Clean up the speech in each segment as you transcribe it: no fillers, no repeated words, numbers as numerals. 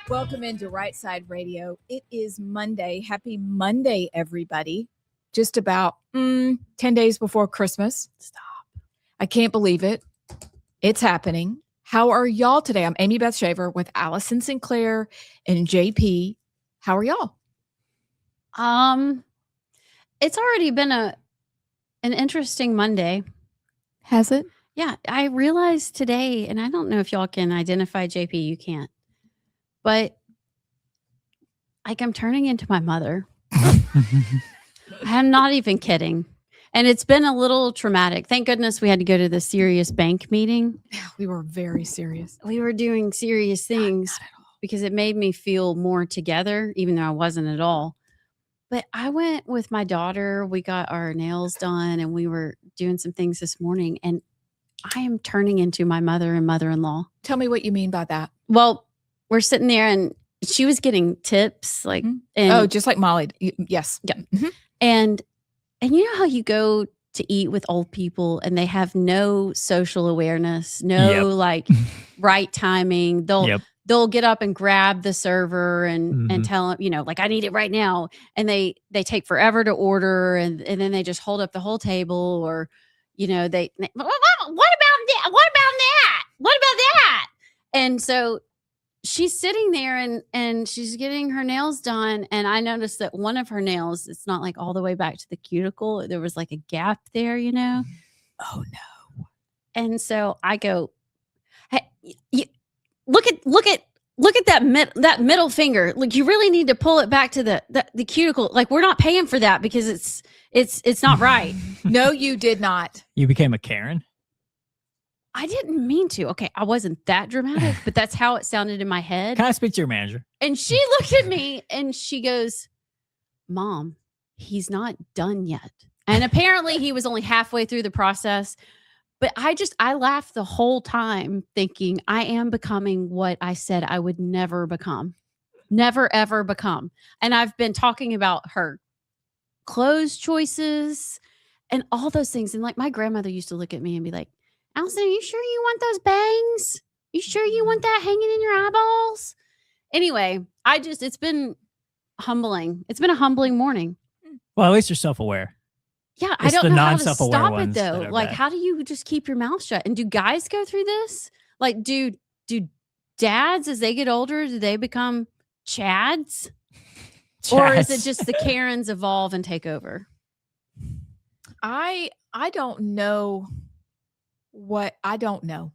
Welcome into Rightside Radio. It is Monday. Happy Monday, everybody. Just about 10 days before Christmas. Stop. I can't believe it. It's happening. How are y'all today? I'm Amy Beth Shaver with Allison Sinclair and JP. How are y'all? It's already been an interesting Monday. Has it? Yeah, I realized today, and I don't know if y'all can identify JP, you can't. But like I'm turning into my mother. I'm not even kidding. And it's been a little traumatic. Thank goodness we had to go to the serious bank meeting. We were very serious. We were doing serious things Not at all. because it made me feel more together, even though I wasn't at all. But I went with my daughter. We got our nails done and we were doing some things this morning. And I am turning into my mother and mother-in-law. Tell me what you mean by that. Well, we're sitting there and she was getting tips like and just like Molly. Yes. Yeah. Mm-hmm. And you know how you go to eat with old people and they have no social awareness, no like right timing. They'll get up and grab the server and tell them, like I need it right now. And they take forever to order and then they just hold up the whole table or what about that? What about that? What about that? And so she's sitting there and she's getting her nails done. And I noticed that one of her nails, it's not like all the way back to the cuticle. There was like a gap there, Oh, no. And so I go, hey, look at that middle finger. Like you really need to pull it back to the cuticle. Like we're not paying for that because it's not right. No, you did not. You became a Karen? I didn't mean to. Okay, I wasn't that dramatic, but that's how it sounded in my head. Can I speak to your manager? And she looked at me and she goes, Mom, he's not done yet. And apparently he was only halfway through the process. But I laughed the whole time thinking I am becoming what I said I would never become. Never, ever become. And I've been talking about her clothes choices and all those things. And like my grandmother used to look at me and be like, Allison, are you sure you want those bangs? You sure you want that hanging in your eyeballs? Anyway, it's been humbling. It's been a humbling morning. Well, at least you're self-aware. Yeah, It's I don't the know how to non-self-aware stop it ones though. that are Like, bad. how do you just keep your mouth shut? And do guys go through this? Like, do dads as they get older, do they become Chads? Or is it just the Karens evolve and take over? I don't know I don't know.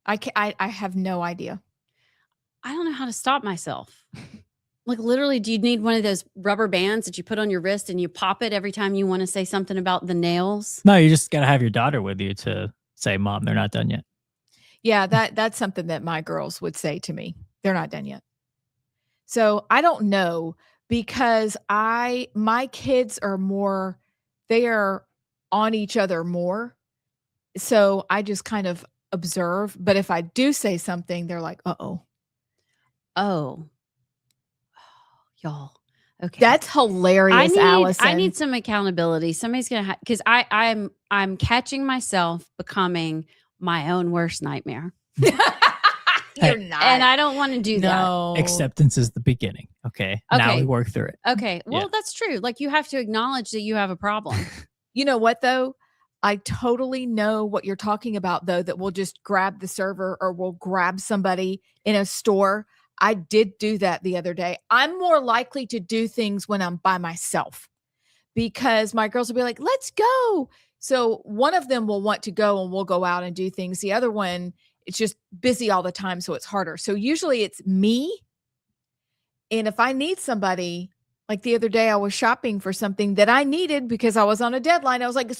I have no idea. I don't know how to stop myself. Like literally, do you need one of those rubber bands that you put on your wrist and you pop it every time you want to say something about the nails? No, you just got to have your daughter with you to say, Mom, they're not done yet. Yeah, that's something that my girls would say to me. They're not done yet. So I don't know because my kids are more, they are on each other more. So I just kind of observe. But if I do say something, they're like, uh-oh. Oh, y'all. Okay. That's hilarious, Allison. I need some accountability. Somebody's going to because I'm catching myself becoming my own worst nightmare. You're not. And I don't want to do No. Acceptance is the beginning. Okay. Now we work through it. Okay. Well, that's true. Like you have to acknowledge that you have a problem. You know what, though? I totally know what you're talking about, though, that we'll just grab the server or we'll grab somebody in a store. I did do that the other day. I'm more likely to do things when I'm by myself because my girls will be like, let's go. So one of them will want to go and we'll go out and do things. The other one, it's just busy all the time. So it's harder. So usually it's me. And if I need somebody, like the other day, I was shopping for something that I needed because I was on a deadline. I was like,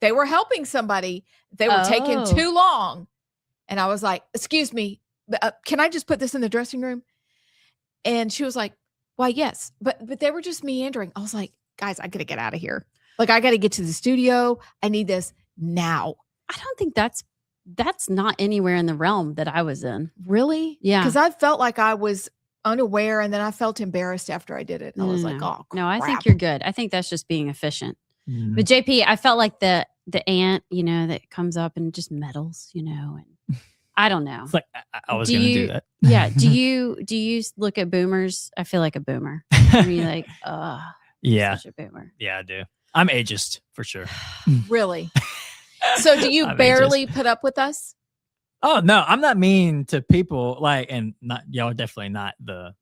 they were helping somebody. They were taking too long. And I was like, excuse me, can I just put this in the dressing room? And she was like, why, yes. But they were just meandering. I was like, guys, I got to get out of here. Like, I got to get to the studio. I need this now. I don't think that's not anywhere in the realm that I was in. Really? Yeah. Because I felt like I was unaware and then I felt embarrassed after I did it. And I was like, oh, no, I think crap. you're good. I think that's just being efficient. But JP, I felt like the aunt, that comes up and just meddles, and I don't know. It's like I was Do going to you- do that. Yeah. Do you look at boomers? I feel like a boomer. I mean, like, Yeah. such a boomer. Yeah, I do. I'm ageist for sure. Really? So do you I'm barely put up with us? Oh no, I'm not mean to people. Like, and not y'all are definitely not the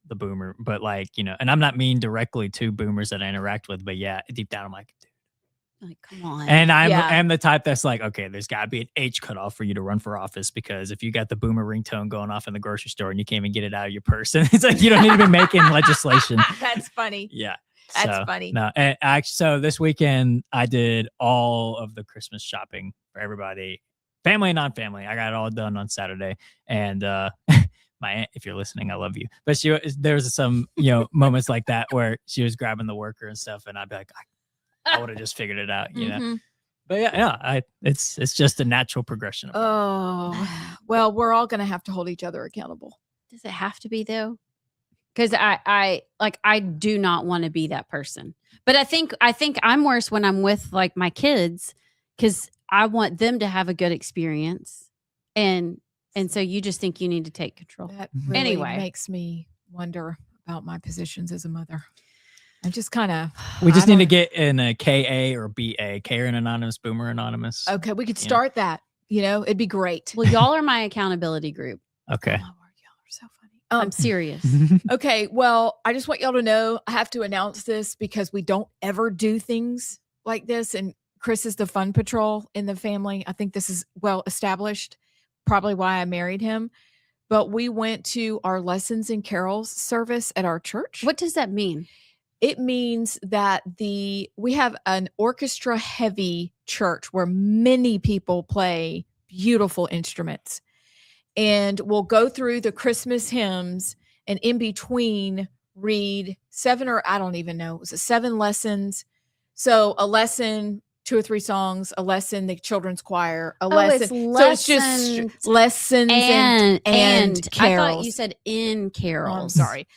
boomer, but like, you know, and I'm not mean directly to boomers that I interact with. But yeah, deep down, I'm like, dude. Like, come on. And Yeah. I'm the type that's like, okay, there's got to be an age cutoff for you to run for office, because if you got the boomer ringtone going off in the grocery store and you can't even get it out of your purse, and it's like you don't need to be making legislation. That's funny. Yeah. That's funny. No, and actually, so this weekend I did all of the Christmas shopping for everybody, family and non-family. I got it all done on Saturday, and my aunt, if you're listening, I love you. But there was some, you know, moments like that where she was grabbing the worker and stuff, and I'd be like, I would have just figured it out, you know. Mhm. But yeah, it's just a natural progression. Oh, well, we're all going to have to hold each other accountable. Does it have to be though? Because I do not want to be that person. But I think I'm worse when I'm with like my kids, because I want them to have a good experience, and so you just think you need to take control. That really Anyway. makes me wonder about my positions as a mother. I'm just kind of. We just need to get in a KA or BA, Karen Anonymous, Boomer Anonymous. Okay, we could Yeah. start that. You know, it'd be great. Well, y'all are my accountability group. Okay. Oh, my word, y'all are so funny. I'm serious. Okay, well, I just want y'all to know I have to announce this because we don't ever do things like this. And Chris is the fun patrol in the family. I think this is well established, probably why I married him. But we went to our Lessons and Carols service at our church. What does that mean? It means that we have an orchestra heavy church where many people play beautiful instruments. And we'll go through the Christmas hymns, and in between read 7, or I don't even know, was it 7 lessons? So a lesson, 2 or 3 songs, a lesson, the children's choir, a lesson. So it's just lessons and carols. I thought you said in Oh, I'm carols. sorry.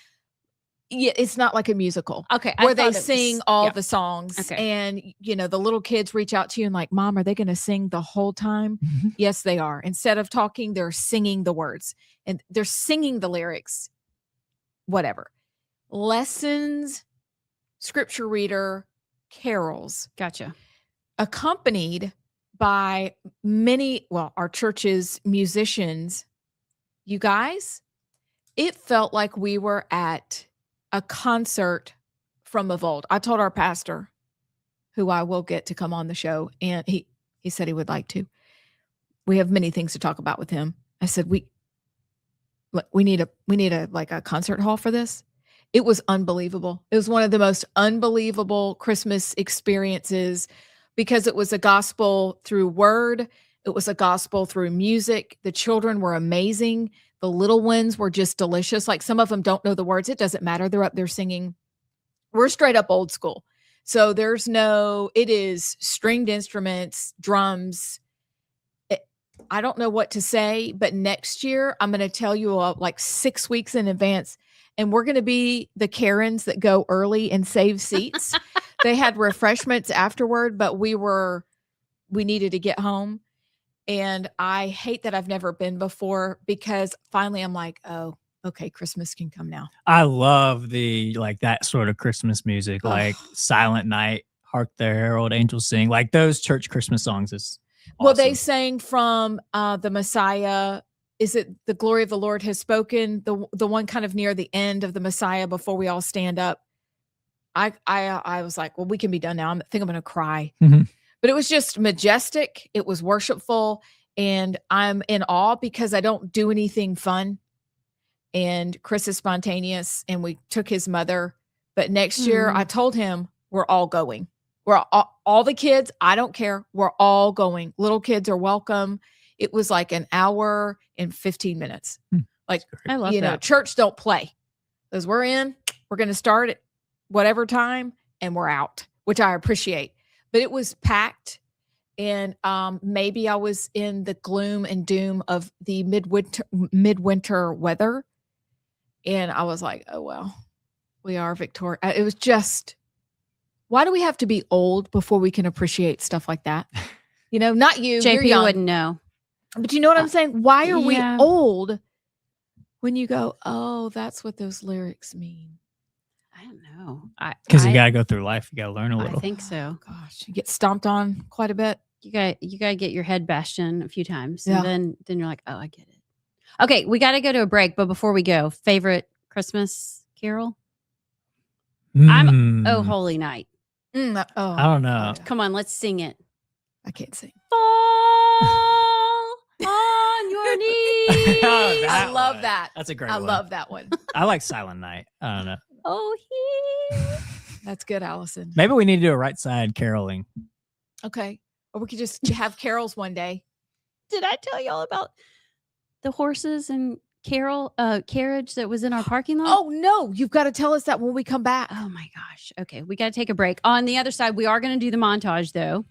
Yeah, it's not like a musical. Okay. Where they sing all the songs. Okay. And, you know, the little kids reach out to you and like, Mom, are they going to sing the whole time? Yes, they are. Instead of talking, they're singing the words and they're singing the lyrics, whatever. Lessons, scripture reader, carols. Gotcha. Accompanied by our church's musicians. You guys, it felt like we were at a concert from of old. I told our pastor, who I will get to come on the show, and he said he would like to. We have many things to talk about with him. I said, we need a like a concert hall for this. It was unbelievable. It was one of the most unbelievable Christmas experiences because it was a gospel through word. It was a gospel through music. The children were amazing. The little ones were just delicious. Like some of them don't know the words. It doesn't matter. They're up there singing. We're straight up old school. So it is stringed instruments, drums. I don't know what to say, but next year I'm going to tell you like 6 weeks in advance, and we're going to be the Karens that go early and save seats. They had refreshments afterward, but we needed to get home. And I hate that I've never been before because finally I'm like, oh, okay, Christmas can come now. I love that sort of Christmas music, like Silent Night, Hark the Herald Angels Sing, like those church Christmas songs is awesome. Well, they sang from the Messiah. Is it The Glory of the Lord Has Spoken? The one kind of near the end of the Messiah before we all stand up. I was like, well, we can be done now. I think I'm going to cry. Mhm. But it was just majestic. It was worshipful. And I'm in awe because I don't do anything fun. And Chris is spontaneous. And we took his mother. But next year, I told him, we're all going. We're all the kids. I don't care. We're all going. Little kids are welcome. It was like an hour and 15 minutes. Like, I love that. Church don't play. Because we're in, we're going to start at whatever time and we're out, which I appreciate. But it was packed, and maybe I was in the gloom and doom of the midwinter weather, and I was like, oh, well, we are victorious. It was just, why do we have to be old before we can appreciate stuff like that? Not you. JP you're young. wouldn't know. But you know what I'm saying? Why are we Yeah. old when you go, oh, that's what those lyrics mean? I don't know. Because you got to go through life. You got to learn a I little. think so. Oh, gosh, you get stomped on quite a bit. You got to get your head bashed in a few times, Yeah. and then you're like, oh, I get it. Okay, we got to go to a break, but before we go, favorite Christmas carol? I'm Oh Holy Night. Oh, I don't know. Come on, let's sing it. I can't sing. Fall on your knees. I love one. that. That's a great I one. love that one. I like Silent Night. I don't know. Oh, That's good, Allison. Maybe we need to do a right side caroling. Okay. Or we could just have carols one day. Did I tell y'all about the horses and carriage that was in our parking lot? Oh, no. You've got to tell us that when we come back. Oh my gosh. Okay, we got to take a break. On the other side, we are going to do the montage though.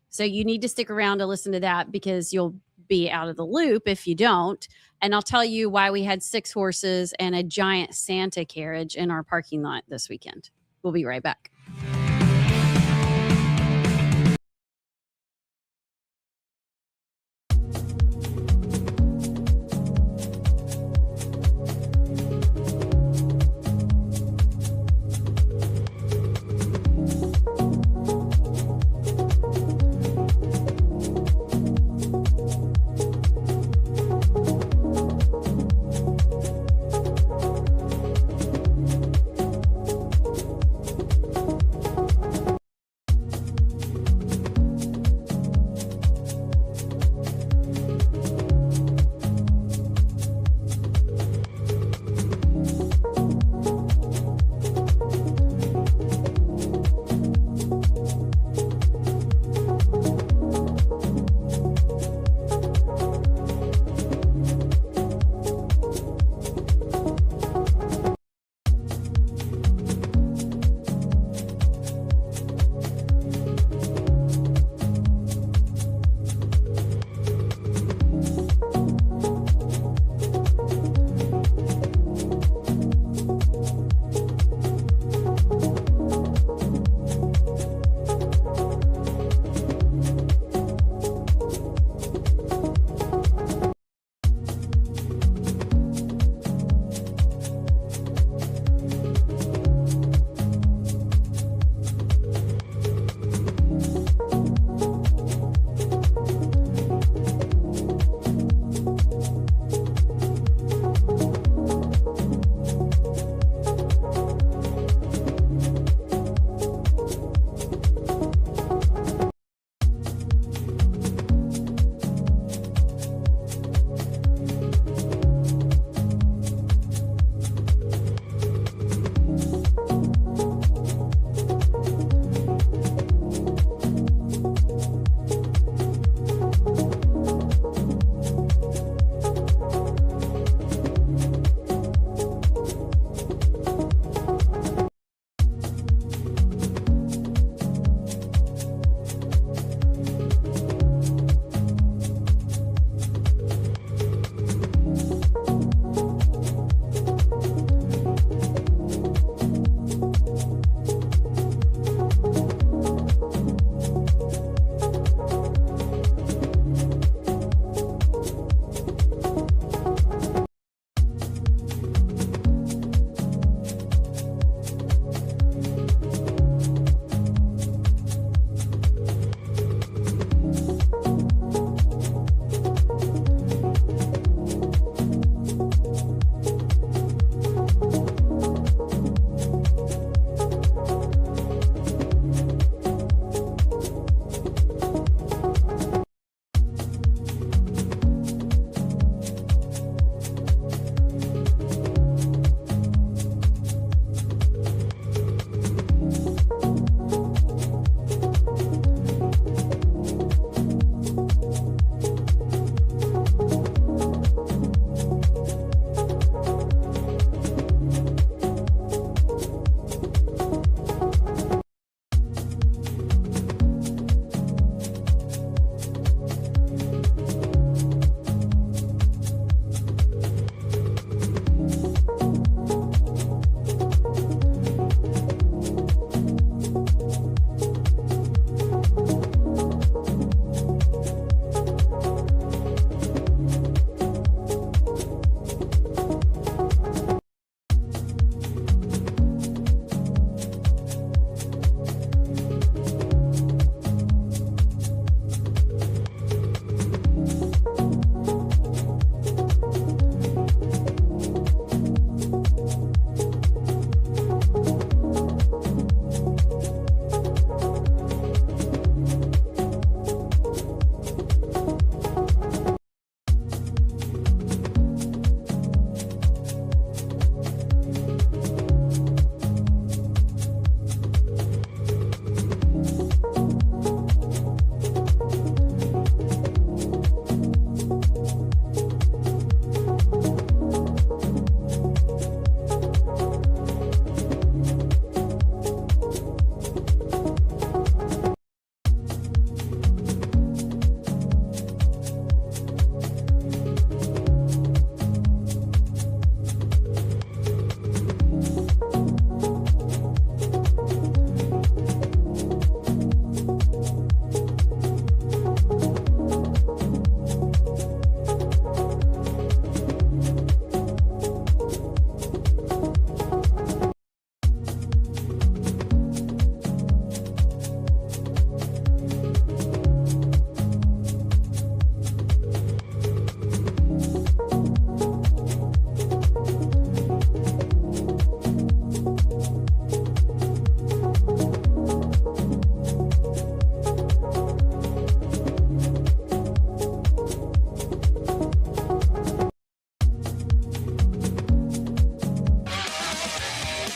So you need to stick around to listen to that because you'll be out of the loop if you don't. And I'll tell you why we had 6 horses and a giant Santa carriage in our parking lot this weekend. We'll be right back.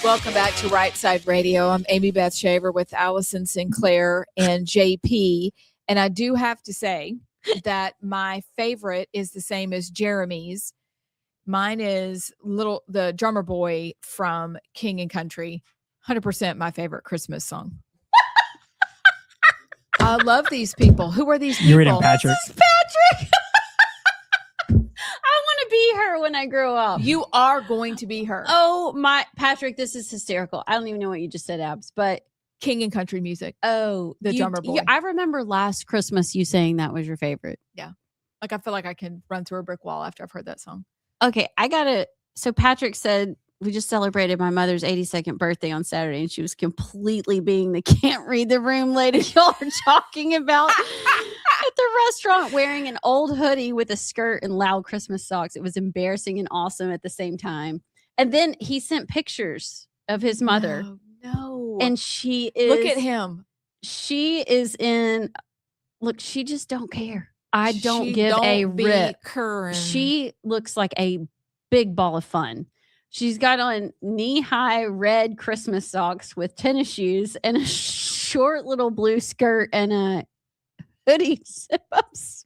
Welcome back to Rightside Radio. I'm Amy Beth Shaver with Allison Sinclair and JP. And I do have to say that my favorite is the same as Jeremy's. Mine is the drummer boy from King and Country. 100% my favorite Christmas song. I love these people. Who are these people? You're reading Patrick. This is Patrick. I want to be her when I grow up. You are going to be her. Oh, my Patrick, this is hysterical. I don't even know what you just said, Abs, but King and Country music. oh, The drummer boy. I remember last Christmas you saying that was your favorite. Like, I feel like I can run through a brick wall after I've heard that song. Okay, so Patrick said we just celebrated my mother's 82nd birthday on Saturday, and she was completely being the can't read the room lady y'all are talking about at the restaurant, wearing an old hoodie with a skirt and loud Christmas socks. It was embarrassing and awesome at the same time. And then he sent pictures of his mother. No. And she is Look at him. She is in look, she just don't care. I don't She give a don't be rip. current. She looks like a big ball of fun. She's got on knee-high red Christmas socks with tennis shoes and a short little blue skirt and a hoodie zip-ups.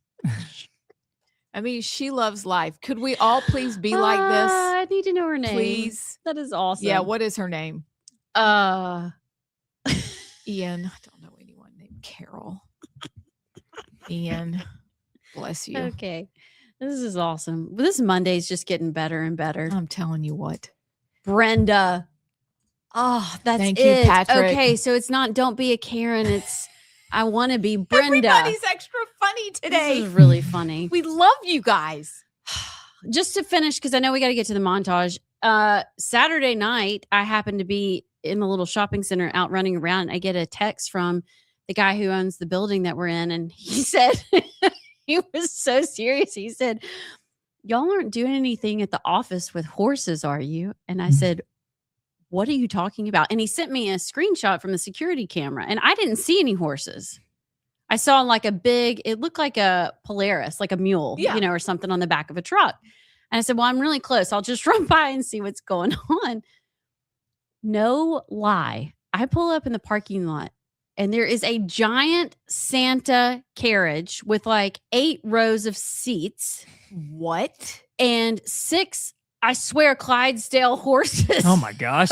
I mean, she loves life. Could we all please be like this? I need to know her name. Please. That is awesome. Yeah, what is her name? Uh, Ian. I don't know anyone named Carol. Ian. Bless you. okay. This is awesome. This Monday's just getting better and better. I'm telling you what. Brenda. Oh, that's Thank you, it. Patrick. Okay, so it's not don't be a Karen. It's I want to be Brenda. Everybody's extra funny today. This is really funny. We love you guys. Just to finish, because I know we got to get to the montage. Saturday night, I happened to be in the little shopping center out running around. I get a text from the guy who owns the building that we're in, and he said, he was so serious. He said, y'all aren't doing anything at the office with horses, are you? And I said, what are you talking about? And he sent me a screenshot from the security camera, and I didn't see any horses. I saw like it looked like a Polaris, like a mule, Yeah. or something on the back of a truck. And I said, well, I'm really close. I'll just run by and see what's going on. No lie. I pull up in the parking lot, and there is a giant Santa carriage with like 8 rows of seats. What? And 6, I swear, Clydesdale horses. Oh my gosh.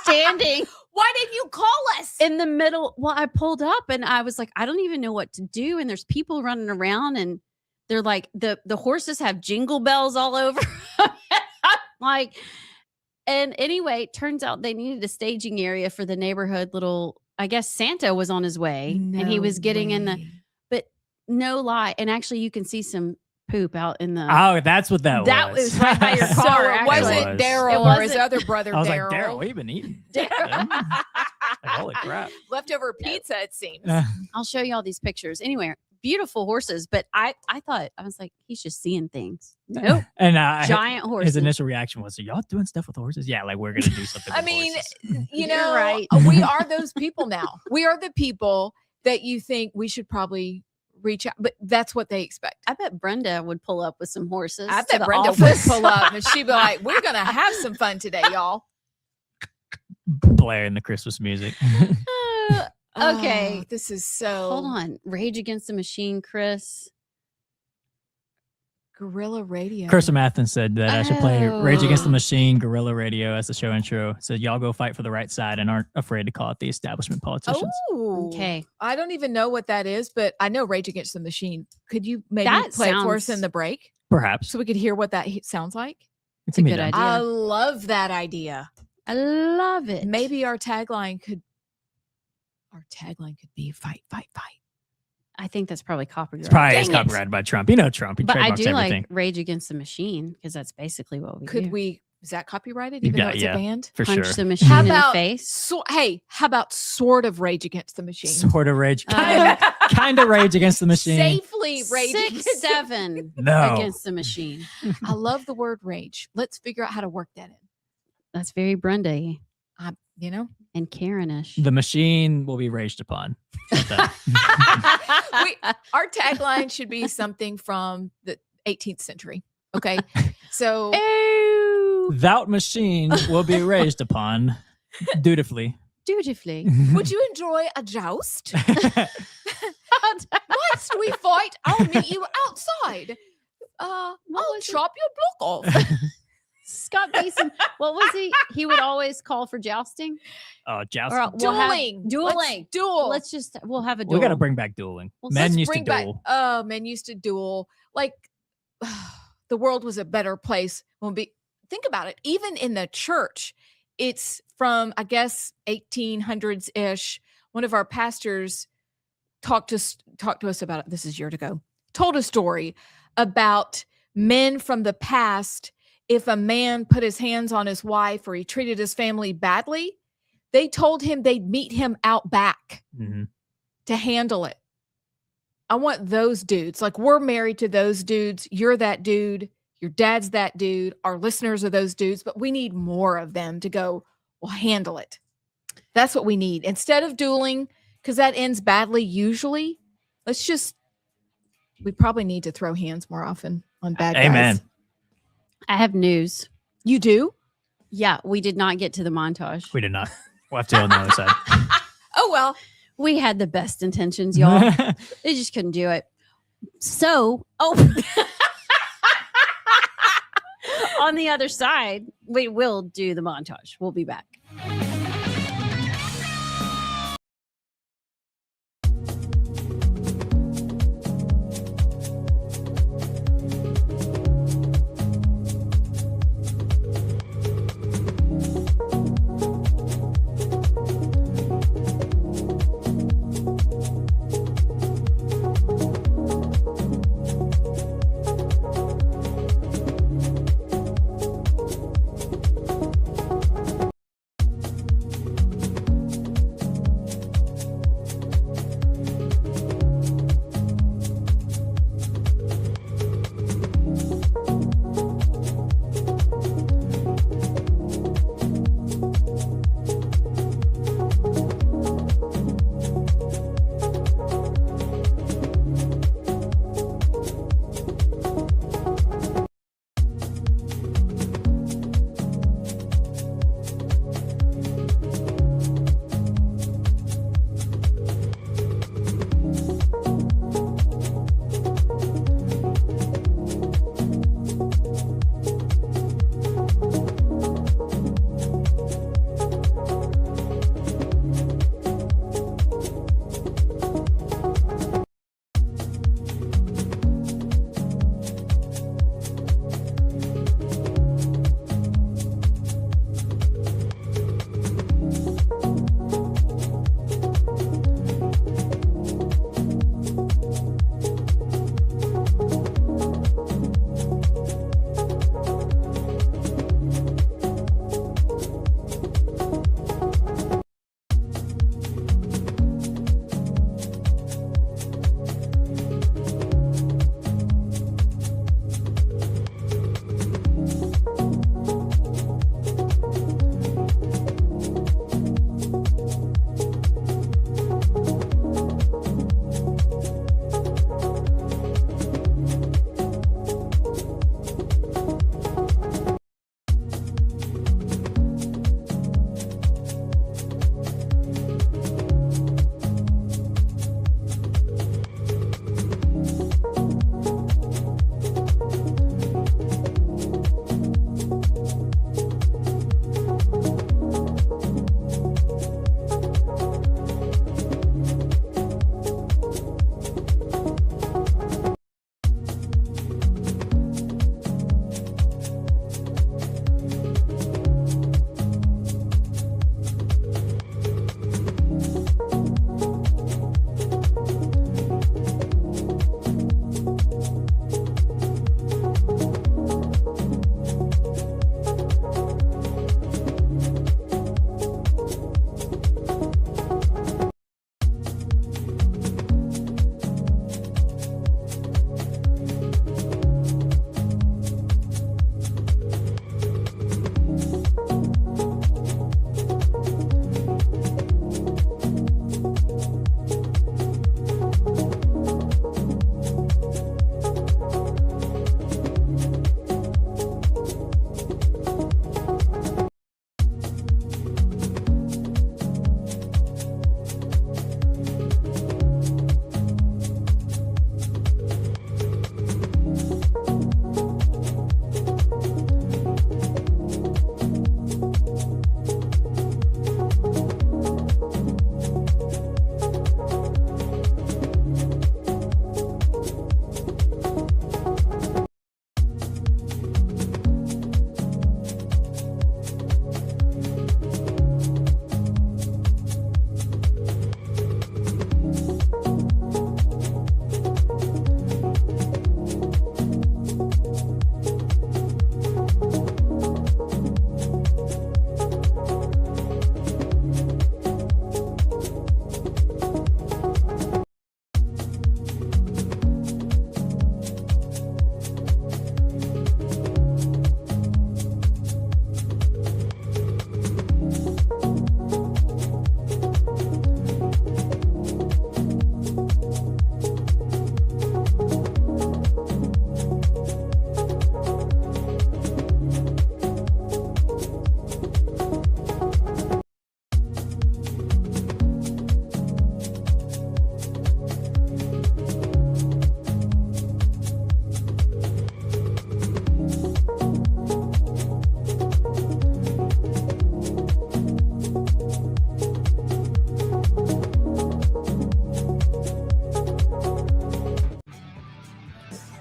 Standing Why didn't you call us? in the middle. Well, I pulled up and I was like, I don't even know what to do. And there's people running around, and they're like, the horses have jingle bells all over. Like, and anyway, it turns out they needed a staging area for the neighborhood little, I guess Santa was on his way, and he was getting in the, but no lie. And actually you can see some poop out in the, Oh, that's what that was. That was right by your So car, it actually. wasn't It was. Daryl It or his wasn't- other brother, I was like, Daryl. Daryl, what have you been eating? Daryl. Like, holy crap. Leftover pizza, it seems. I'll show you all these pictures. Anyway, beautiful horses, but I thought, I was like, he's just seeing things. Nope. And Giant horses. his initial reaction was, are y'all doing stuff with horses? Yeah, like we're going to do something I with mean, horses. you You're know, right. we are those people now. We are the people that you think we should probably reach out, but that's what they expect. I bet Brenda would pull up with some horses. I to bet the Brenda office. would pull up and she'd be like, we're going to have some fun today, y'all. Blaring the Christmas music. Okay. Oh, this is so. Hold on. Rage Against the Machine, Chris. Guerrilla radio. Kirsten Mathens said that I should play Rage Against the Oh. Machine, Guerrilla Radio as the show intro. Said y'all go fight for the right side and aren't afraid to call it the establishment politicians. Oh, Okay. I don't even know what that is, but I know Rage Against the Machine. Could you maybe That play it for us sounds- in the break Perhaps. so we could hear what that sounds like? It's a gonna be good done. idea. I love that idea. I love it. Maybe our tagline could be fight, fight, fight. I think that's probably copyrighted. It's probably Dang is it. copyrighted by Trump. You know Trump. He But I trademarks do everything. like Rage Against the Machine because that's basically what we Could do. we, is that copyrighted You even though got- it's yeah. a band? for Punch sure. the machine How in the about face? Hey, how about sort of Rage Against the Machine? Sort of rage. Uh, Kind of Rage Against the Machine. Safely Rage 6-7 No. against the machine. I love the word rage. Let's figure out how to work that in. That's very Brenda You know? and Karenish. The machine will be raged upon. Our tagline should be something from the 18th century. Okay. So Thou machine will be raised upon dutifully. Dutifully. Would you enjoy a joust? Must we fight? I'll meet you outside. I'll chop your block off. Scott Beeson, what was he? He would always call for jousting. Jousting. Or we'll have- Dueling. Dueling. Let's duel. We'll have a duel. We got to bring back dueling. Well, Men Let's used to bring back. duel. Oh, men used to duel. Like the world was a better place when we think about it. Even in the church, it's from I guess 1800s ish. One of our pastors talked to us about it. This is years ago. Told a story about men from the past. If a man put his hands on his wife or he treated his family badly, they told him they'd meet him out back to handle it. I want those dudes. Like we're married to those dudes. You're that dude. Your dad's that dude. Our listeners are those dudes, but we need more of them to go, well, handle it. That's what we need. Instead of dueling, because that ends badly usually, we probably need to throw hands more often on bad guys. Amen. I have news. You do? Yeah, we did not get to the montage. We did not. We'll have to go on the other side. Oh, well. We had the best intentions, y'all. They just couldn't do it. So, on the other side, we will do the montage. We'll be back.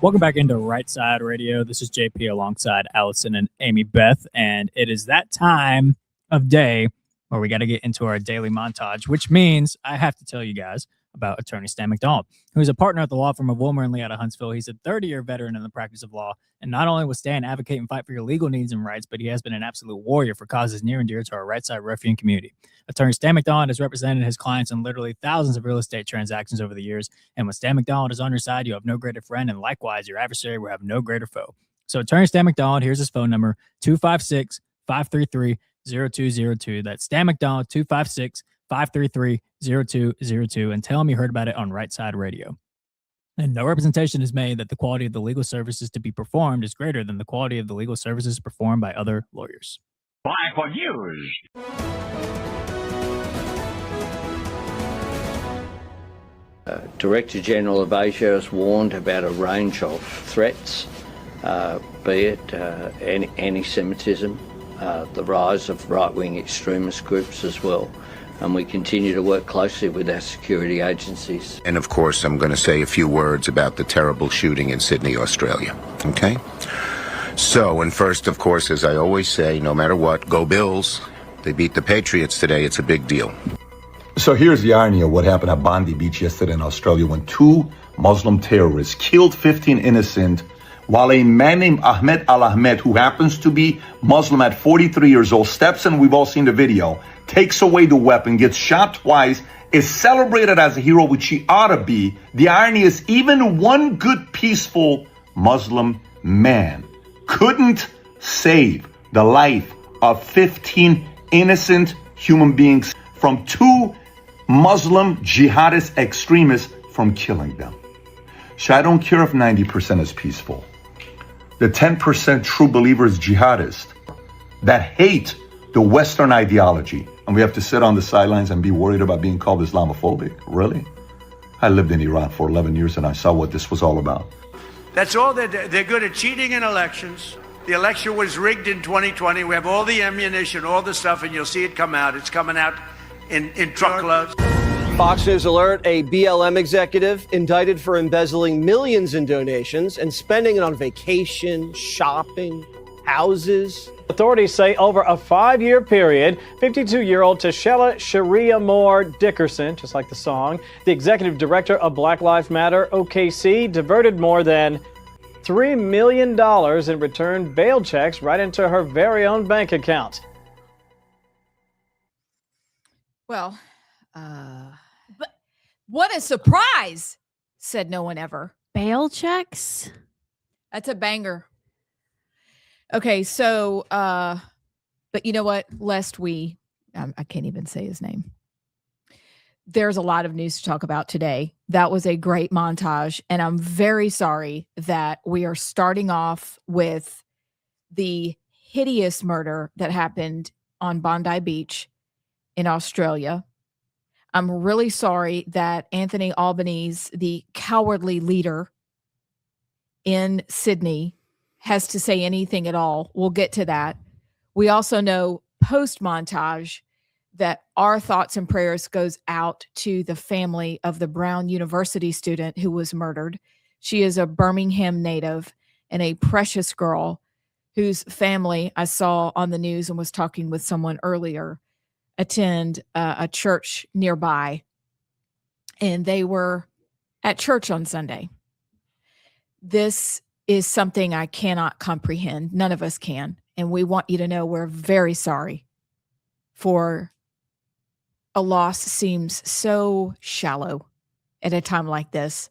Welcome back into Rightside Radio. This is JP alongside Allison and Amy Beth, and it is that time of day where we got to get into our daily montage, which means I have to tell you guys about attorney Stan McDonald, who is a partner at the law firm of Wilmer and Lee out of Huntsville. He's a 30-year veteran in the practice of law, and not only will Stan advocate and fight for your legal needs and rights, but he has been an absolute warrior for causes near and dear to our Rightside Ruffian community. Attorney Stan McDonald has represented his clients in literally thousands of real estate transactions over the years, and when Stan McDonald is on your side, you have no greater friend, and likewise, your adversary will have no greater foe. So attorney Stan McDonald, here's his phone number, 256-533-0202. That's Stan McDonald, 256-533-0202, and tell him you heard about it on Rightside Radio. And no representation is made that the quality of the legal services to be performed is greater than the quality of the legal services performed by other lawyers. Black or News. Director General of Asia has warned about a range of threats, be it anti-Semitism, the rise of right-wing extremist groups as well. And we continue to work closely with our security agencies. And of course, I'm going to say a few words about the terrible shooting in Sydney, Australia. Okay? So, and first, of course, as I always say, no matter what, go Bills. They beat the Patriots today. It's a big deal. So here's the irony of what happened at Bondi Beach yesterday in Australia when two Muslim terrorists killed 15 innocent while a man named Ahmed Al-Ahmed, who happens to be Muslim at 43 years old, steps in, we've all seen the video, takes away the weapon, gets shot twice, is celebrated as a hero, which he ought to be. The irony is even one good, peaceful Muslim man couldn't save the life of 15 innocent human beings from two Muslim jihadist extremists from killing them. So I don't care if 90% is peaceful. The 10% true believers jihadists that hate the Western ideology, and we have to sit on the sidelines and be worried about being called Islamophobic. Really? I lived in Iran for 11 years and I saw what this was all about. That's all they're good at cheating in elections. The election was rigged in 2020. We have all the ammunition, all the stuff, and you'll see it come out. It's coming out in truckloads. Fox News alert, a BLM executive indicted for embezzling millions in donations and spending it on vacation, shopping, houses. Authorities say over a 5-year period, 52-year-old Tashella Sharia Moore Dickerson, just like the song, the executive director of Black Lives Matter OKC, diverted more than $3 million in returned bail checks right into her very own bank account. Well, but what a surprise, said no one ever. Bail checks? That's a banger. Okay, so, but you know what? Lest we, I can't even say his name. There's a lot of news to talk about today. That was a great montage, and I'm very sorry that we are starting off with the hideous murder that happened on Bondi Beach in Australia. I'm really sorry that Anthony Albanese, the cowardly leader in Sydney, has to say anything at all. We'll get to that. We also know post-montage that our thoughts and prayers goes out to the family of the Brown University student who was murdered. She is a Birmingham native and a precious girl whose family I saw on the news and was talking with someone earlier attend a church nearby, and they were at church on Sunday. This is something I cannot comprehend. None of us can. And we want you to know we're very sorry for a loss seems so shallow at a time like this.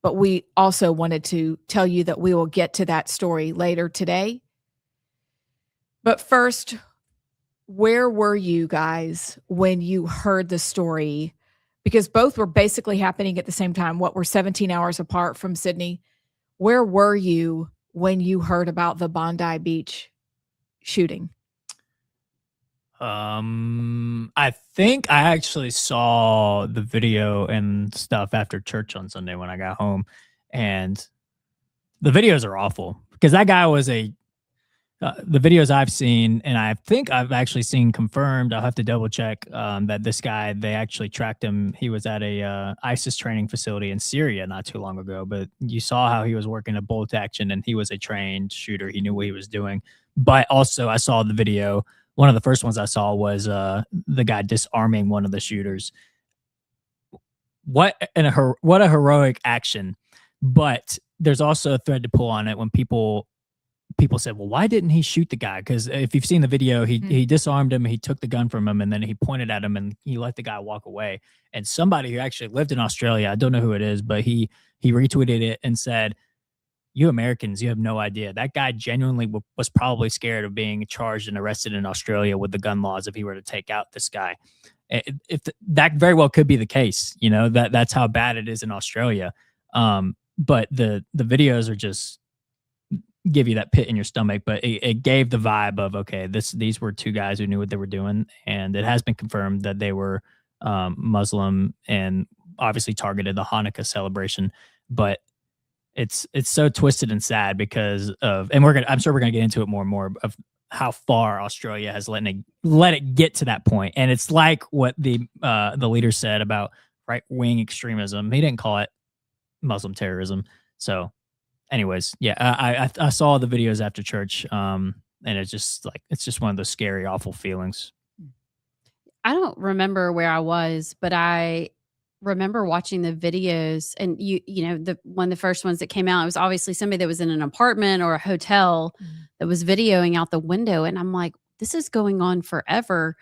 But we also wanted to tell you that we will get to that story later today. But first, where were you guys when you heard the story? Because both were basically happening at the same time. What, were 17 hours apart from Sydney? Where were you when you heard about the Bondi Beach shooting? I think I actually saw the video and stuff after church on Sunday when I got home, and the videos are awful because that guy was a the videos I've seen, and I think I've actually seen confirmed, I'll have to double check, that this guy, they actually tracked him. He was at a ISIS training facility in Syria not too long ago, but you saw how he was working a bolt action, and he was a trained shooter. He knew what he was doing. But also, I saw the video. One of the first ones I saw was the guy disarming one of the shooters. What a heroic action. But there's also a thread to pull on it when people said, well, why didn't he shoot the guy? Because if you've seen the video, he disarmed him, he took the gun from him, and then he pointed at him and he let the guy walk away. And somebody who actually lived in Australia, I don't know who it is, but he retweeted it and said, you Americans, you have no idea. That guy genuinely was probably scared of being charged and arrested in Australia with the gun laws if he were to take out this guy. That very well could be the case, that's how bad it is in Australia. But the videos are just give you that pit in your stomach, but it gave the vibe of, okay, these were two guys who knew what they were doing, and it has been confirmed that they were Muslim and obviously targeted the Hanukkah celebration. But it's so twisted and sad because of, and I'm sure we're gonna get into it more and more, of how far Australia has let it get to that point. And it's like what the leader said about right-wing extremism. He didn't call it Muslim terrorism. So anyways, yeah, I saw the videos after church, and it's just one of those scary, awful feelings. I don't remember where I was, but I remember watching the videos, and one of the first ones that came out, it was obviously somebody that was in an apartment or a hotel that was videoing out the window, and I'm like, this is going on forever.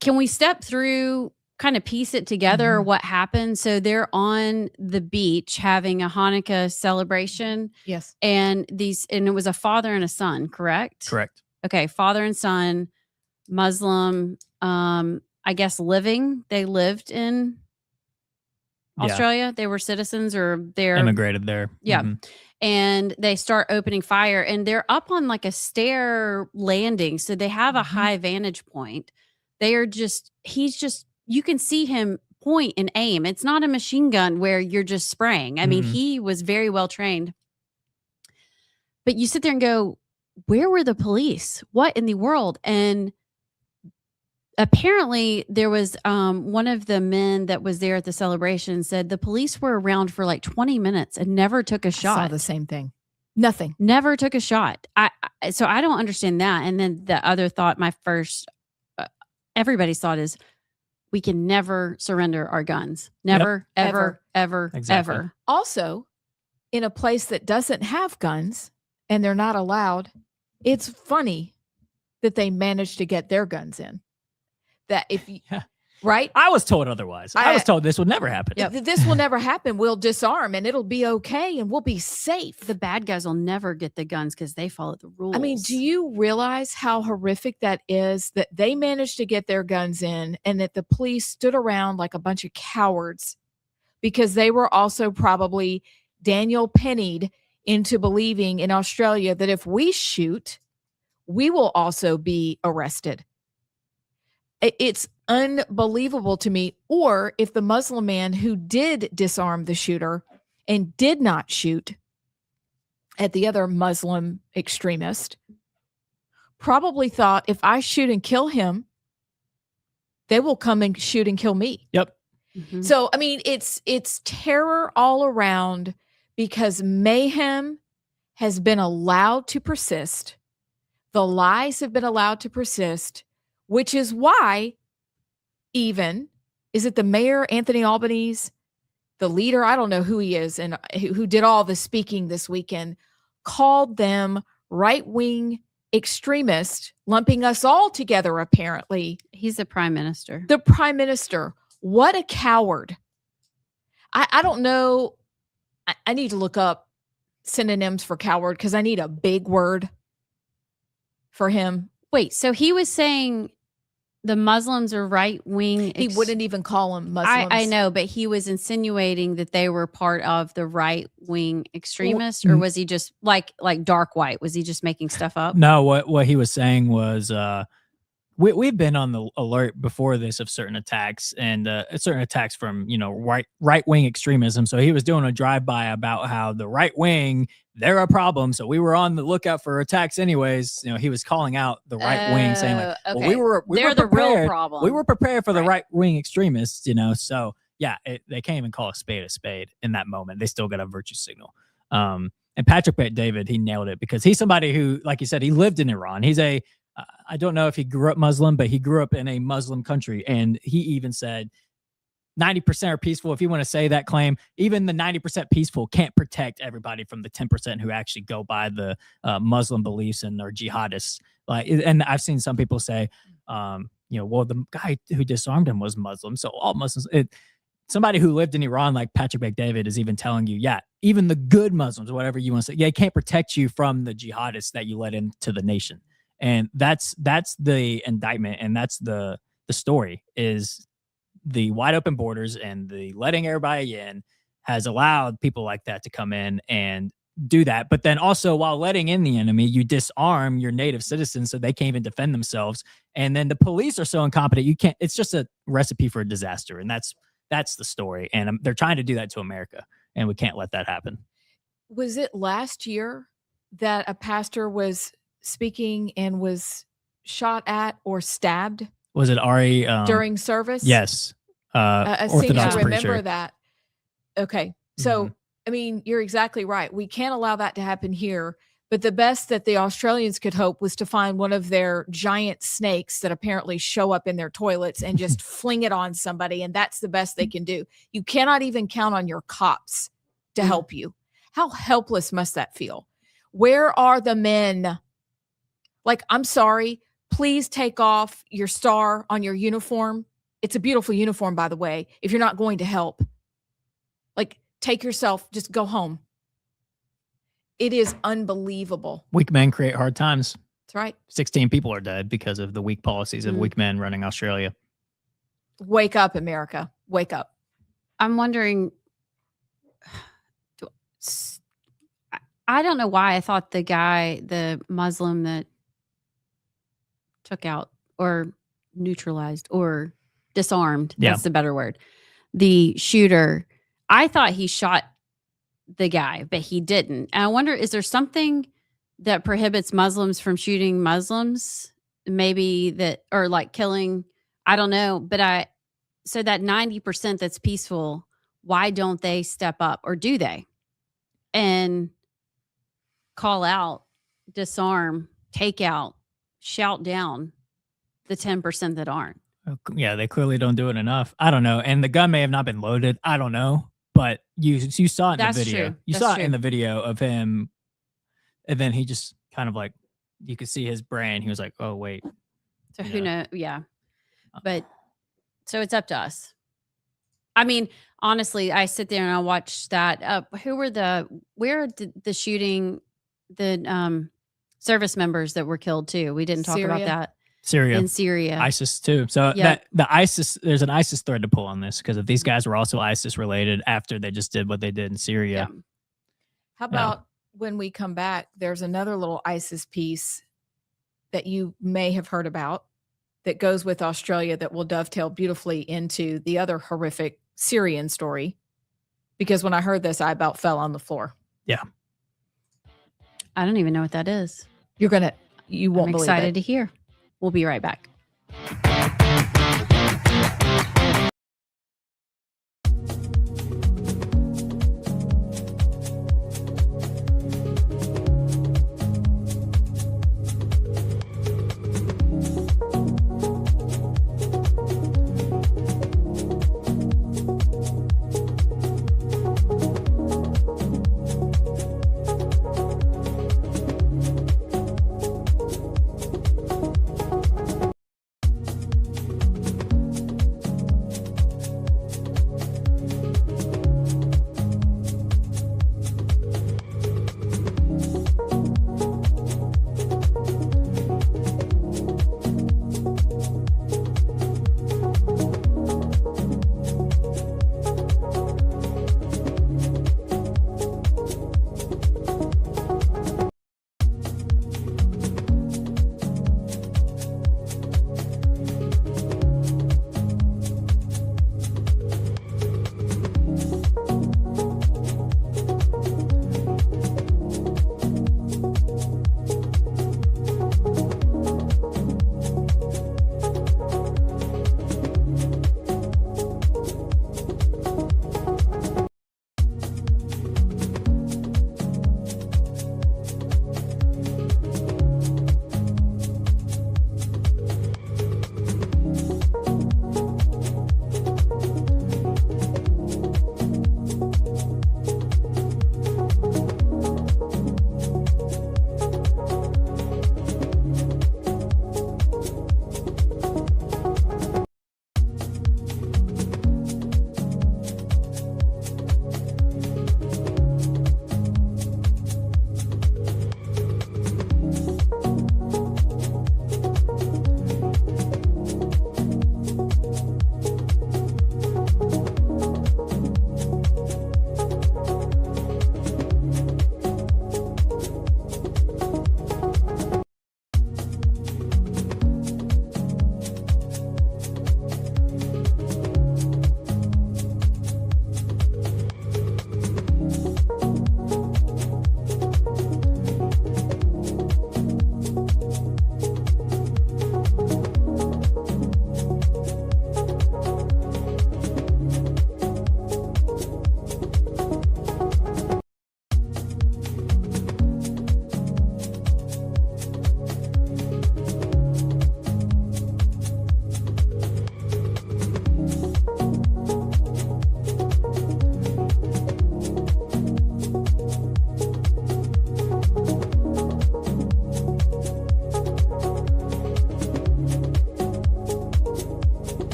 Can we step through, kind of piece it together, what happened? So they're on the beach having a Hanukkah celebration. Yes. And it was a father and a son, correct? Correct. Okay. Father and son, Muslim, I guess they lived in Australia. They were citizens, or they're immigrated there. Yeah. And they start opening fire, and they're up on like a stair landing. So they have a high vantage point. You can see him point and aim. It's not a machine gun where you're just spraying. I mean, he was very well trained. But you sit there and go, where were the police? What in the world? And apparently there was one of the men that was there at the celebration said the police were around for like 20 minutes and never took a shot. I saw the same thing. Nothing. Never took a shot. So I don't understand that. And then the other thought, everybody's thought is, we can never surrender our guns. Never, ever, ever. Also, in a place that doesn't have guns and they're not allowed, it's funny that they managed to get their guns in. That right? I was told otherwise. I was told this would never happen. Yeah, this will never happen. We'll disarm and it'll be okay and we'll be safe. The bad guys will never get the guns because they follow the rules. I mean, do you realize how horrific that is, that they managed to get their guns in and that the police stood around like a bunch of cowards because they were also probably Daniel pennied into believing in Australia that if we shoot, we will also be arrested. It's unbelievable to me. Or if the Muslim man who did disarm the shooter and did not shoot at the other Muslim extremist probably thought, if I shoot and kill him, they will come and shoot and kill me. Yep. So, I mean, it's terror all around because mayhem has been allowed to persist. The lies have been allowed to persist, which is why is it the mayor, Anthony Albanese, the leader, I don't know who he is, and who did all the speaking this weekend, called them right-wing extremists, lumping us all together, apparently. He's the prime minister. The prime minister. What a coward. I don't know. I need to look up synonyms for coward because I need a big word for him. Wait, so he was saying the Muslims are right-wing. He wouldn't even call them Muslims. I know, but he was insinuating that they were part of the right-wing extremists, or was he just like dark white? Was he just making stuff up? No, what he was saying was we've been on the alert before this of certain attacks and certain attacks from, you know, right wing extremism. So he was doing a drive by about how the right wing, they're a problem. So we were on the lookout for attacks anyways. You know, he was calling out the right wing, saying like, well, okay. we They're were the real prepared. problem. We were prepared for the Right. right wing extremists, you know. So yeah, they can't even call a spade in that moment. They still got a virtue signal. And Patrick Bet-David, he nailed it because he's somebody who, like you said, he lived in Iran. He's I don't know if he grew up Muslim, but he grew up in a Muslim country. And he even said 90% are peaceful. If you want to say that claim, even the 90% peaceful can't protect everybody from the 10% who actually go by the Muslim beliefs and are jihadists. Like, and I've seen some people say, you know, well, the guy who disarmed him was Muslim. So all Muslims, somebody who lived in Iran, like Patrick Bet-David, is even telling you, yeah, even the good Muslims, whatever you want to say, they can't protect you from the jihadists that you let into the nation. And that's the indictment, and that's the story, is the wide open borders and the letting everybody in has allowed people like that to come in and do that. But then also, while letting in the enemy, you disarm your native citizens so they can't even defend themselves. And then the police are so incompetent, you can't. It's just a recipe for a disaster, and that's the story. And they're trying to do that to America, and we can't let that happen. Was it last year that a pastor was speaking and was shot at or stabbed? Was it Ari during service? Yes. I seem Orthodox to remember preacher. that. Okay. So, I mean, you're exactly right. We can't allow that to happen here. But the best that the Australians could hope was to find one of their giant snakes that apparently show up in their toilets and just fling it on somebody. And that's the best they can do. You cannot even count on your cops to help you. How helpless must that feel? Where are the men? Like, I'm sorry, please take off your star on your uniform. It's a beautiful uniform, by the way, if you're not going to help. Like, take yourself, just go home. It is unbelievable. Weak men create hard times. That's right. 16 people are dead because of the weak policies of weak men running Australia. Wake up, America. Wake up. I'm wondering, I don't know why I thought the Muslim that took out or neutralized or disarmed, that's the better word, the shooter, I thought he shot the guy, but he didn't. And I wonder, is there something that prohibits Muslims from shooting Muslims? Maybe that, or like killing, I don't know. But so that 90% that's peaceful, why don't they step up, or do they? And call out, disarm, take out, shout down the 10% that aren't. Yeah, they clearly don't do it enough. I don't know. And the gun may have not been loaded. I don't know. But you saw it in the video. True. You That's saw true. it in the video of him. And then he just kind of like, you could see his brain. He was like, oh, wait. So who knows? Yeah. But so it's up to us. I mean, honestly, I sit there and I watch that. Where did the shooting, the service members that were killed too? We didn't talk about Syria. that. Syria. In Syria. ISIS too. So Yep. there's an ISIS thread to pull on this, because if these guys were also ISIS related after they just did what they did in Syria. Yeah. How about when we come back, there's another little ISIS piece that you may have heard about that goes with Australia that will dovetail beautifully into the other horrific Syrian story. Because when I heard this, I about fell on the floor. Yeah. I don't even know what that is. You won't I'm believe excited it. to hear. We'll be right back.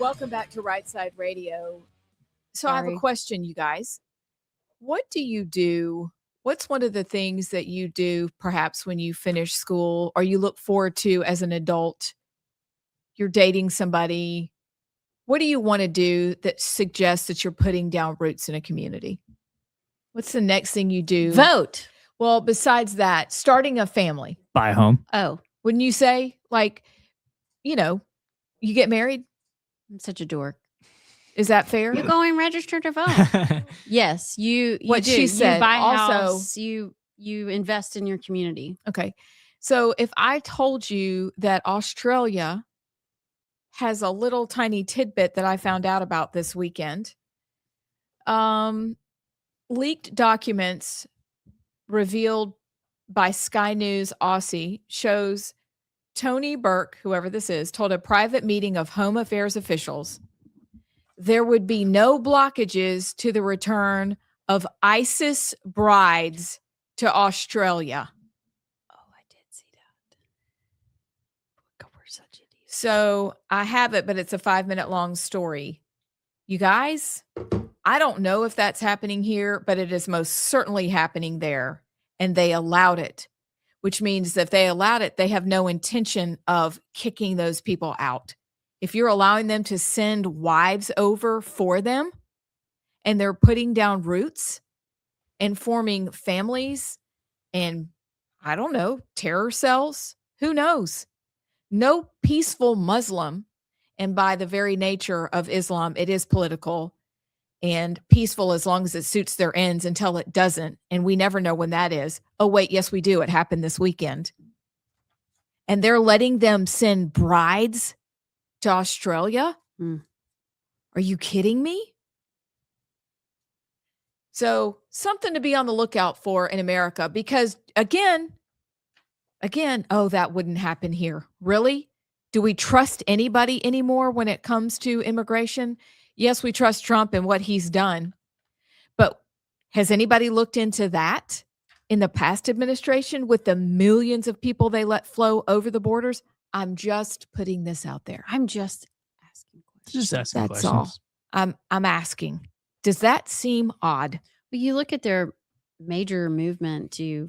Welcome back to Rightside Radio. So I have a Sorry. question, you guys. What do you do? What's one of the things that you do perhaps when you finish school or you look forward to as an adult? You're dating somebody. What do you want to do that suggests that you're putting down roots in a community? What's the next thing you do? Vote. Well, besides that, starting a family. Buy a home. Oh, Wouldn't you say? Like, you know, you get married. I'm such a dork. Is that fair? You go and register to vote. Yes, you What do. she said, You buy a also- house, you invest in your community. Okay. So if I told you that Australia has a little tiny tidbit that I found out about this weekend, leaked documents revealed by Sky News Aussie shows Tony Burke, whoever this is, told a private meeting of Home Affairs officials there would be no blockages to the return of ISIS brides to Australia. Oh, I did see that. God, we're such idiots. So I have it, but it's a 5-minute long story. You guys, I don't know if that's happening here, but it is most certainly happening there. And they allowed it, which means that if they allowed it, they have no intention of kicking those people out. If you're allowing them to send wives over for them and they're putting down roots and forming families and, I don't know, terror cells, who knows? No peaceful Muslim, and by the very nature of Islam, it is political and peaceful as long as it suits their ends until it doesn't. And we never know when that is. Oh, wait, yes, we do. It happened this weekend. And they're letting them send brides to Australia? Are you kidding me? So something to be on the lookout for in America, because again, oh, that wouldn't happen here. Really? Do we trust anybody anymore when it comes to immigration? Yes, we trust Trump and what he's done. But has anybody looked into that in the past administration with the millions of people they let flow over the borders? I'm just putting this out there. I'm just asking questions. Just asking That's questions. all. I'm asking. Does that seem odd? But you look at their major movement to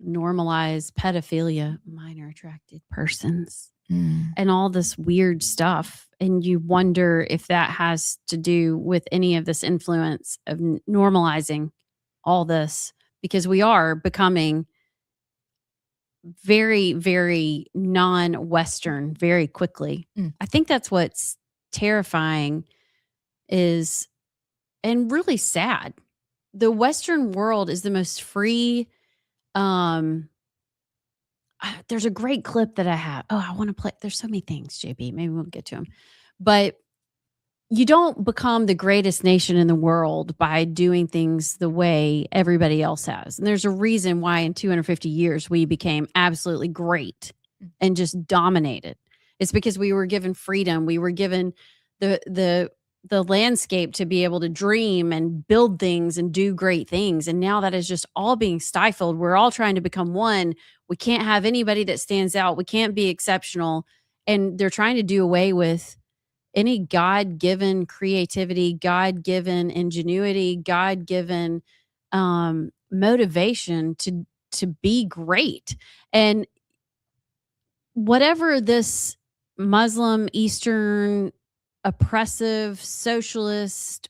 normalize pedophilia, minor attracted persons, and all this weird stuff. And you wonder if that has to do with any of this influence of normalizing all this, because we are becoming very, very non-Western very quickly. I think that's what's terrifying is, and really sad. The Western world is the most free. There's a great clip that I have. Oh, I want to play. There's so many things, JB. Maybe we'll get to them. But you don't become the greatest nation in the world by doing things the way everybody else has. And there's a reason why in 250 years we became absolutely great and just dominated. It's because we were given freedom. We were given the landscape to be able to dream and build things and do great things. And now that is just all being stifled. We're all trying to become one. We can't have anybody that stands out. We can't be exceptional. And they're trying to do away with any God-given creativity, God-given ingenuity, God-given motivation to be great. And whatever this Muslim, Eastern, oppressive, socialist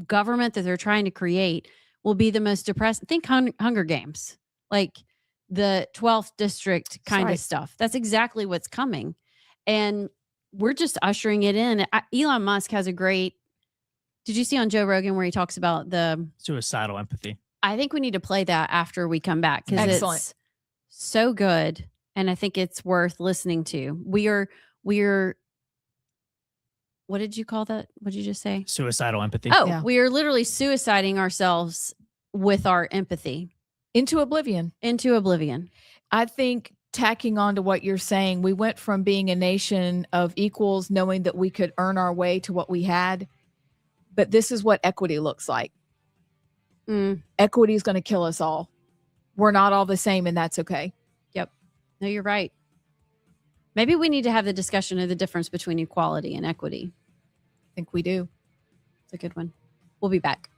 government that they're trying to create will be the most depressed. Think Hunger Games, like the 12th district kind of stuff. That's exactly what's coming. And we're just ushering it in. Elon Musk has a great, did you see on Joe Rogan where he talks about the Suicidal empathy? I think we need to play that after we come back because it's so good. And I think it's worth listening to. We're what did you call that? What did you just say? Suicidal empathy. Oh, Yeah. we are literally suiciding ourselves with our empathy. Into oblivion. Into oblivion. I think tacking on to what you're saying, we went from being a nation of equals, knowing that we could earn our way to what we had. But this is what equity looks like. Equity is going to kill us all. We're not all the same, and that's okay. Yep. No, you're right. Maybe we need to have the discussion of the difference between equality and equity. think we do. It's a good one. We'll be back.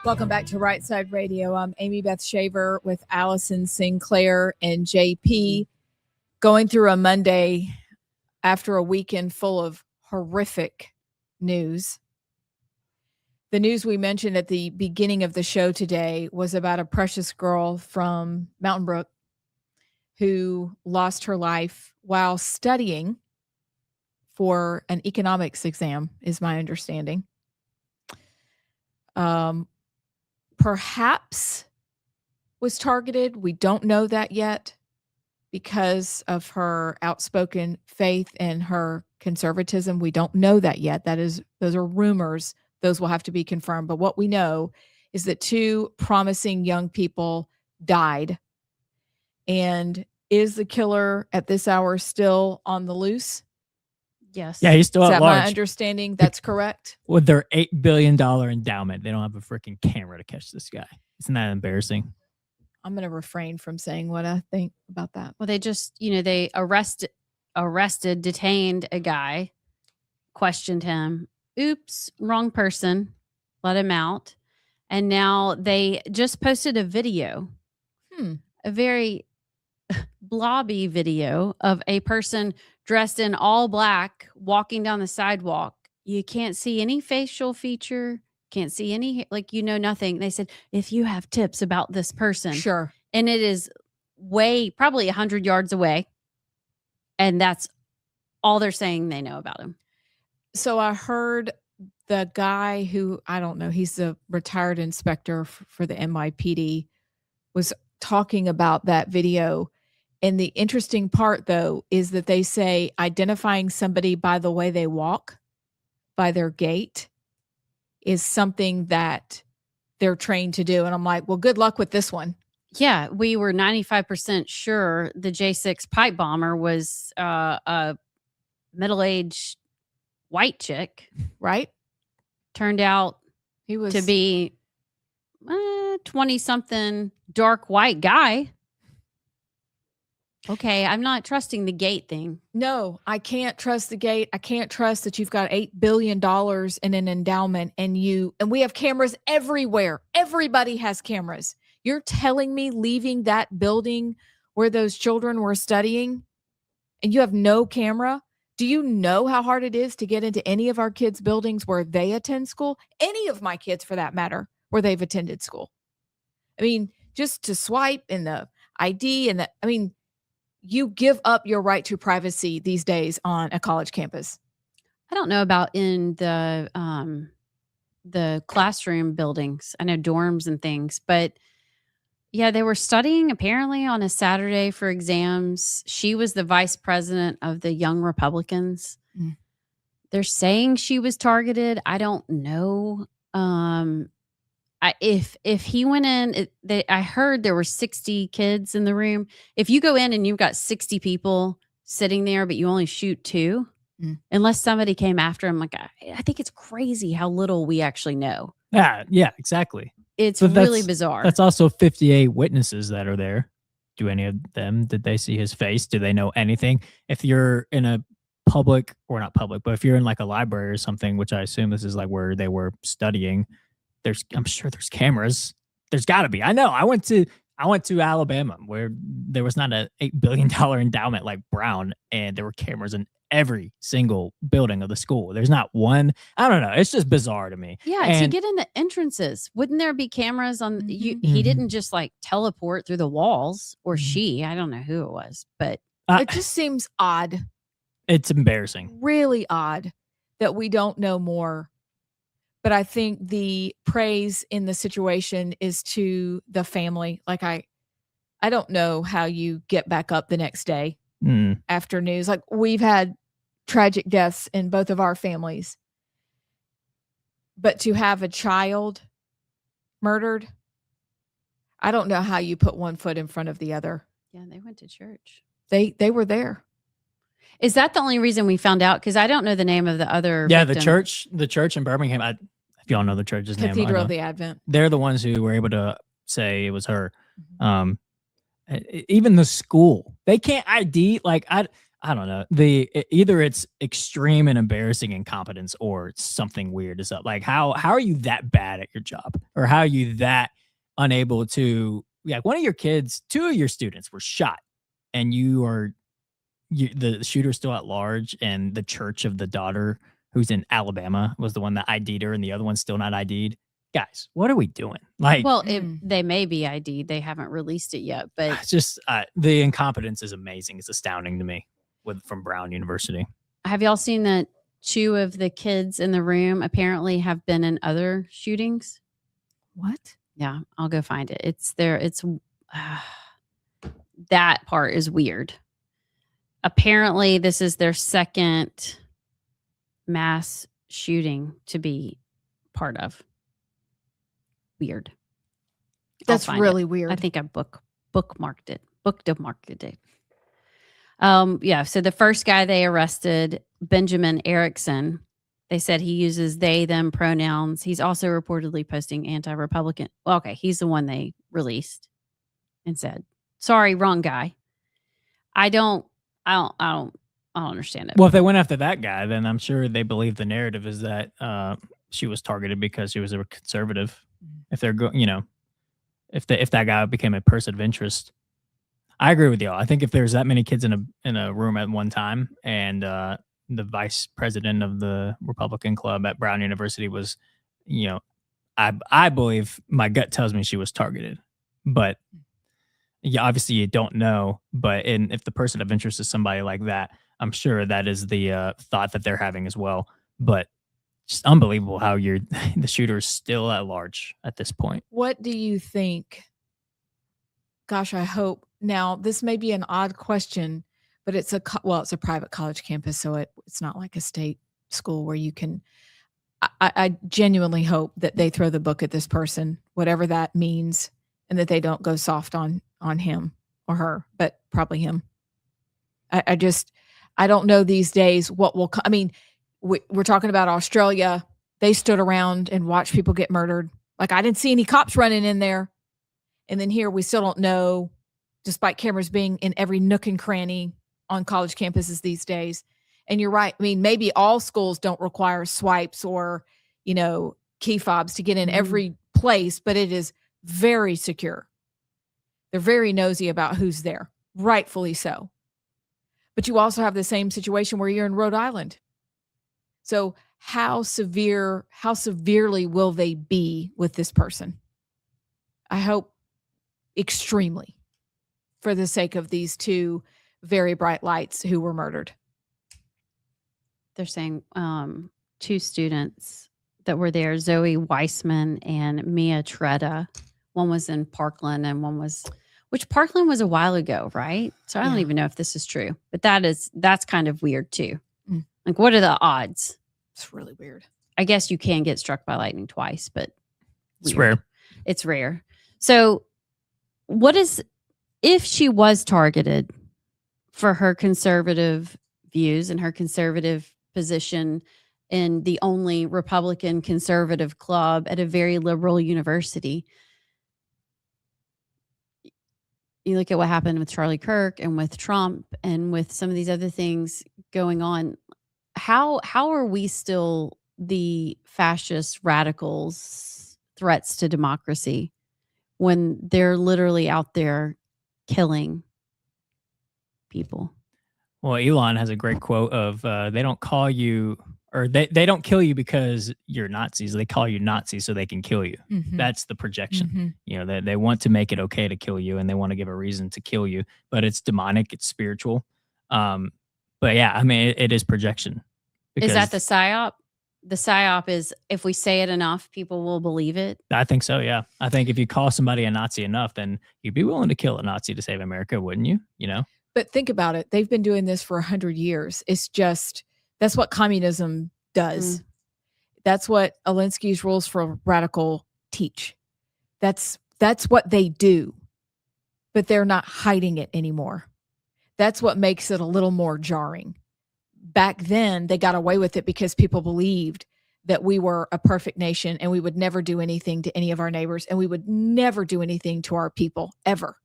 Welcome back to Rightside Radio. I'm Amy Beth Shaver with Allison Sinclair and JP, going through a Monday after a weekend full of horrific news. The news we mentioned at the beginning of the show today was about a precious girl from Mountain Brook who lost her life while studying for an economics exam, is my understanding. Perhaps was targeted. We don't know that yet because of her outspoken faith and her conservatism. We don't know that yet. Those are rumors. Those will have to be confirmed. But what we know is that 2 promising young people died. And is the killer at this hour still on the loose? Yes. Yeah, he's still Is at that large. my understanding? That's correct. With their $8 billion endowment, they don't have a freaking camera to catch this guy. Isn't that embarrassing? I'm going to refrain from saying what I think about that. Well, they just, they arrested, detained a guy, questioned him. Oops, wrong person. Let him out. And now they just posted a video, a very blobby video of a person dressed in all black walking down the sidewalk. You can't see any facial feature, can't see any, nothing. They said, if you have tips about this person. Sure. And it is probably 100 yards away. And that's all they're saying they know about him. So I heard the guy who, I don't know, he's a retired inspector for the NYPD, was talking about that video. And the interesting part, though, is that they say identifying somebody by the way they walk, by their gait, is something that they're trained to do. And I'm like, well, good luck with this one. Yeah, we were 95% sure the J6 pipe bomber was a middle-aged white chick, right? Turned out he was to be 20-something dark white guy. Okay, I'm not trusting the gate thing. No, I can't trust the gate. I can't trust that you've got $8 billion in an endowment and we have cameras everywhere. Everybody has cameras. You're telling me leaving that building where those children were studying and you have no camera? Do you know how hard it is to get into any of our kids' buildings where they attend school? Any of my kids, for that matter, where they've attended school. I mean, just to swipe and the ID and you give up your right to privacy these days on a college campus. I don't know about in the classroom buildings. I know dorms and things, but yeah, they were studying apparently on a Saturday for exams. She was the vice president of the Young Republicans. Mm. They're saying she was targeted. I don't know. If he went in, I heard there were 60 kids in the room. If you go in and you've got 60 people sitting there, but you only shoot 2, unless somebody came after him, I think it's crazy how little we actually know. Yeah, exactly. It's really bizarre. That's also 58 witnesses that are there. Do any of them, did they see his face? Do they know anything? If you're in a public, or not public, but if you're in like a library or something, which I assume this is like where they were studying, I'm sure there's cameras. There's got to be. I know. I went to Alabama where there was not an $8 billion endowment like Brown, and there were cameras in every single building of the school. There's not one. I don't know. It's just bizarre to me. Yeah, to get in the entrances, wouldn't there be cameras on you? He didn't just like teleport through the walls, or she. I don't know who it was, but it just seems odd. It's embarrassing. Really odd that we don't know more. But I think the praise in the situation is to the family. Like I don't know how you get back up the next day after news. Like we've had tragic deaths in both of our families. But to have a child murdered, I don't know how you put one foot in front of the other. Yeah, they went to church. They were there. Is that the only reason we found out? Because I don't know the name of the other. Yeah, victim. the church in Birmingham. If y'all know the church's name, Cathedral of the Advent. They're the ones who were able to say it was her. Even the school, they can't ID. Like I don't know. Either it's extreme and embarrassing incompetence or something weird is up. Like how are you that bad at your job? Or how are you that unable to, like, one of your kids, two of your students were shot and the shooter's still at large, and the church of the daughter who's in Alabama was the one that ID'd her and the other one's still not ID'd. Guys, what are we doing? Like, Well, they may be ID'd. They haven't released it yet, but it's just the incompetence is amazing. It's astounding to me from Brown University. have y'all seen that 2 of the kids in the room apparently have been in other shootings? What? Yeah, I'll go find it. It's there. It's that part is weird. Apparently, this is their second mass shooting to be part of. Weird. That's really weird. I think I bookmarked it. Yeah. So the first guy they arrested, Benjamin Erickson, they said he uses they, them pronouns. He's also reportedly posting anti-Republican. Well, okay, he's the one they released and said, "Sorry, wrong guy." I don't understand it. Well, if they went after that guy, then I'm sure they believe the narrative is that she was targeted because she was a conservative. If they're if that guy became a person of interest, I agree with y'all. I think if there's that many kids in a room at one time, and the vice president of the Republican club at Brown University was, I believe, my gut tells me she was targeted, but yeah, obviously you don't know. But if the person of interest is somebody like that, I'm sure that is the thought that they're having as well. But just unbelievable how the shooter is still at large at this point. What do you think? Gosh, I hope. Now, this may be an odd question, but it's a private college campus, so it's not like a state school where you can. I genuinely hope that they throw the book at this person, whatever that means, and that they don't go soft on him or her, but probably him. I don't know these days what will come. I mean, we're talking about Australia. They stood around and watched people get murdered. Like, I didn't see any cops running in there. And then here we still don't know, despite cameras being in every nook and cranny on college campuses these days. And you're right. I mean, maybe all schools don't require swipes or, key fobs to get in every place, but it is very secure. They're very nosy about who's there, rightfully so. But you also have the same situation where you're in Rhode Island. So how severely will they be with this person? I hope extremely, for the sake of these 2 very bright lights who were murdered. They're saying 2 students that were there, Zoe Weissman and Mia Tretta. One was in Parkland and which Parkland was a while ago, right? So I don't even know if this is true, but that's kind of weird too. Like, what are the odds? It's really weird. I guess you can get struck by lightning twice, but it's rare. It's rare. So if she was targeted for her conservative views and her conservative position in the only Republican conservative club at a very liberal university, you look at what happened with Charlie Kirk and with Trump and with some of these other things going on. How are we still the fascist radicals threats to democracy when they're literally out there killing people? Well, Elon has a great quote of they don't call you, or they don't kill you because you're Nazis. They call you Nazis so they can kill you. Mm-hmm. That's the projection. Mm-hmm. They want to make it okay to kill you, and they want to give a reason to kill you, but it's demonic, it's spiritual. But yeah, I mean, it is projection. Is that the psyop? The psyop is, if we say it enough, people will believe it. I think so. Yeah. I think if you call somebody a Nazi enough, then you'd be willing to kill a Nazi to save America, wouldn't you? But think about it. They've been doing this for 100 years. It's just, that's what communism does. That's what Alinsky's rules for radical teach. That's what they do, but they're not hiding it anymore. That's what makes it a little more jarring. Back then, they got away with it because people believed that we were a perfect nation and we would never do anything to any of our neighbors and we would never do anything to our people ever.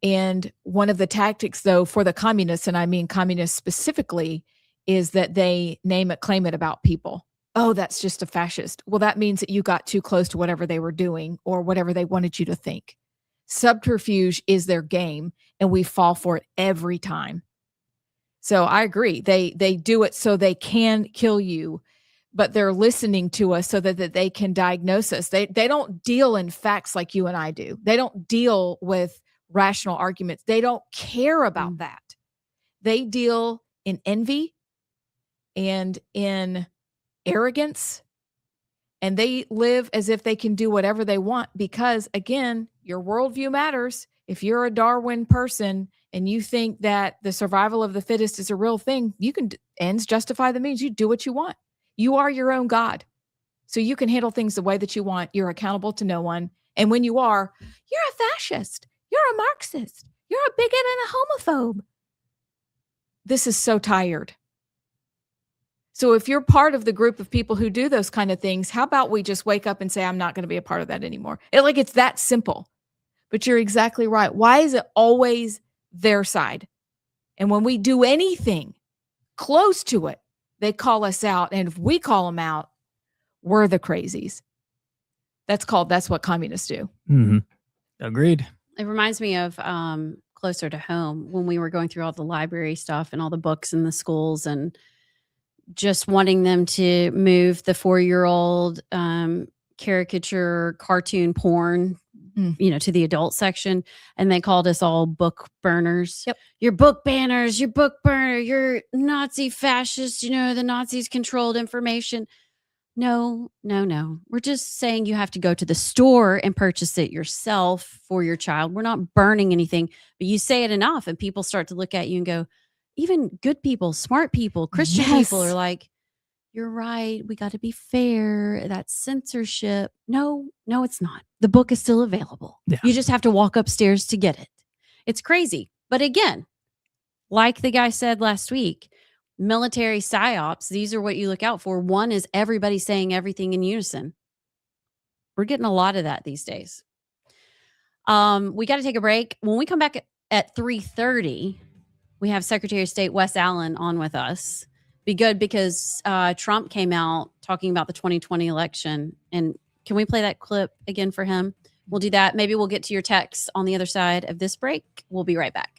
And one of the tactics, though, for the communists, and I mean communists specifically, is that they name it, claim it about people. Oh, that's just a fascist. Well, that means that you got too close to whatever they were doing or whatever they wanted you to think. Subterfuge is their game, and we fall for it every time. So I agree. They do it so they can kill you, but they're listening to us so that they can diagnose us. They don't deal in facts like you and I do. They don't deal with rational arguments. They don't care about that. They deal in envy and in arrogance, and they live as if they can do whatever they want because, again, your worldview matters. If you're a Darwin person and you think that the survival of the fittest is a real thing, you can ends justify the means. You do what you want. You are your own God. So you can handle things the way that you want. You're accountable to no one. And when you are, you're a fascist. You're a Marxist. You're a bigot and a homophobe. This is so tired. So if you're part of the group of people who do those kind of things, how about we just wake up and say, I'm not going to be a part of that anymore? It's that simple. But you're exactly right. Why is it always their side? And when we do anything close to it, they call us out. And if we call them out, we're the crazies. That's what communists do. Mm-hmm. Agreed. It reminds me of closer to home when we were going through all the library stuff and all the books in the schools and just wanting them to move the 4-year-old caricature cartoon porn, to the adult section. And they called us all book burners. Yep. You're book banners, you're book burner, you're Nazi fascist. The Nazis controlled information. No. We're just saying you have to go to the store and purchase it yourself for your child. We're not burning anything, but you say it enough and people start to look at you and go, even good people, smart people, Christian people are like, you're right. We got to be fair. That's censorship. No, it's not. The book is still available. Yeah. You just have to walk upstairs to get it. It's crazy. But again, like the guy said last week, military psyops, these are what you look out for. One is everybody saying everything in unison. We're getting a lot of that these days. We got to take a break. When we come back at 3:30, we have Secretary of State Wes Allen on with us. Be good because Trump came out talking about the 2020 election. And can we play that clip again for him? We'll do that. Maybe we'll get to your texts on the other side of this break. We'll be right back.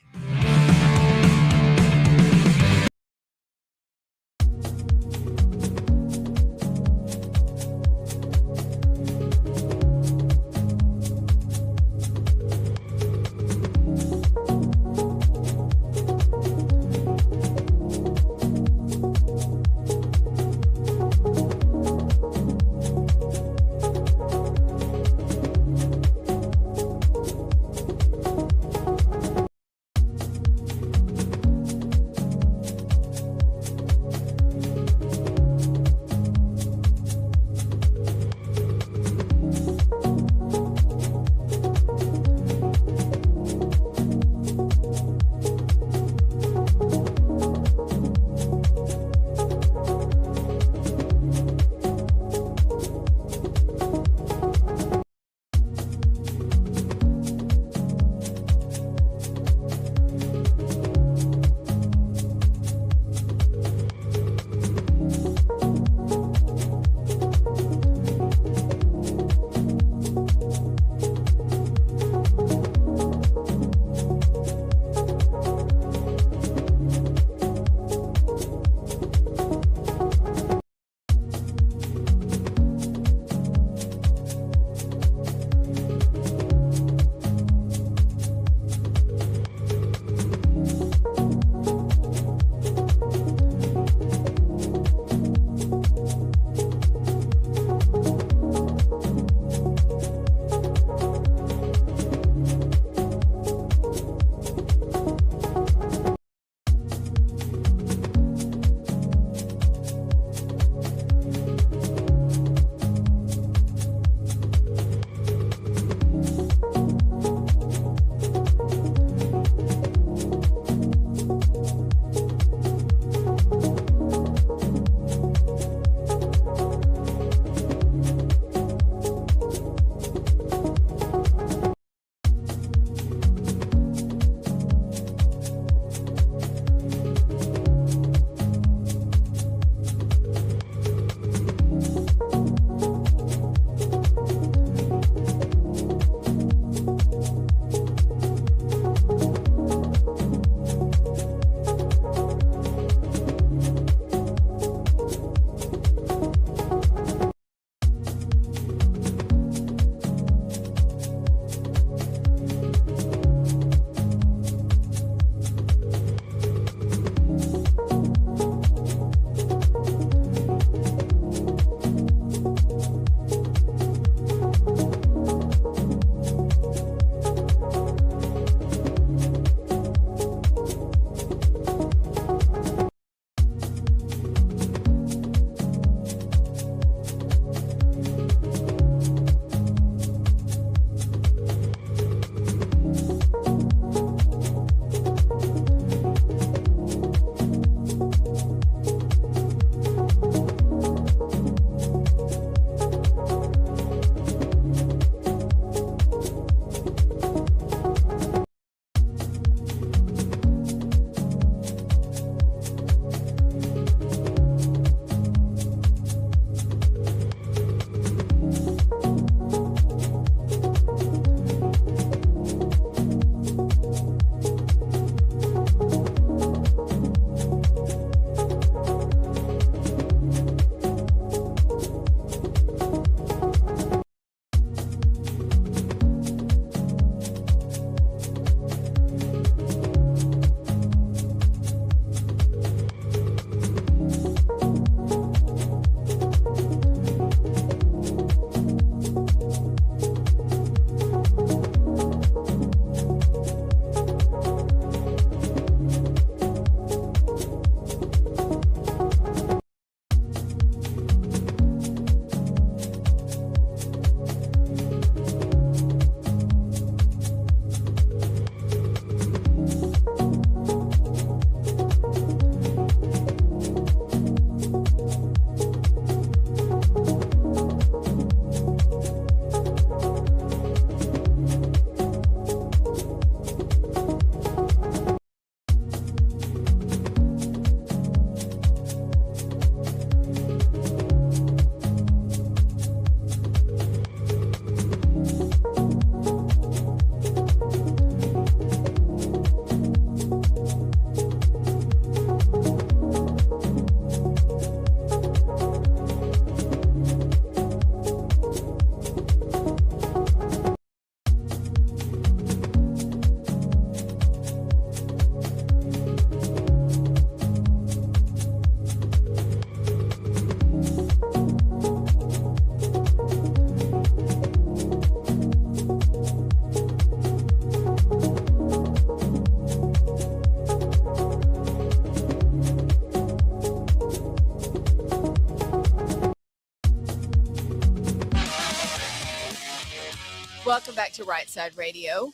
Welcome back to Rightside Radio.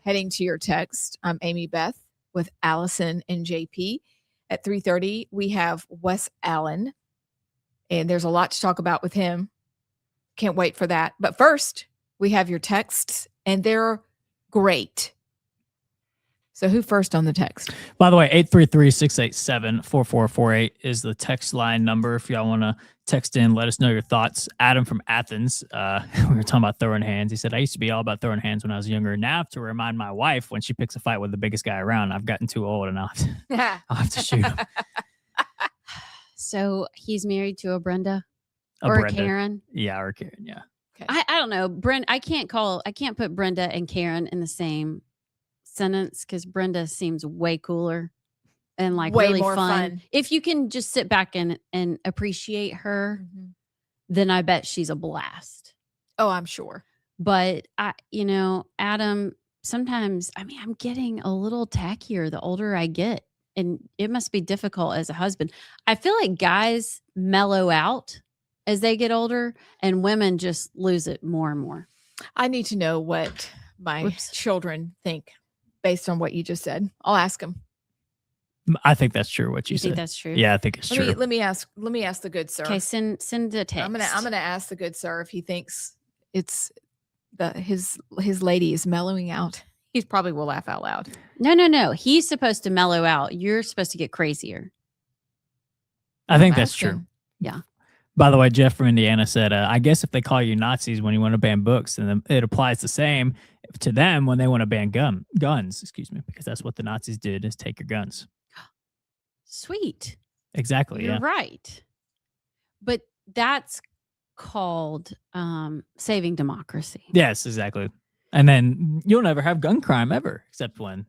Heading to your text, I'm Amy Beth with Allison and JP. At 3:30, we have Wes Allen, and there's a lot to talk about with him. Can't wait for that. But first, we have your texts, and they're great. So who first on the text? By the way, 833-687-4448 is the text line number. If y'all want to text in, let us know your thoughts. Adam from Athens, we were talking about throwing hands. He said, I used to be all about throwing hands when I was younger. Now I have to remind my wife when she picks a fight with the biggest guy around. I've gotten too old and I'll have to shoot him. So he's married to a Brenda A or Brenda. a Karen. Yeah, or Karen, yeah. Okay. I don't know. I can't put Brenda and Karen in the same sentence because Brenda seems way cooler and like Way really more fun. fun. If you can just sit back and appreciate her, then I bet she's a blast. Oh, I'm sure. But Adam, sometimes, I'm getting a little tackier the older I get, and it must be difficult as a husband. I feel like guys mellow out as they get older and women just lose it more and more. I need to know what my children think based on what you just said. I'll ask them. I think that's true. What you said. Think that's true? Yeah, I think it's true. Let me ask the good sir. Okay, send a text. I'm gonna ask the good sir if he thinks it's his lady is mellowing out. He probably will laugh out loud. No. He's supposed to mellow out. You're supposed to get crazier. I think that's true. Yeah. By the way, Jeff from Indiana said, I guess if they call you Nazis when you want to ban books, then it applies the same to them when they want to ban guns, because that's what the Nazis did, is take your guns. Sweet. Exactly. You're yeah. right. But that's called saving democracy. Yes, exactly. And then you'll never have gun crime ever, except when,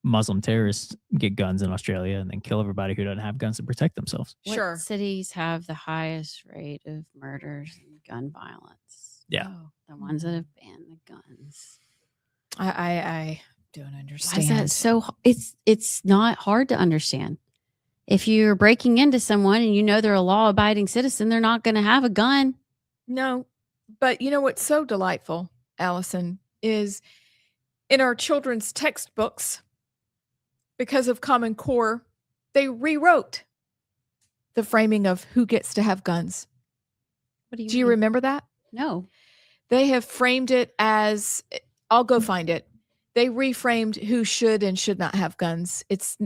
Muslim terrorists get guns in Australia and then kill everybody who doesn't have guns to protect themselves. Sure. What cities have the highest rate of murders and gun violence? Yeah. Oh, the ones that have banned the guns. I don't understand. Why is that so? It's not hard to understand. If you're breaking into someone and you know they're a law-abiding citizen, they're not going to have a gun. No, but you know what's so delightful, Allison, is in our children's textbooks, because of Common Core, they rewrote the framing of who gets to have guns. What do you Do you remember that? No. They have framed it as, I'll go find it. They reframed who should and should not have guns. It's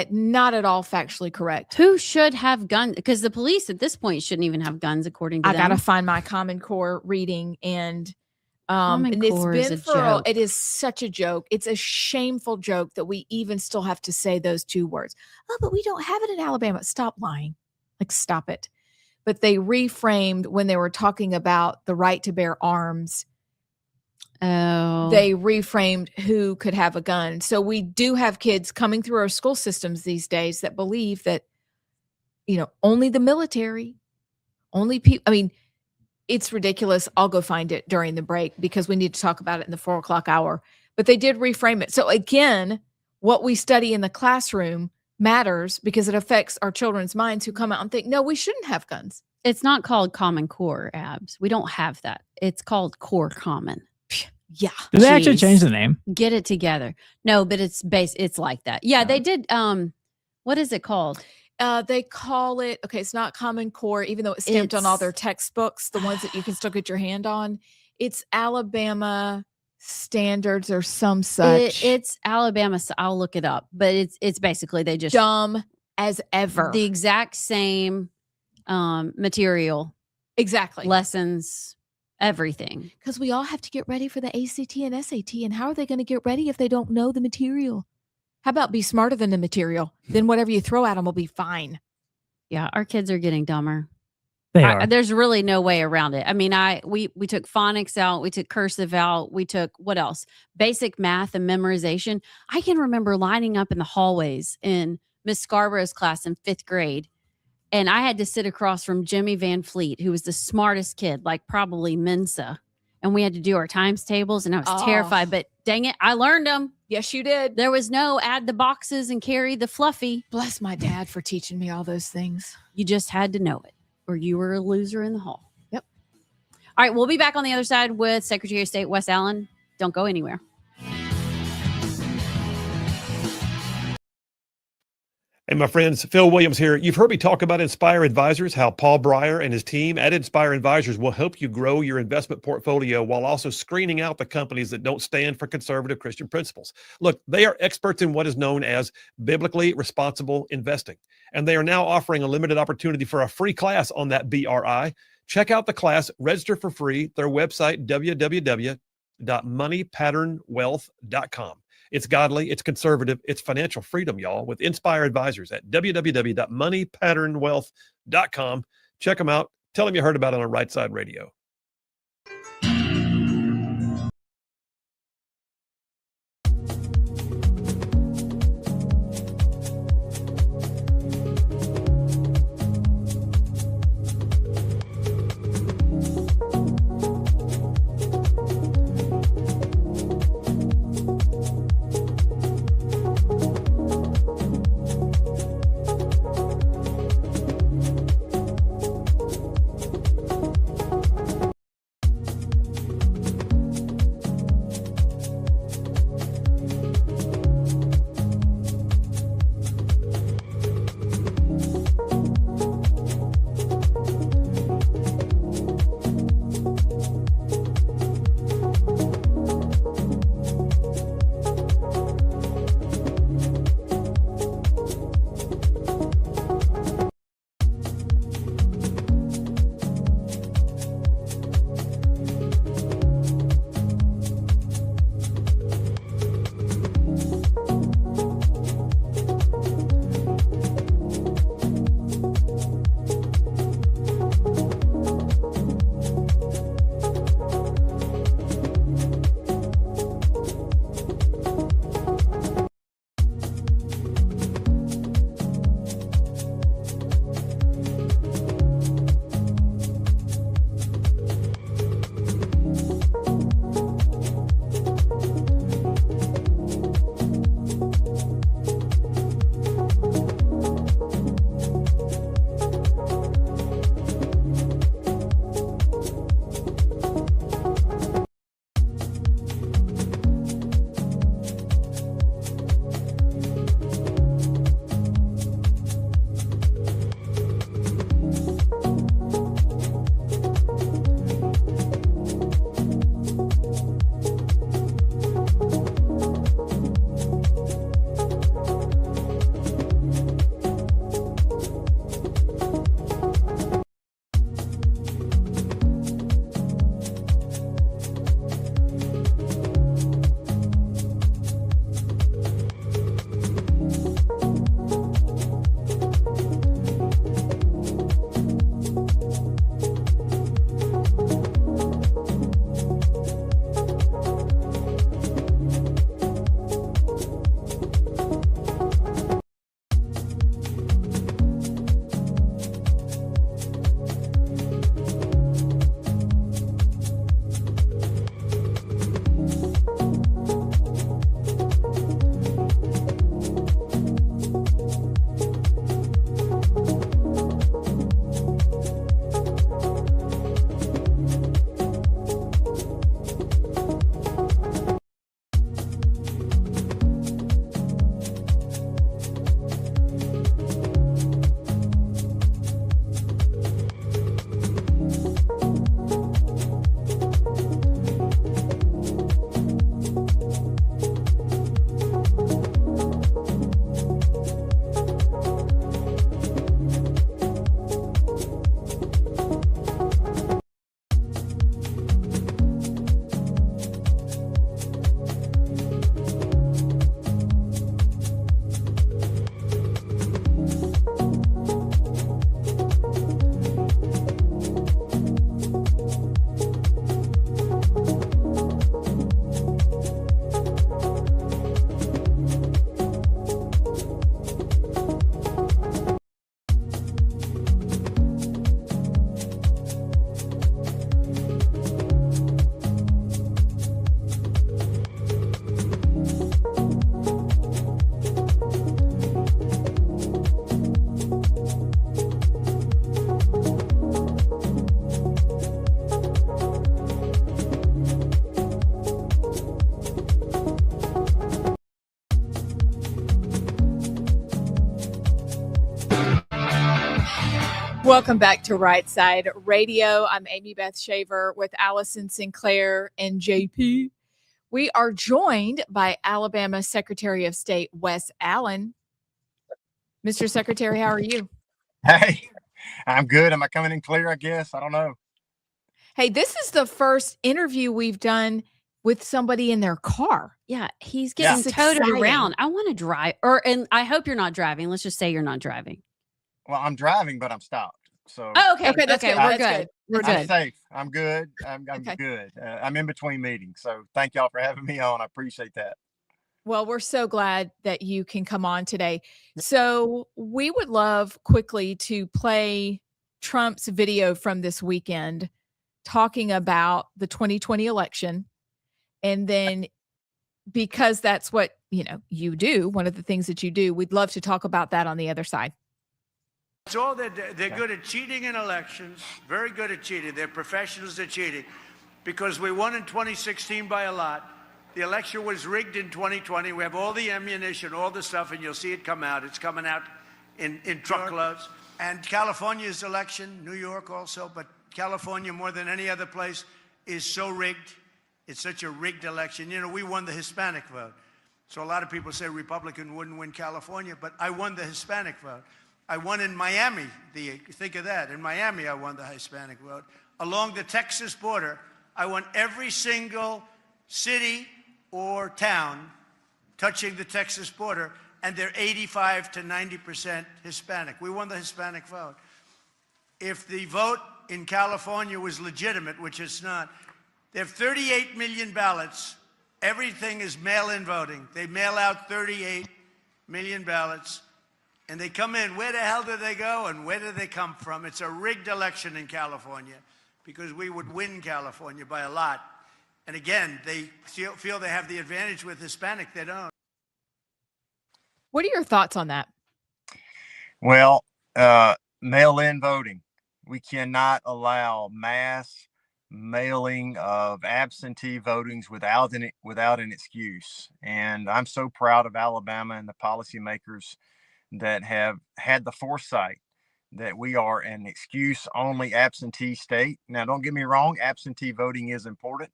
not at all factually correct. Who should have guns? Because the police at this point shouldn't even have guns, according to them. I got to find my Common Core reading, and Common and it's Core been is a for joke. it is such a joke. It's a shameful joke that we even still have to say those two words. Oh, but we don't have it in Alabama. Stop lying. Like, stop it. But they reframed when they were talking about the right to bear arms. Oh. They reframed who could have a gun. So we do have kids coming through our school systems these days that believe that, only the military, only people. It's ridiculous. I'll go find it during the break because we need to talk about it in the 4:00 hour. But they did reframe it. So again, what we study in the classroom matters because it affects our children's minds who come out and think, no, we shouldn't have guns. It's not called Common Core, Abs. We don't have that. It's called Core Common. Yeah. Did they actually Jeez. change the name? Get it together. No, but it's like that. Yeah, they did. What is it called? They call it, it's not Common Core, even though it's stamped on all their textbooks, the ones that you can still get your hand on. It's Alabama standards or some such. It's Alabama. So I'll look it up, but it's basically they just dumb as ever. The exact same material, exactly, lessons, everything. Because we all have to get ready for the ACT and SAT, and how are they going to get ready if they don't know the material? How about be smarter than the material? Then whatever you throw at them will be fine. Yeah, our kids are getting dumber. They are. There's really no way around it. We took phonics out. We took cursive out. We took, what else? Basic math and memorization. I can remember lining up in the hallways in Miss Scarborough's class in 5th grade. And I had to sit across from Jimmy Van Fleet, who was the smartest kid, like probably Mensa. And we had to do our times tables, and I was terrified. But dang it, I learned them. Yes, you did. There was no add the boxes and carry the fluffy. Bless my dad for teaching me all those things. You just had to know it, or you were a loser in the hall. Yep. All right, we'll be back on the other side with Secretary of State Wes Allen. Don't go anywhere. Hey, my friends, Phil Williams here. You've heard me talk about Inspire Advisors, how Paul Breyer and his team at Inspire Advisors will help you grow your investment portfolio while also screening out the companies that don't stand for conservative Christian principles. Look, they are experts in what is known as biblically responsible investing, and they are now offering a limited opportunity for a free class on that BRI. Check out the class, register for free, their website, www.moneypatternwealth.com. It's godly, it's conservative, it's financial freedom, y'all, with Inspire Advisors at www.moneypatternwealth.com. Check them out. Tell them you heard about it on Rightside Radio. Welcome back to Rightside Radio. I'm Amy Beth Shaver with Allison Sinclair and JP. We are joined by Alabama Secretary of State Wes Allen. Mr. Secretary, how are you? Hey, I'm good. Am I coming in clear, I guess? I don't know. Hey, this is the first interview we've done with somebody in their car. Yeah, he's getting toted exciting. around. I want to drive, and I hope you're not driving. Let's just say you're not driving. Well, I'm driving, but I'm stopped. So Oh, okay. Okay, that's good. We're That's good. good. We're I'm good. safe. I'm good. I'm Okay. good. I'm in between meetings. So thank y'all for having me on. I appreciate that. Well, we're so glad that you can come on today. So we would love quickly to play Trump's video from this weekend talking about the 2020 election. And then because that's what, you do, one of the things that you do, we'd love to talk about that on the other side. It's all they're good at cheating in elections, very good at cheating. They're professionals at cheating because we won in 2016 by a lot. The election was rigged in 2020. We have all the ammunition, all the stuff, and you'll see it come out. It's coming out in truckloads. And California's election, New York also, but California more than any other place is so rigged. It's such a rigged election. We won the Hispanic vote. So a lot of people say Republican wouldn't win California, but I won the Hispanic vote. I won in Miami. Think of that. In Miami, I won the Hispanic vote. Along the Texas border, I won every single city or town touching the Texas border, and they're 85 to 90% Hispanic. We won the Hispanic vote. If the vote in California was legitimate, which it's not, they have 38 million ballots. Everything is mail-in voting. They mail out 38 million ballots. And they come in. Where the hell do they go and where do they come from? It's a rigged election in California because we would win California by a lot. And again, they feel they have the advantage with Hispanic. They don't. What are your thoughts on that? Well, mail-in voting. We cannot allow mass mailing of absentee votings without an excuse. And I'm so proud of Alabama and the policymakers that have had the foresight that we are an excuse-only absentee state. Now, don't get me wrong, absentee voting is important.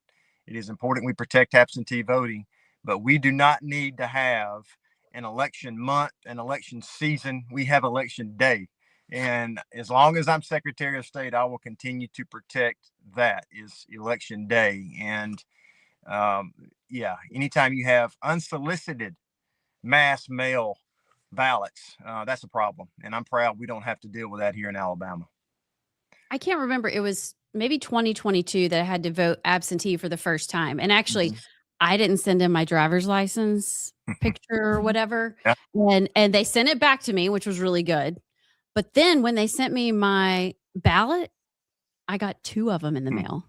It is important we protect absentee voting, but we do not need to have an election month, an election season. We have election day. And as long as I'm Secretary of State, I will continue to protect that is election day. And anytime you have unsolicited mass mail ballots, that's a problem. And I'm proud we don't have to deal with that here in Alabama. I can't remember. It was maybe 2022 that I had to vote absentee for the first time. And actually, I didn't send in my driver's license picture or whatever. Yeah. And they sent it back to me, which was really good. But then when they sent me my ballot, I got 2 of them in the mail.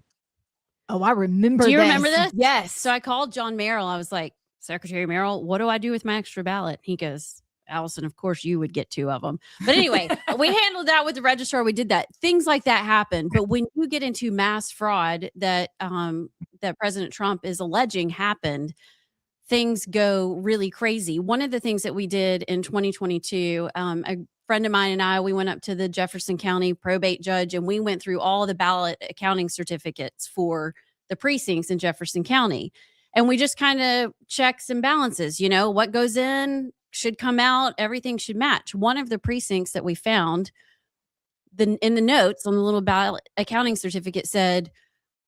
Oh, I remember Do you this. remember this? Yes. So I called John Merrill. I was like, Secretary Merrill, what do I do with my extra ballot? He goes, Allison, of course you would get 2 of them. But anyway, we handled that with the registrar. We did that. Things like that happen. But when you get into mass fraud that that President Trump is alleging happened, things go really crazy. One of the things that we did in 2022, a friend of mine and I, we went up to the Jefferson County probate judge and we went through all the ballot accounting certificates for the precincts in Jefferson County. And we just kind of checks and balances, what goes in should come out, everything should match. One of the precincts that we found, in the notes on the little ballot accounting certificate said,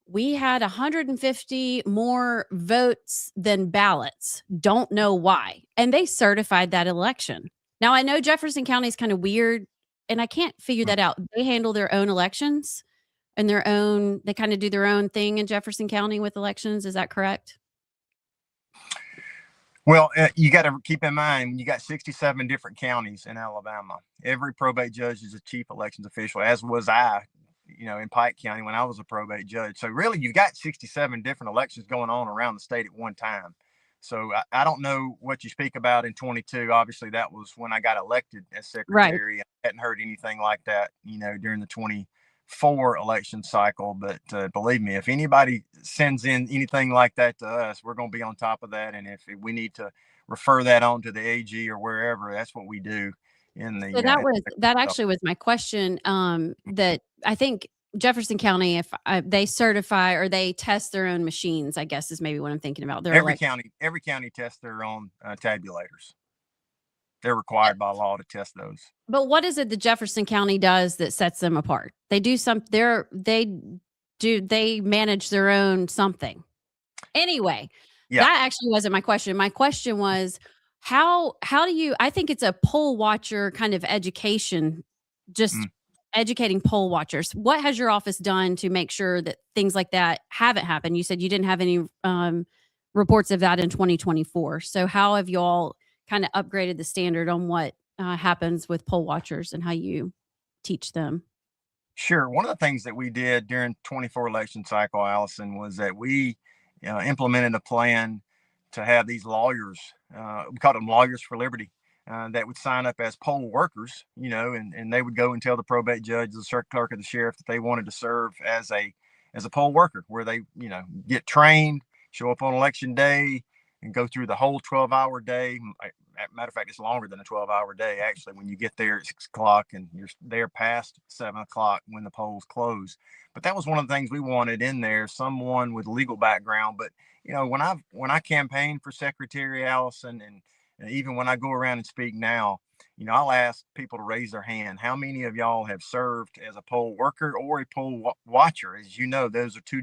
we had 150 more votes than ballots. Don't know why. And they certified that election. Now, I know Jefferson County is kind of weird, and I can't figure that out. They handle their own elections and they kind of do their own thing in Jefferson County with elections. Is that correct? Well, you got to keep in mind, you got 67 different counties in Alabama. Every probate judge is a chief elections official, as was I, in Pike County when I was a probate judge. So really, you've got 67 different elections going on around the state at one time. So I don't know what you speak about in 22. Obviously, that was when I got elected as secretary. Right. I hadn't heard anything like that, during the 24 election cycle. But believe me, if anybody sends in anything like that to us, we're going to be on top of that. And if we need to refer that on to the AG or wherever, that's what we do. in the So that actually was my question. That I think Jefferson County, if they certify or they test their own machines, I guess is maybe what I'm thinking about. They're every like, county tests their own tabulators. They're required by law to test those. but what is it that Jefferson County does that sets them apart? They do they manage their own something. Anyway, Yeah. that actually wasn't my question. My question was how do you, I think it's a poll watcher kind of education, just educating poll watchers. What has your office done to make sure that things like that haven't happened? You said you didn't have any reports of that in 2024. So how have y'all kind of upgraded the standard on what happens with poll watchers and how you teach them? Sure. One of the things that we did during 24 election cycle, Allison, was that we implemented a plan to have these lawyers, we called them Lawyers for Liberty, that would sign up as poll workers, and they would go and tell the probate judge, the circuit clerk, or the sheriff that they wanted to serve as a poll worker, where they, get trained, show up on election day, and go through the whole 12-hour day. Matter of fact, it's longer than a 12-hour day, actually, when you get there at 6 o'clock and you're there past 7 o'clock when the polls close. But that was one of the things we wanted in there, someone with legal background. But, when I campaigned for secretary, Allison, and even when I go around and speak now, I'll ask people to raise their hand. How many of y'all have served as a poll worker or a poll watcher? As you know, those are two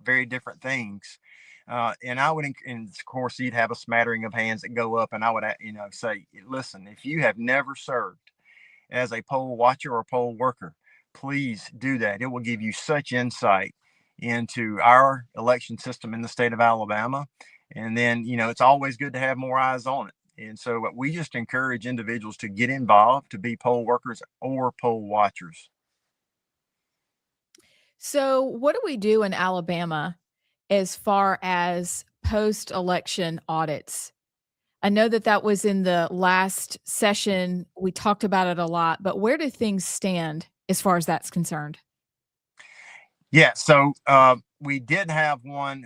very different things. And I would, and of course, you'd have a smattering of hands that go up, and I would, say, listen, if you have never served as a poll watcher or poll worker, please do that. It will give you such insight into our election system in the state of Alabama. And then, it's always good to have more eyes on it. And so we just encourage individuals to get involved, to be poll workers or poll watchers. So, what do we do in Alabama as far as post-election audits? I know that was in the last session. We talked about it a lot, but where do things stand as far as that's concerned? Yeah, so we did have one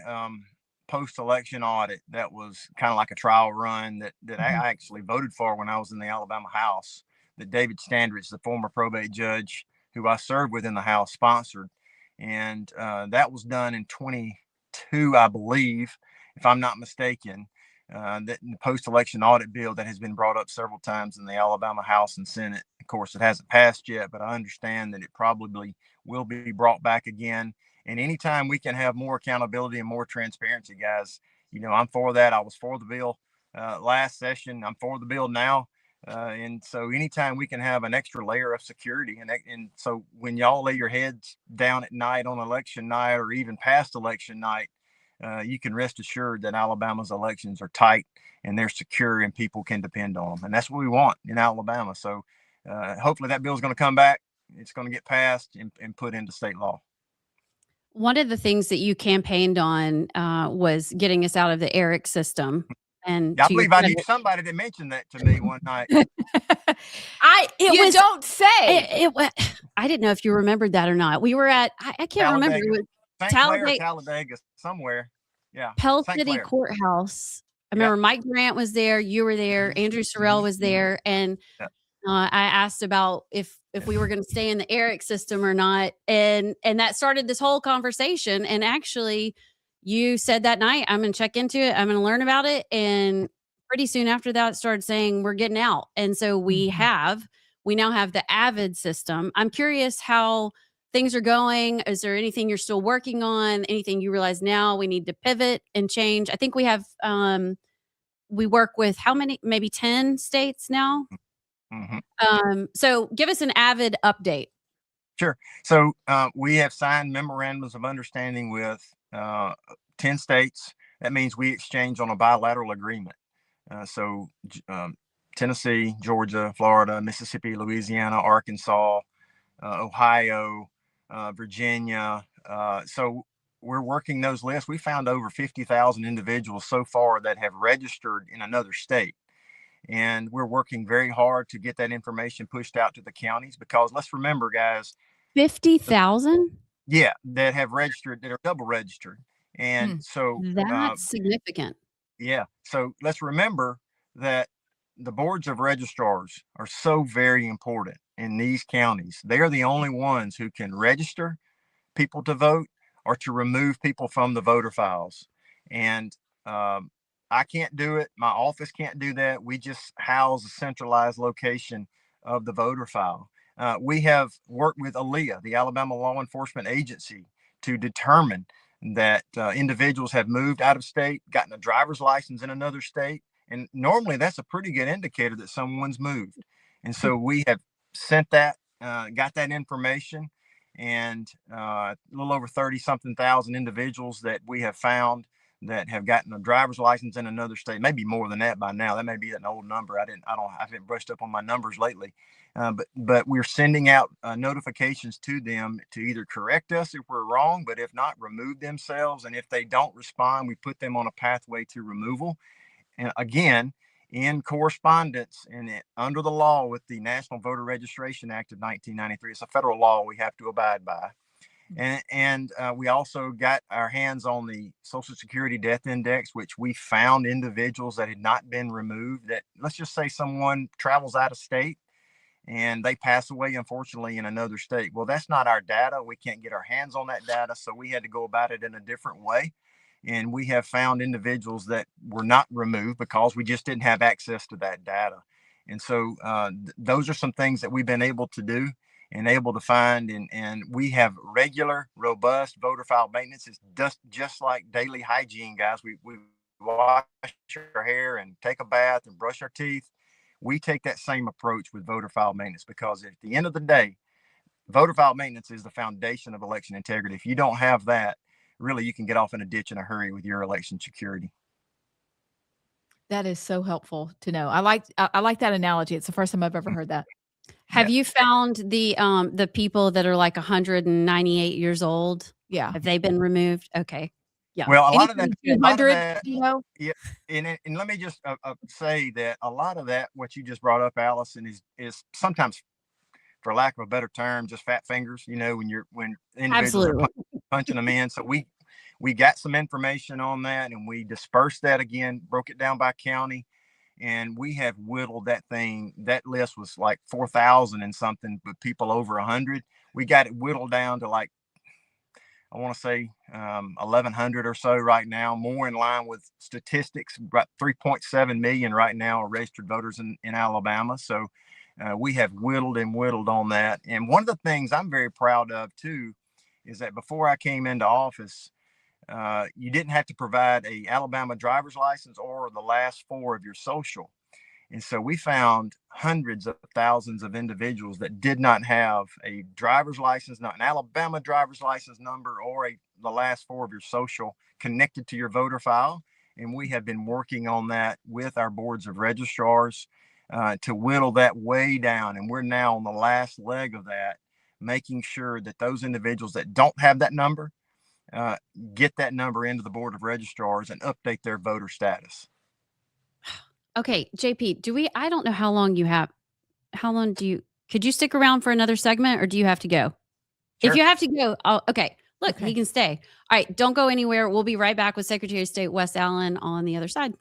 post-election audit that was kind of like a trial run that I actually voted for when I was in the Alabama House, that David Standridge, the former probate judge who I served with in the House, sponsored. And that was done in 22, I believe, if I'm not mistaken. That the post-election audit bill that has been brought up several times in the Alabama House and Senate. Of course, it hasn't passed yet, but I understand that it probably will be brought back again. And anytime we can have more accountability and more transparency, guys, I'm for that. I was for the bill last session. I'm for the bill now. And so anytime we can have an extra layer of security, and so when y'all lay your heads down at night on election night or even past election night, you can rest assured that Alabama's elections are tight and they're secure and people can depend on them. And that's what we want in Alabama. So hopefully that bill is going to come back. It's going to get passed and put into state law. One of the things that you campaigned on was getting us out of the ERIC system. And I believe I knew somebody that mentioned that to me one night. Don't say. I didn't know if you remembered that or not. We were at, I can't remember. It was Talladega, somewhere. Yeah. Pell City Courthouse. I remember Mike Grant was there. You were there. Andrew Sorrell was there. And I asked about if we were going to stay in the ERIC system or not. And that started this whole conversation. And actually, you said that night, I'm going to check into it. I'm going to learn about it. And pretty soon after that, it started saying we're getting out. And so we now have the AVID system. I'm curious how things are going. Is there anything you're still working on? Anything you realize now we need to pivot and change? I think we have, we work with how many, maybe 10 states now. So give us an AVID update. Sure. So we have signed memorandums of understanding with 10 states. That means we exchange on a bilateral agreement. So Tennessee, Georgia, Florida, Mississippi, Louisiana, Arkansas, Ohio, Virginia. So we're working those lists. We found over 50,000 individuals so far that have registered in another state. And we're working very hard to get that information pushed out to the counties, because let's remember, guys, 50,000? Yeah, that have registered, that are double registered. And so that's significant. Yeah. So let's remember that the boards of registrars are so very important in these counties. They're the only ones who can register people to vote or to remove people from the voter files. And I can't do it. My office can't do that. We just house a centralized location of the voter file. We have worked with ALEA, the Alabama Law Enforcement Agency, to determine that individuals have moved out of state, gotten a driver's license in another state. And normally that's a pretty good indicator that someone's moved. And so we have sent that, got that information, and a little over 30-something thousand individuals that we have found that have gotten a driver's license in another state, maybe more than that by now. That may be an old number. I haven't brushed up on my numbers lately, but we're sending out notifications to them to either correct us if we're wrong, but if not, remove themselves. And if they don't respond, we put them on a pathway to removal. And again, in correspondence and under the law with the National Voter Registration Act of 1993. It's a federal law we have to abide by. And we also got our hands on the Social Security Death Index, which we found individuals that had not been removed. That, let's just say someone travels out of state and they pass away, unfortunately, in another state. Well, that's not our data. We can't get our hands on that data. So we had to go about it in a different way. And we have found individuals that were not removed because we just didn't have access to that data. And so those are some things that we've been able to do and able to find. And we have regular, robust voter file maintenance. It's just like daily hygiene, guys. We wash our hair and take a bath and brush our teeth. We take that same approach with voter file maintenance, because at the end of the day, voter file maintenance is the foundation of election integrity. If you don't have that, really, you can get off in a ditch in a hurry with your election security. That is so helpful to know. I like that analogy. It's the first time I've ever heard that. Have you found the people that are like 198 years old? Yeah. Have they been removed? Okay. Yeah. Well, a lot of that, you know. yeah. And let me just say that a lot of that, what you just brought up, Allison, is sometimes, for lack of a better term, just fat fingers. You know, when individuals are punching them in. So we got some information on that, and we dispersed that again, broke it down by county, and we have whittled that thing. That list was like 4,000 and something, but people over 100. We got it whittled down to like, I want to say 1,100 or so right now, more in line with statistics. About 3.7 million right now are registered voters in Alabama. So we have whittled and whittled on that. And one of the things I'm very proud of too is that before I came into office, you didn't have to provide a Alabama driver's license or the last four of your social. And so we found hundreds of thousands of individuals that did not have a driver's license, not an Alabama driver's license number, or the last four of your social connected to your voter file. And we have been working on that with our boards of registrars to whittle that way down. And we're now on the last leg of that, making sure that those individuals that don't have that number get that number into the board of registrars and update their voter status. Okay, JP, I don't know how long you have. Could you stick around for another segment, or do you have to go? Sure. If you have to go, okay. Look, he can stay. All right, don't go anywhere. We'll be right back with Secretary of State Wes Allen on the other side.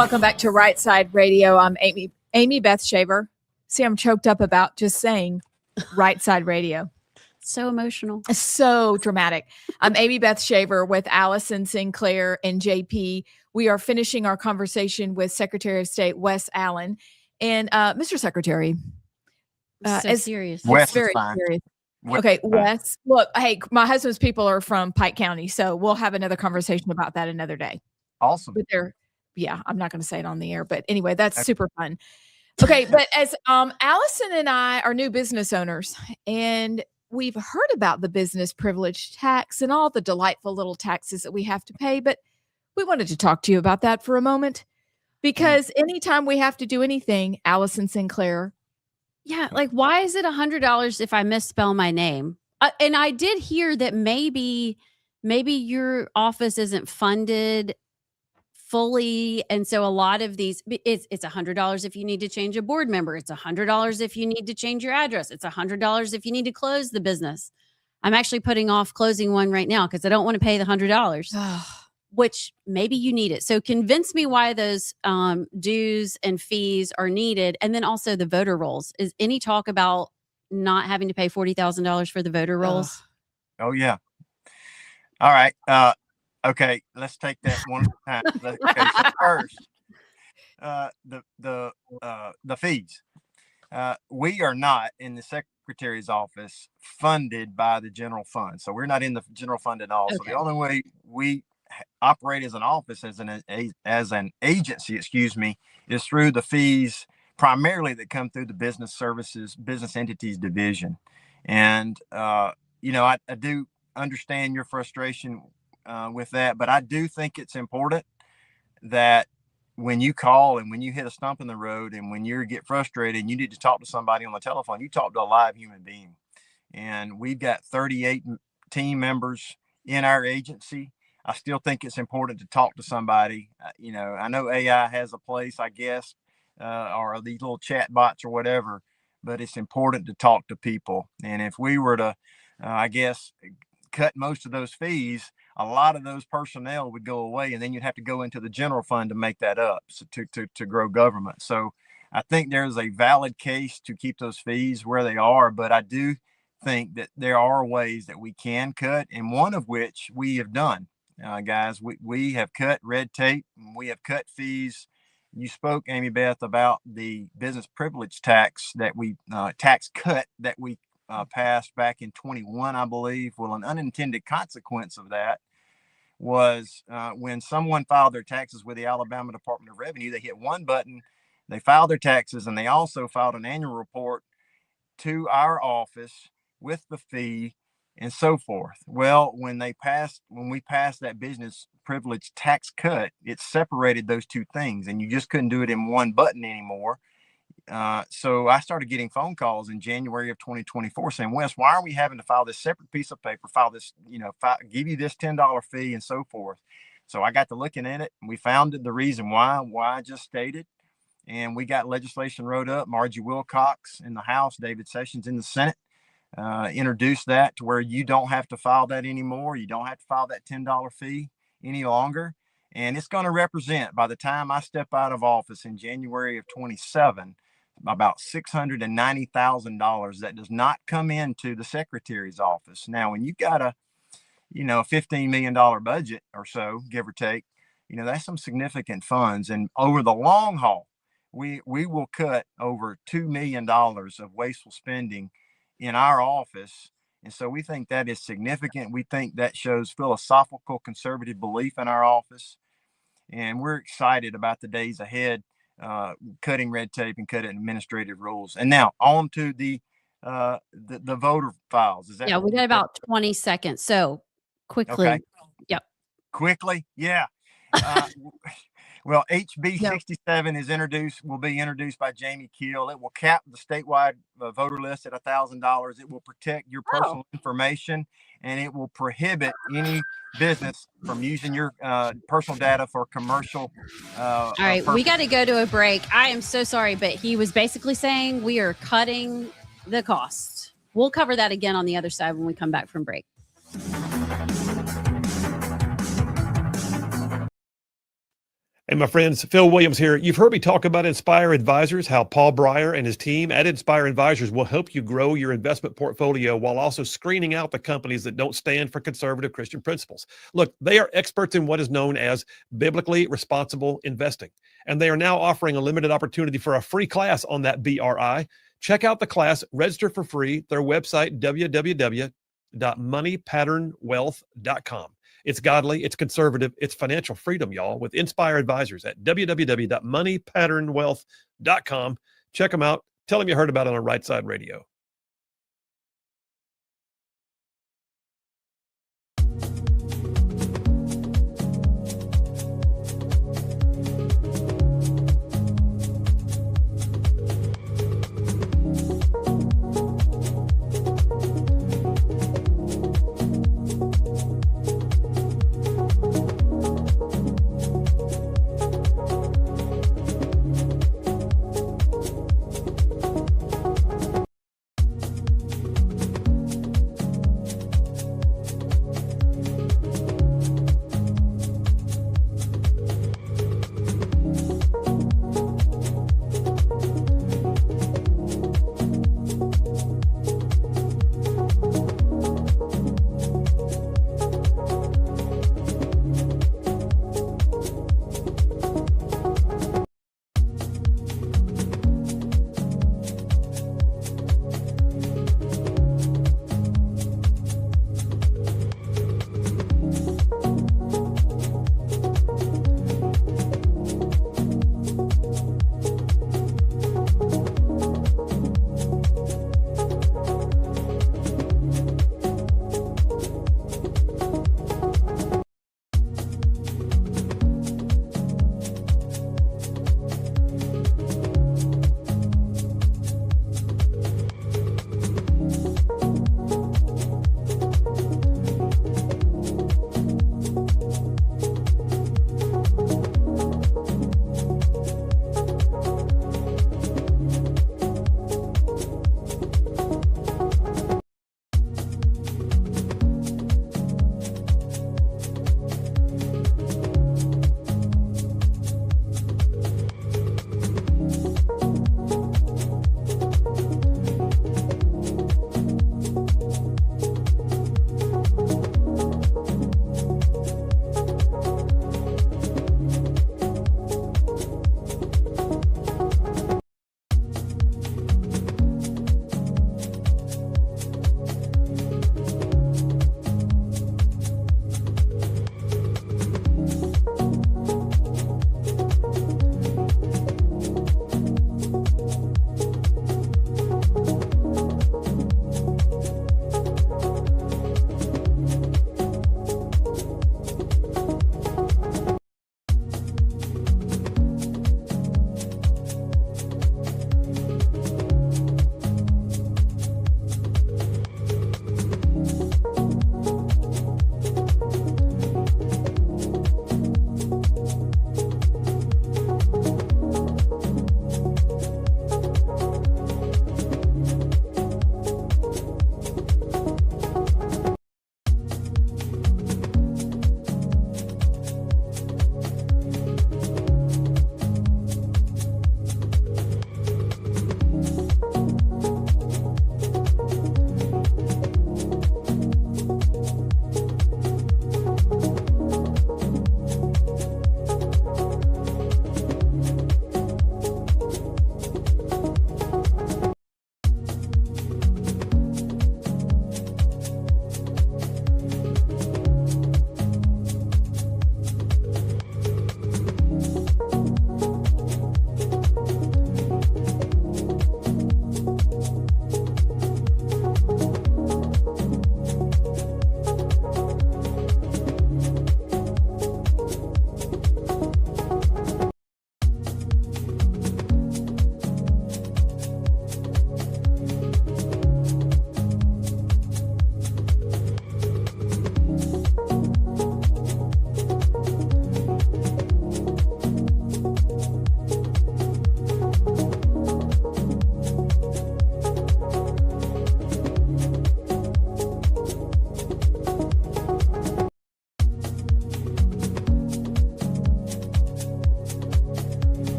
Welcome back to Rightside Radio. I'm Amy Beth Shaver. See, I'm choked up about just saying Rightside Radio. So emotional. So dramatic. I'm Amy Beth Shaver with Allison Sinclair and JP. We are finishing our conversation with Secretary of State Wes Allen. And Mr. Secretary, So serious. Wes it's very is fine. serious. Wes Okay, is fine. Wes, look, hey, my husband's people are from Pike County, so we'll have another conversation about that another day. Awesome. But I'm not going to say it on the air, but anyway, that's super fun. Okay, but as Allison and I are new business owners, and we've heard about the business privilege tax and all the delightful little taxes that we have to pay, but we wanted to talk to you about that for a moment, because anytime we have to do anything, Allison Sinclair. Yeah, like why is it $100 if I misspell my name? And I did hear that maybe your office isn't funded fully, and so a lot of these, it's $100 if you need to change a board member, it's $100 if you need to change your address, it's $100 if you need to close the business. I'm actually putting off closing one right now because I don't want to pay the $100, which maybe you need it. So convince me why those dues and fees are needed, and then also the voter rolls. Is any talk about not having to pay $40,000 for the voter rolls? Oh yeah. All right. Okay, let's take that one at a time. Okay, so first, the fees. We are not in the Secretary's office funded by the general fund, so we're not in the general fund at all. Okay. So the only way we operate as an office, as an agency, is through the fees primarily that come through the business entities division. And I do understand your frustration with that, but I do think it's important that when you call and when you hit a stump in the road and when you get frustrated and you need to talk to somebody on the telephone, you talk to a live human being. And we've got 38 team members in our agency. I still think it's important to talk to somebody. I know AI has a place, I guess, or these little chat bots or whatever, but it's important to talk to people. And if we were to, cut most of those fees, a lot of those personnel would go away, and then you'd have to go into the general fund to make that up, so to grow government. So I think there's a valid case to keep those fees where they are, but I do think that there are ways that we can cut, and one of which we have done. Guys, we have cut red tape, and we have cut fees. You spoke, Amy Beth, about the business privilege tax that we tax cut that we passed back in 21, I believe. Well, an unintended consequence of that was when someone filed their taxes with the Alabama Department of Revenue, they hit one button, they filed their taxes, and they also filed an annual report to our office with the fee and so forth. Well, when we passed that business privilege tax cut, it separated those two things, and you just couldn't do it in one button anymore. So I started getting phone calls in January of 2024 saying, Wes, why are we having to file this separate piece of paper, file this, give you this $10 fee and so forth. So I got to looking at it, and we found the reason why I just stated, and we got legislation wrote up. Margie Wilcox in the House, David Sessions in the Senate, introduced that to where you don't have to file that anymore. You don't have to file that $10 fee any longer. And it's going to represent, by the time I step out of office in January of 27, about $690,000 that does not come into the Secretary's office. Now, when you've got a $15 million budget or so, give or take, that's some significant funds. And over the long haul, we will cut over $2 million of wasteful spending in our office. And so we think that is significant. We think that shows philosophical conservative belief in our office. And we're excited about the days ahead, cutting red tape and cutting administrative rules. And now on to the voter files. Is that? Yeah, we got about 20 seconds. So quickly. Okay. Yep. Quickly. Yeah. Well, HB 67 will be introduced by Jamie Keel. It will cap the statewide voter list at $1,000. It will protect your personal information, and it will prohibit any business from using your personal data for commercial. All right, we got to go to a break. I am so sorry, but he was basically saying we are cutting the cost. We'll cover that again on the other side when we come back from break. Hey, my friends, Phil Williams here. You've heard me talk about Inspire Advisors, how Paul Breyer and his team at Inspire Advisors will help you grow your investment portfolio while also screening out the companies that don't stand for conservative Christian principles. Look, they are experts in what is known as biblically responsible investing, and they are now offering a limited opportunity for a free class on that BRI. Check out the class, register for free, their website, www.moneypatternwealth.com. It's godly, it's conservative, it's financial freedom, y'all, with Inspire Advisors at www.moneypatternwealth.com. Check them out. Tell them you heard about it on Rightside Radio.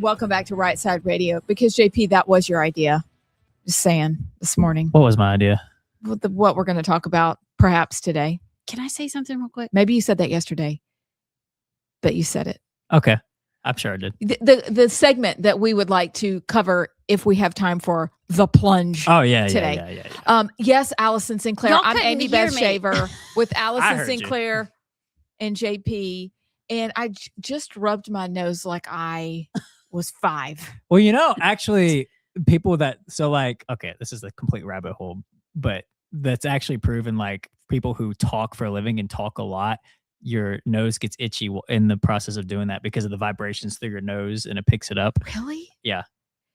Welcome back to Rightside Radio, because JP, that was your idea. Just saying this morning. What was my idea? What we're going to talk about perhaps today. Can I say something real quick? Maybe you said that yesterday, but you said it. Okay. I'm sure I did. The segment that we would like to cover if we have time for the plunge. Oh, yeah. Today. Yeah. Yes, Allison Sinclair. Y'all I'm couldn't Amy hear Beth me. Shaver with Allison heard you. Sinclair and JP. And I just rubbed my nose like I was 5. Well, actually, people that, okay, this is a complete rabbit hole, but that's actually proven, like, people who talk for a living and talk a lot, your nose gets itchy in the process of doing that because of the vibrations through your nose, and it picks it up. Really? Yeah.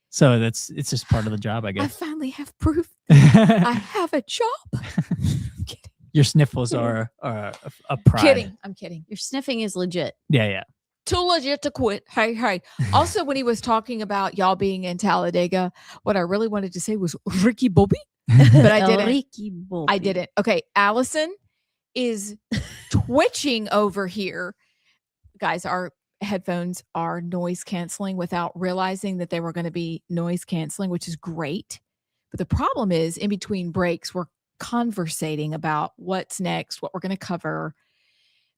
So it's just part of the job, I I guess. finally have proof that I have a job. Kidding. Your sniffles are a pride. Kidding. I'm kidding. Your sniffing is legit. Yeah. Too legit to quit. Hey. Also, when he was talking about y'all being in Talladega, what I really wanted to say was Ricky Bobby, but I didn't. Ricky Bobby. I didn't. Okay, Allison is twitching over here. Guys, our headphones are noise canceling without realizing that they were going to be noise canceling, which is great. But the problem is, in between breaks, we're conversating about what's next, what we're going to cover.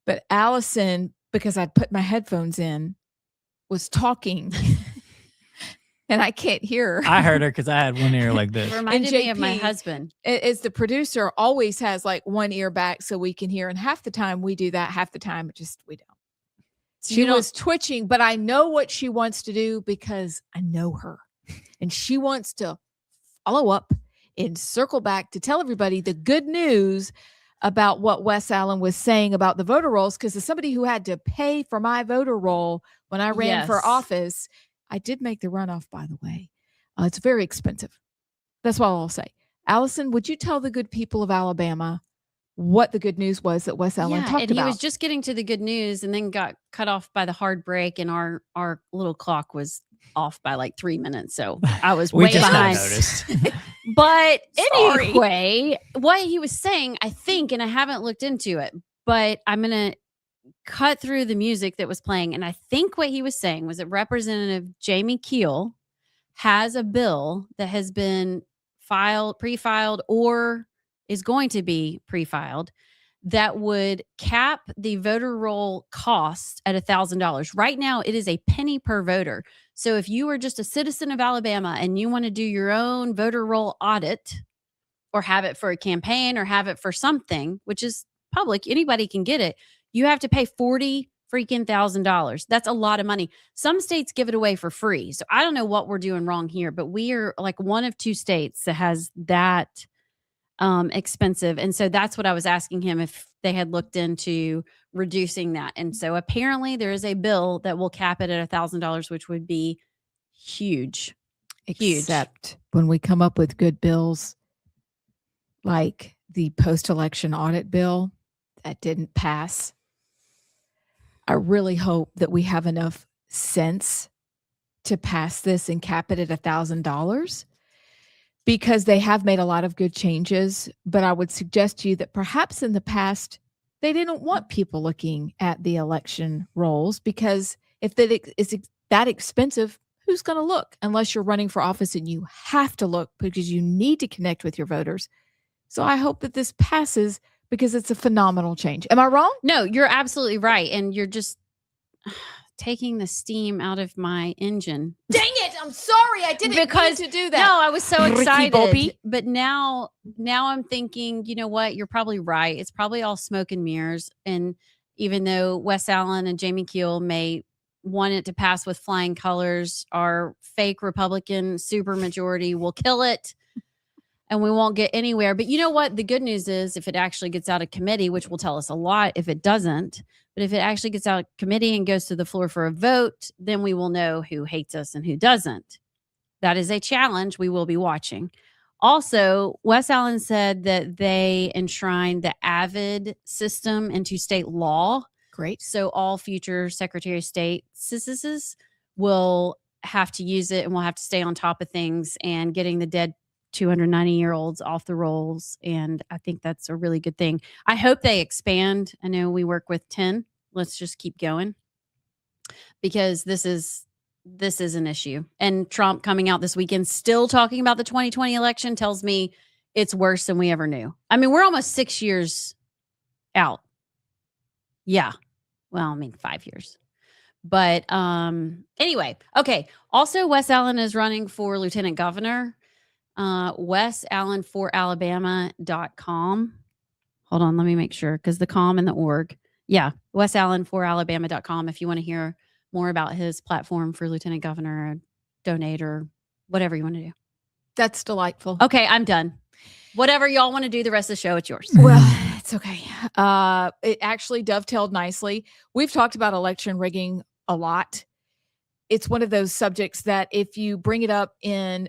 But Allison, because I'd put my headphones in, was talking and I can't hear her. I heard her because I had one ear like this. It reminded me of my JP husband. As the producer, always has like one ear back so we can hear. And half the time we do that, half the time we don't. She was twitching, but I know what she wants to do because I know her. And she wants to follow up and circle back to tell everybody the good news about what Wes Allen was saying about the voter rolls. Because as somebody who had to pay for my voter roll when I ran for Yes. office, I did make the runoff, by the way. It's very expensive. That's what I'll say. Allison, would you tell the good people of Alabama what the good news was that Wes Allen talked and about? he was just getting to the good news and then got cut off by the hard break, and our little clock was off by like 3 minutes. So I was We way just behind. noticed. But Sorry. anyway, what he was saying, I think, and I haven't looked into it, but I'm going to cut through the music that was playing. And I think what he was saying was that Representative Jamie Keel has a bill that has been pre-filed, or is going to be pre-filed, that would cap the voter roll cost at $1,000. Right now, it is a penny per voter. So if you are just a citizen of Alabama and you want to do your own voter roll audit, or have it for a campaign, or have it for something, which is public, anybody can get it, you have to pay $40,000. That's a lot of money. Some states give it away for free. So I don't know what we're doing wrong here, but we are like one of 2 states that has that expensive. And so that's what I was asking him, if they had looked into reducing that. And so apparently there is a bill that will cap it at $1,000, which would be huge. Except when we come up with good bills, like the post-election audit bill that didn't pass, I really hope that we have enough sense to pass this and cap it at $1,000, because they have made a lot of good changes. But I would suggest to you that perhaps in the past, they didn't want people looking at the election rolls, because if that is that expensive, who's going to look unless you're running for office and you have to look because you need to connect with your voters. So I hope that this passes, because it's a phenomenal change. Am I wrong? No, you're absolutely right. And you're just taking the steam out of my engine. Dang it. I'm sorry. I didn't mean to do that. No, I was so Ricky excited. Bobby. But now I'm thinking, you know what? You're probably right. It's probably all smoke and mirrors. And even though Wes Allen and Jamie Keel may want it to pass with flying colors, our fake Republican supermajority will kill it, and we won't get anywhere. But you know what? The good news is, if it actually gets out of committee, which will tell us a lot if it doesn't, but if it actually gets out of committee and goes to the floor for a vote, then we will know who hates us and who doesn't. That is a challenge we will be watching. Also, Wes Allen said that they enshrined the AVID system into state law. Great. So all future Secretary of State will have to use it, and we'll have to stay on top of things and getting the dead 290-year-olds off the rolls. And I think that's a really good thing. I hope they expand. I know we work with 10. Let's just keep going, because this is this is an issue. And Trump coming out this weekend still talking about the 2020 election tells me it's worse than we ever knew. I mean, we're almost 6 years out. Yeah. Well, I mean, 5 years. But anyway, okay. Also, Wes Allen is running for lieutenant governor. Wes Allen for Alabama.com. Hold on, let me make sure, because the com and the org. Yeah, Wes Allen for Alabama.com if you want to hear more about his platform for lieutenant governor, or donate, or whatever you want to do. That's delightful. Okay, I'm done. Whatever y'all want to do the rest of the show, it's yours. Well, it's okay. It actually dovetailed nicely. We've talked about election rigging a lot. It's one of those subjects that if you bring it up in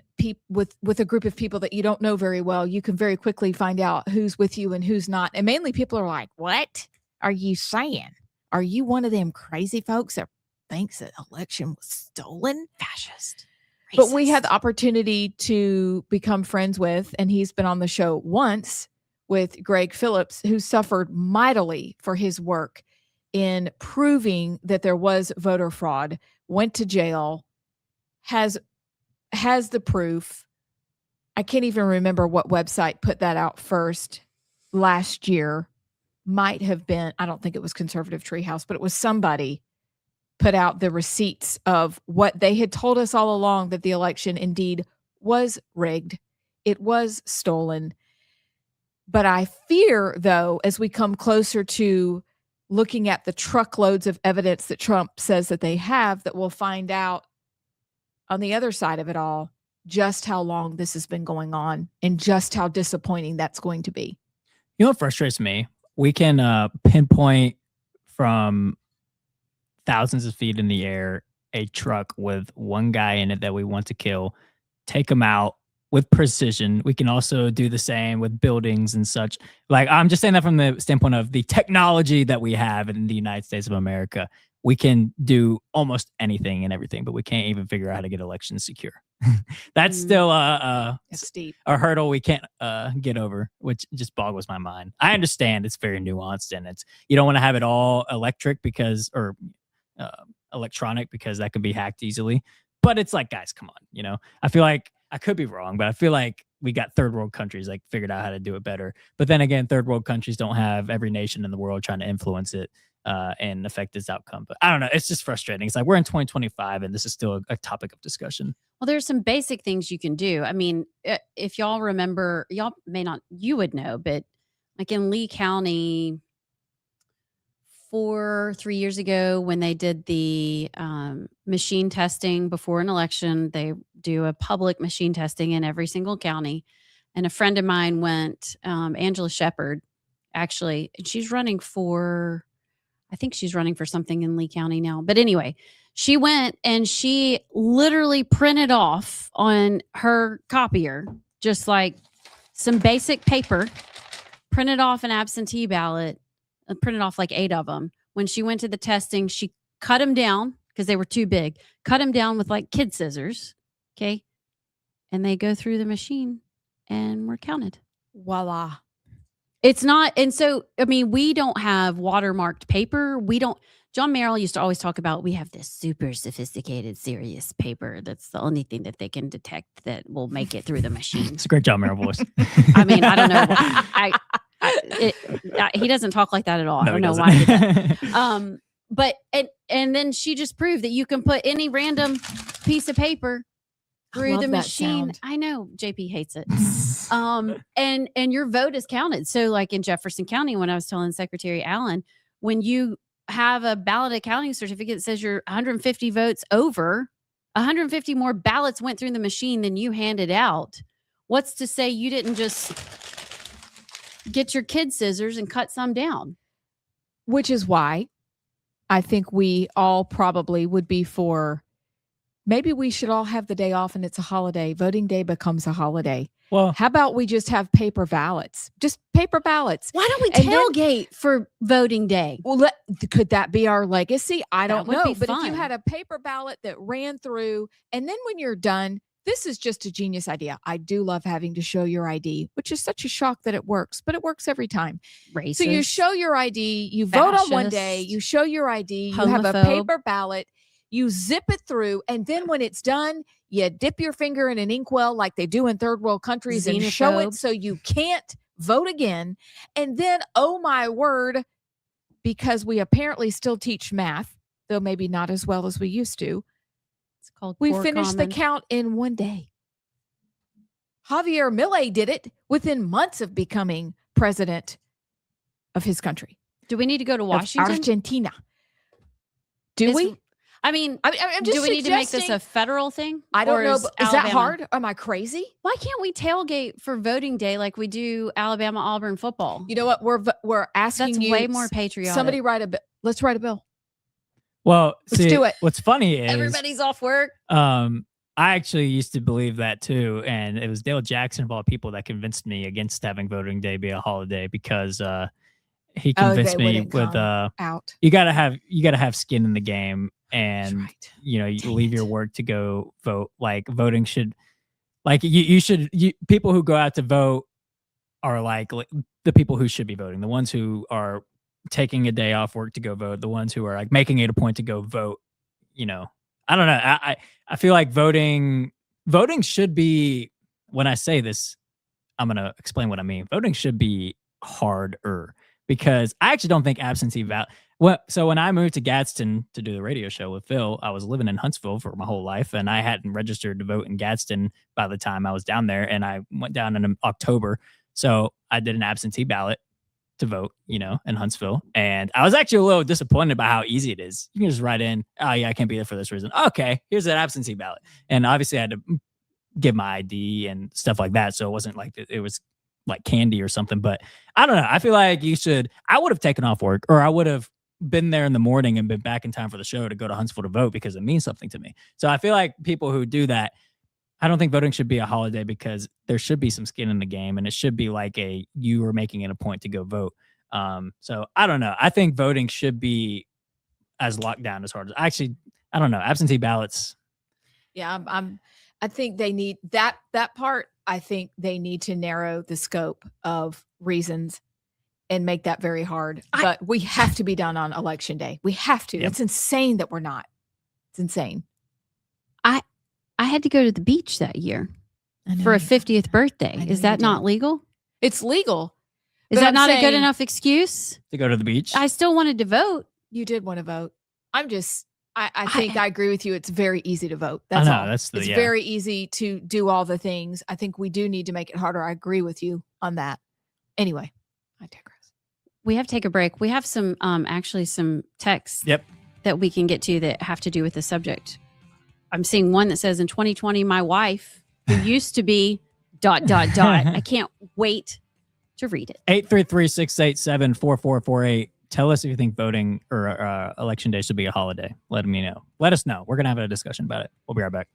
with a group of people that you don't know very well, you can very quickly find out who's with you and who's not. And mainly people are like, what are you saying? Are you one of them crazy folks that thinks that election was stolen? Fascist. Racist. But we had the opportunity to become friends with, and he's been on the show once with Greg Phillips, who suffered mightily for his work in proving that there was voter fraud, went to jail, has the proof. I can't even remember what website put that out first last year. Might have been, I don't think it was Conservative Treehouse, but it was somebody put out the receipts of what they had told us all along, that the election indeed was rigged. It was stolen. But I fear, though, as we come closer to looking at the truckloads of evidence that Trump says that they have, that we'll find out on the other side of it all just how long this has been going on and just how disappointing that's going to be. You know what frustrates me? We can pinpoint from thousands of feet in the air a truck with one guy in it that we want to kill, take him out with precision. We can also do the same with buildings and such. Like, I'm just saying that from the standpoint of the technology that we have in the United States of America. We can do almost anything and everything, but we can't even figure out how to get elections secure. That's still It's deep. a hurdle we can't get over, which just boggles my mind. I understand it's very nuanced, and it's, you don't want to have it all electronic because that could be hacked easily. But it's like, guys, come on, I feel like, I could be wrong, but I feel like we got third world countries like figured out how to do it better. But then again, third world countries don't have every nation in the world trying to influence it and affect its outcome. But I don't know. It's just frustrating. It's like we're in 2025 and this is still a topic of discussion. Well, there's some basic things you can do. I mean, if y'all remember, y'all may not, you would know, but like in Lee County 3 years ago, when they did the machine testing before an election, they do a public machine testing in every single county. And a friend of mine went, Angela Shepherd, actually, and I think she's running for something in Lee County now. But anyway, she went and she literally printed off on her copier, just like some basic paper, printed off an absentee ballot, printed off like 8 of them. When she went to the testing, she cut them down because they were too big, cut them down with like kid scissors. Okay. And they go through the machine and were counted. Voila. It's not. And so, I mean, we don't have watermarked paper. John Merrill used to always talk about, we have this super sophisticated, serious paper. That's the only thing that they can detect that will make it through the machine. It's a great John Merrill voice. I mean, I don't know. He doesn't talk like that at all. No, I don't know why he does. But and then she just proved that you can put any random piece of paper through the machine. Sound. I know JP hates it. And your vote is counted. So like in Jefferson County, when I was telling Secretary Allen, when you have a ballot accounting certificate that says you're 150 votes over, 150 more ballots went through the machine than you handed out. What's to say you didn't just get your kid scissors and cut some down? Which is why I think we all probably would be for, maybe we should all have the day off and it's a holiday. Voting day becomes a holiday. Well, how about we just have paper ballots? Just paper ballots. Why don't we tailgate for voting day? Well, could that be our legacy? I don't know. Be but fun. if you had a paper ballot that ran through, and then when you're done, this is just a genius idea. I do love having to show your ID, which is such a shock that it works, but it works every time. Racist. So you show your ID, you vote on one day, you show your ID, you have a Homophobe. paper ballot. You zip it through, and then when it's done, you dip your finger in an inkwell like they do in third world countries and show it Xenophobe. so you can't vote again. And then, oh my word, because we apparently still teach math, though maybe not as well as we used to, It's called we Core finished Common. the count in one day. Javier Milei did it within months of becoming president of his country. Do we need to go to Of Washington? Argentina. Do Is- we? I mean, I'm just do we need to make this suggesting- a federal thing? I don't Or know. is But is that Alabama- hard? Am I crazy? Why can't we tailgate for voting day like we do Alabama Auburn football? You know what? We're asking That's you. way more patriotic. Somebody write a bill. Let's write a bill. Well, Let's see, do it. What's funny is Everybody's off work. I actually used to believe that too, and it was Dale Jackson of all people that convinced me against having voting day be a holiday because he convinced me wouldn't with come out. you gotta have skin in the game, That's and right. you Dang leave it. your work to go vote. Like voting should, like people who go out to vote are like the people who should be voting, the ones who are taking a day off work to go vote, the ones who are like making it a point to go vote. I don't know. I feel like voting should be, when I say this, I'm going to explain what I mean. Voting should be harder because I actually don't think absentee ballot. So when I moved to Gadsden to do the radio show with Phil, I was living in Huntsville for my whole life, and I hadn't registered to vote in Gadsden by the time I was down there, and I went down in October. So I did an absentee ballot to vote, in Huntsville. And I was actually a little disappointed by how easy it is. You can just write in, oh yeah, I can't be there for this reason. Okay, here's an absentee ballot. And obviously I had to give my ID and stuff like that. So it wasn't like it was like candy or something. But I don't know. I feel like I would have taken off work, or I would have been there in the morning and been back in time for the show to go to Huntsville to vote because it means something to me. So I feel like people who do that, I don't think voting should be a holiday because there should be some skin in the game, and it should be like you are making it a point to go vote. So I don't know. I think voting should be as locked down as hard as I don't know. Absentee ballots. Yeah, I think they need that part. I think they need to narrow the scope of reasons and make that very hard. But we have to be done on election day. We have to. Yep. It's insane that we're not. It's insane. I had to go to the beach that year I know for a you- 50th birthday. I know Is you that not did. legal? It's legal. Is But that I'm not a good saying- enough excuse? To go to the beach. I still wanted to vote. You did want to vote. I think I agree with you. It's very easy to vote. I That's know, all. that's the- It's yeah. very easy to do all the things. I think we do need to make it harder. I agree with you on that. Anyway, I digress. We have to take a break. We have some actually some texts Yep. that we can get to that have to do with the subject. I'm seeing one that says in 2020, my wife, who used to be ... I can't wait to read it. 833-687-4448. Tell us if you think voting or election day should be a holiday. Let me know. Let us know. We're going to have a discussion about it. We'll be right back.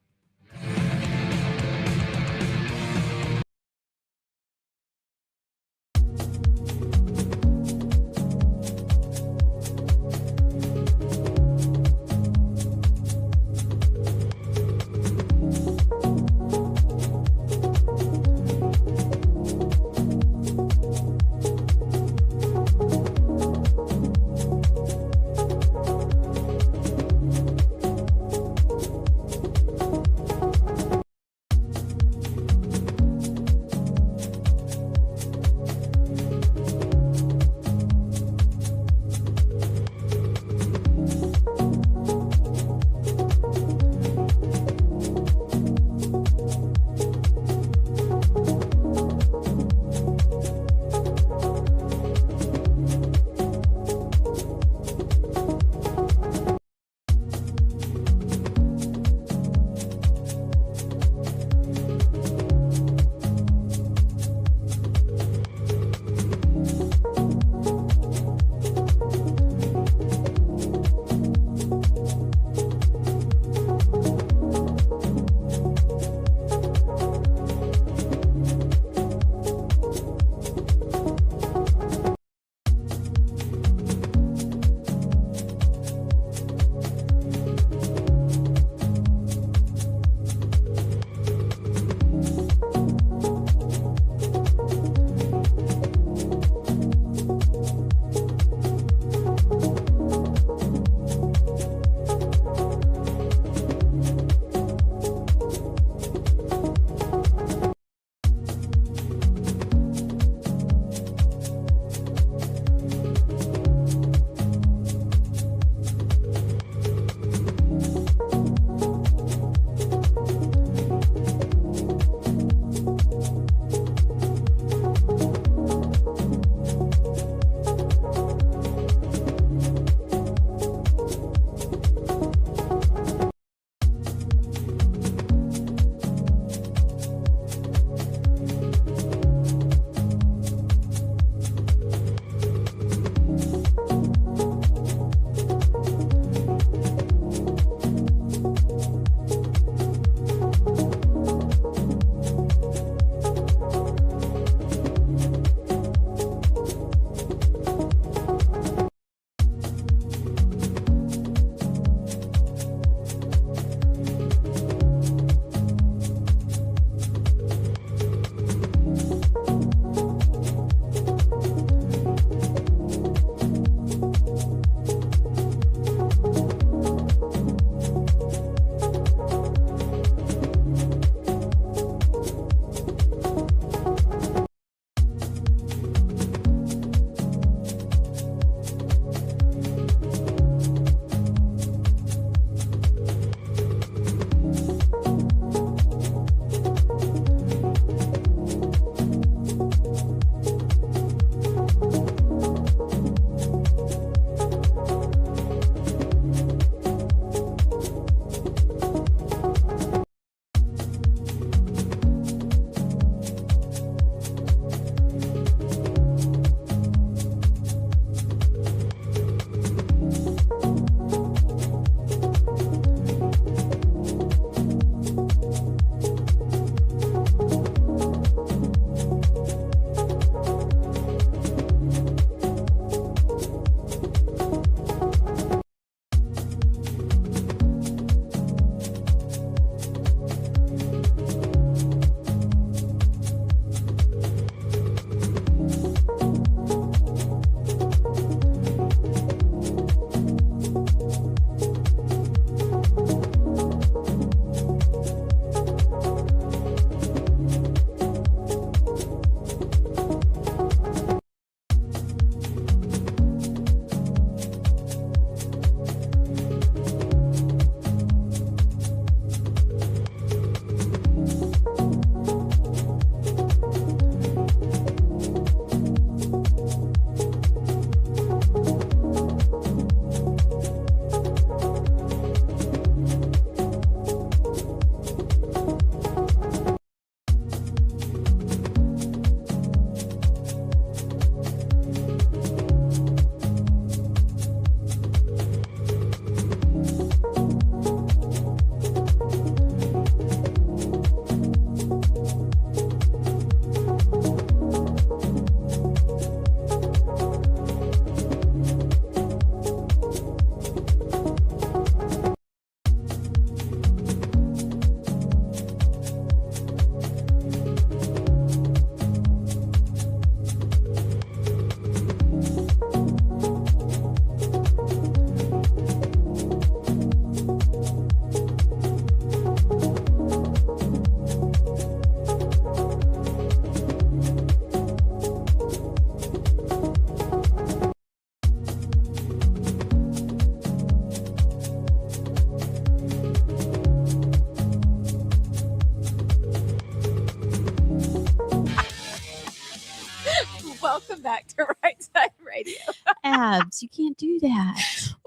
Welcome back to Rightside Radio. Abs, you can't do that.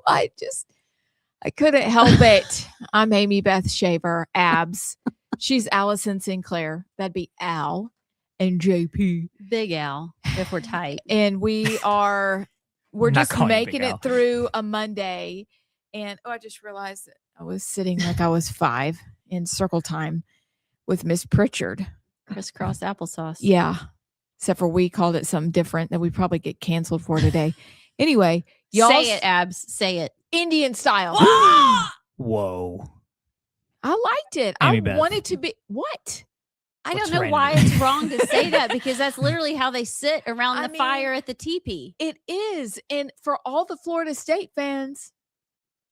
I couldn't help it. I'm Amy Beth Shaver, Abs. She's Allison Sinclair. That'd be Al and JP. Big Al, if we're tight. And we're I'm not just calling you making Big it Al. through a Monday. And I just realized that I was sitting like I was 5 in circle time with Miss Pritchard. Crisscross applesauce. Yeah. Except for we called it something different that we probably get canceled for today. Anyway, y'all Say it, Abs. Say it. Indian style. Whoa. I liked it. Amy I Beth. wanted to be what? I What's don't know random? why it's wrong to say that because that's literally how they sit around I the mean, fire at the teepee. It is. And for all the Florida State fans,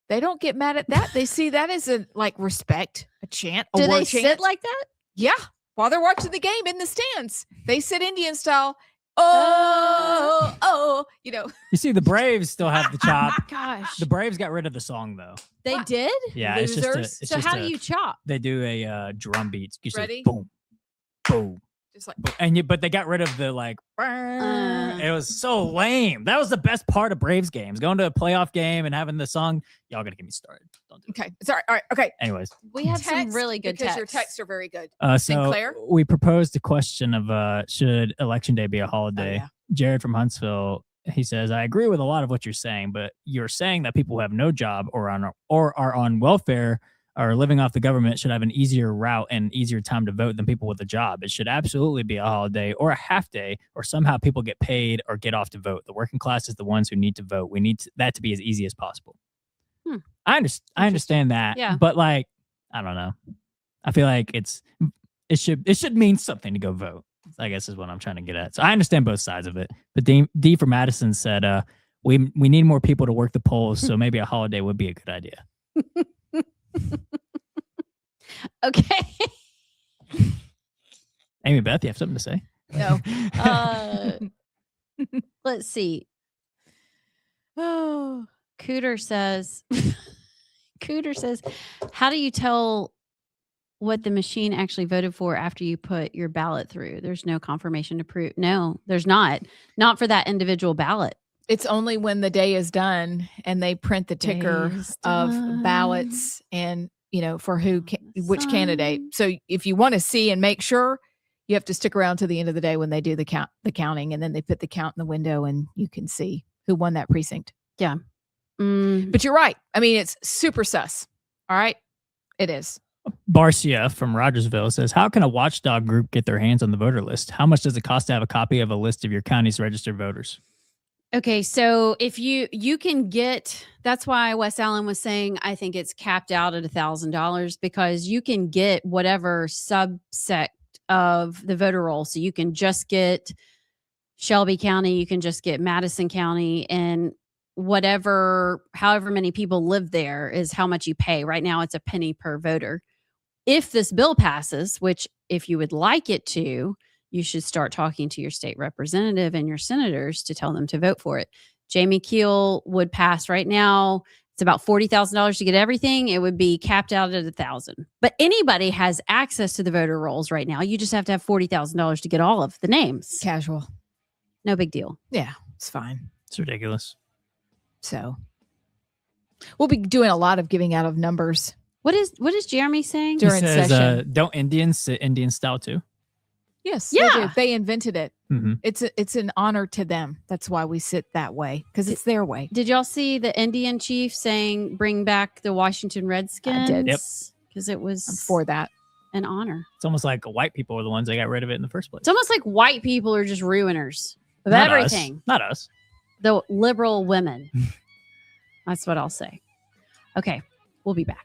they don't get mad at that. They see that as a respect, a chant, a Do word they chant. sit like that? Yeah. While they're watching the game in the stands, they sit Indian style. Oh, You see, the Braves still have the chop. Gosh. The Braves got rid of the song though. They What? did? Yeah, Losers. it's So just how do you chop? They do a drum beat. You say Ready? boom, boom, just like boom. But they got rid of the it was so lame. That was the best part of Braves games. Going to a playoff game and having the song. Y'all gotta get me started. Don't do it. okay. Sorry. All right. Okay. Anyways, We have some Text, really good because texts. your texts are very good. so Sinclair? we proposed a question of should Election Day be a holiday? yeah. Jared from Huntsville, he says, I agree with a lot of what you're saying, but you're saying that people who have no job or are on welfare or living off the government should have an easier route and easier time to vote than people with a job. It should absolutely be a holiday or a half day, or somehow people get paid or get off to vote. The working class is the ones who need to vote. We need that to be as easy as possible. I understand that. Yeah. But I don't know. I feel like it should mean something to go vote, I guess is what I'm trying to get at. So I understand both sides of it. But D from Madison said, we need more people to work the polls, so maybe a holiday would be a good idea. Okay. Amy Beth, you have something to say? No. Let's see. Oh. Cooter says, how do you tell what the machine actually voted for after you put your ballot through? There's no confirmation to prove. No, there's not. Not for that individual ballot. It's only when the day is done and they print the ticker Day's of done. ballots and for which Sun. candidate. So if you want to see and make sure, you have to stick around to the end of the day when they do the counting, and then they put the count in the window and you can see who won that precinct. Yeah. But you're right. I mean, it's super sus. All right. It is. Barcia from Rogersville says, how can a watchdog group get their hands on the voter list? How much does it cost to have a copy of a list of your county's registered voters? Okay, so if you can get, that's why Wes Allen was saying, I think it's capped out at $1,000 because you can get whatever subsect of the voter roll. So you can just get Shelby County, you can just get Madison County, and however many people live there is how much you pay. Right now it's a penny per voter. If this bill passes, which if you would like it to, you should start talking to your state representative and your senators to tell them to vote for it. Jamie Keel would pass right now. It's about $40,000 to get everything. It would be capped out at $1,000. But anybody has access to the voter rolls right now. You just have to have $40,000 to get all of the names. Casual. No big deal. Yeah, it's fine. It's ridiculous. So we'll be doing a lot of giving out of numbers. What is Jeremy saying? During He says, session. don't Indians sit Indian style too? Yes. Yeah. They do. They invented it. Mm-hmm. It's an honor to them. That's why we sit that way, because it's their way. Did y'all see the Indian chief saying bring back the Washington Redskins? did. Yep. Because it was I'm for that. an honor. It's almost like white people are the ones that got rid of it in the first place. It's almost like white people are just ruiners of Not everything. Us. Not us. The liberal women. That's what I'll say. Okay, we'll be back.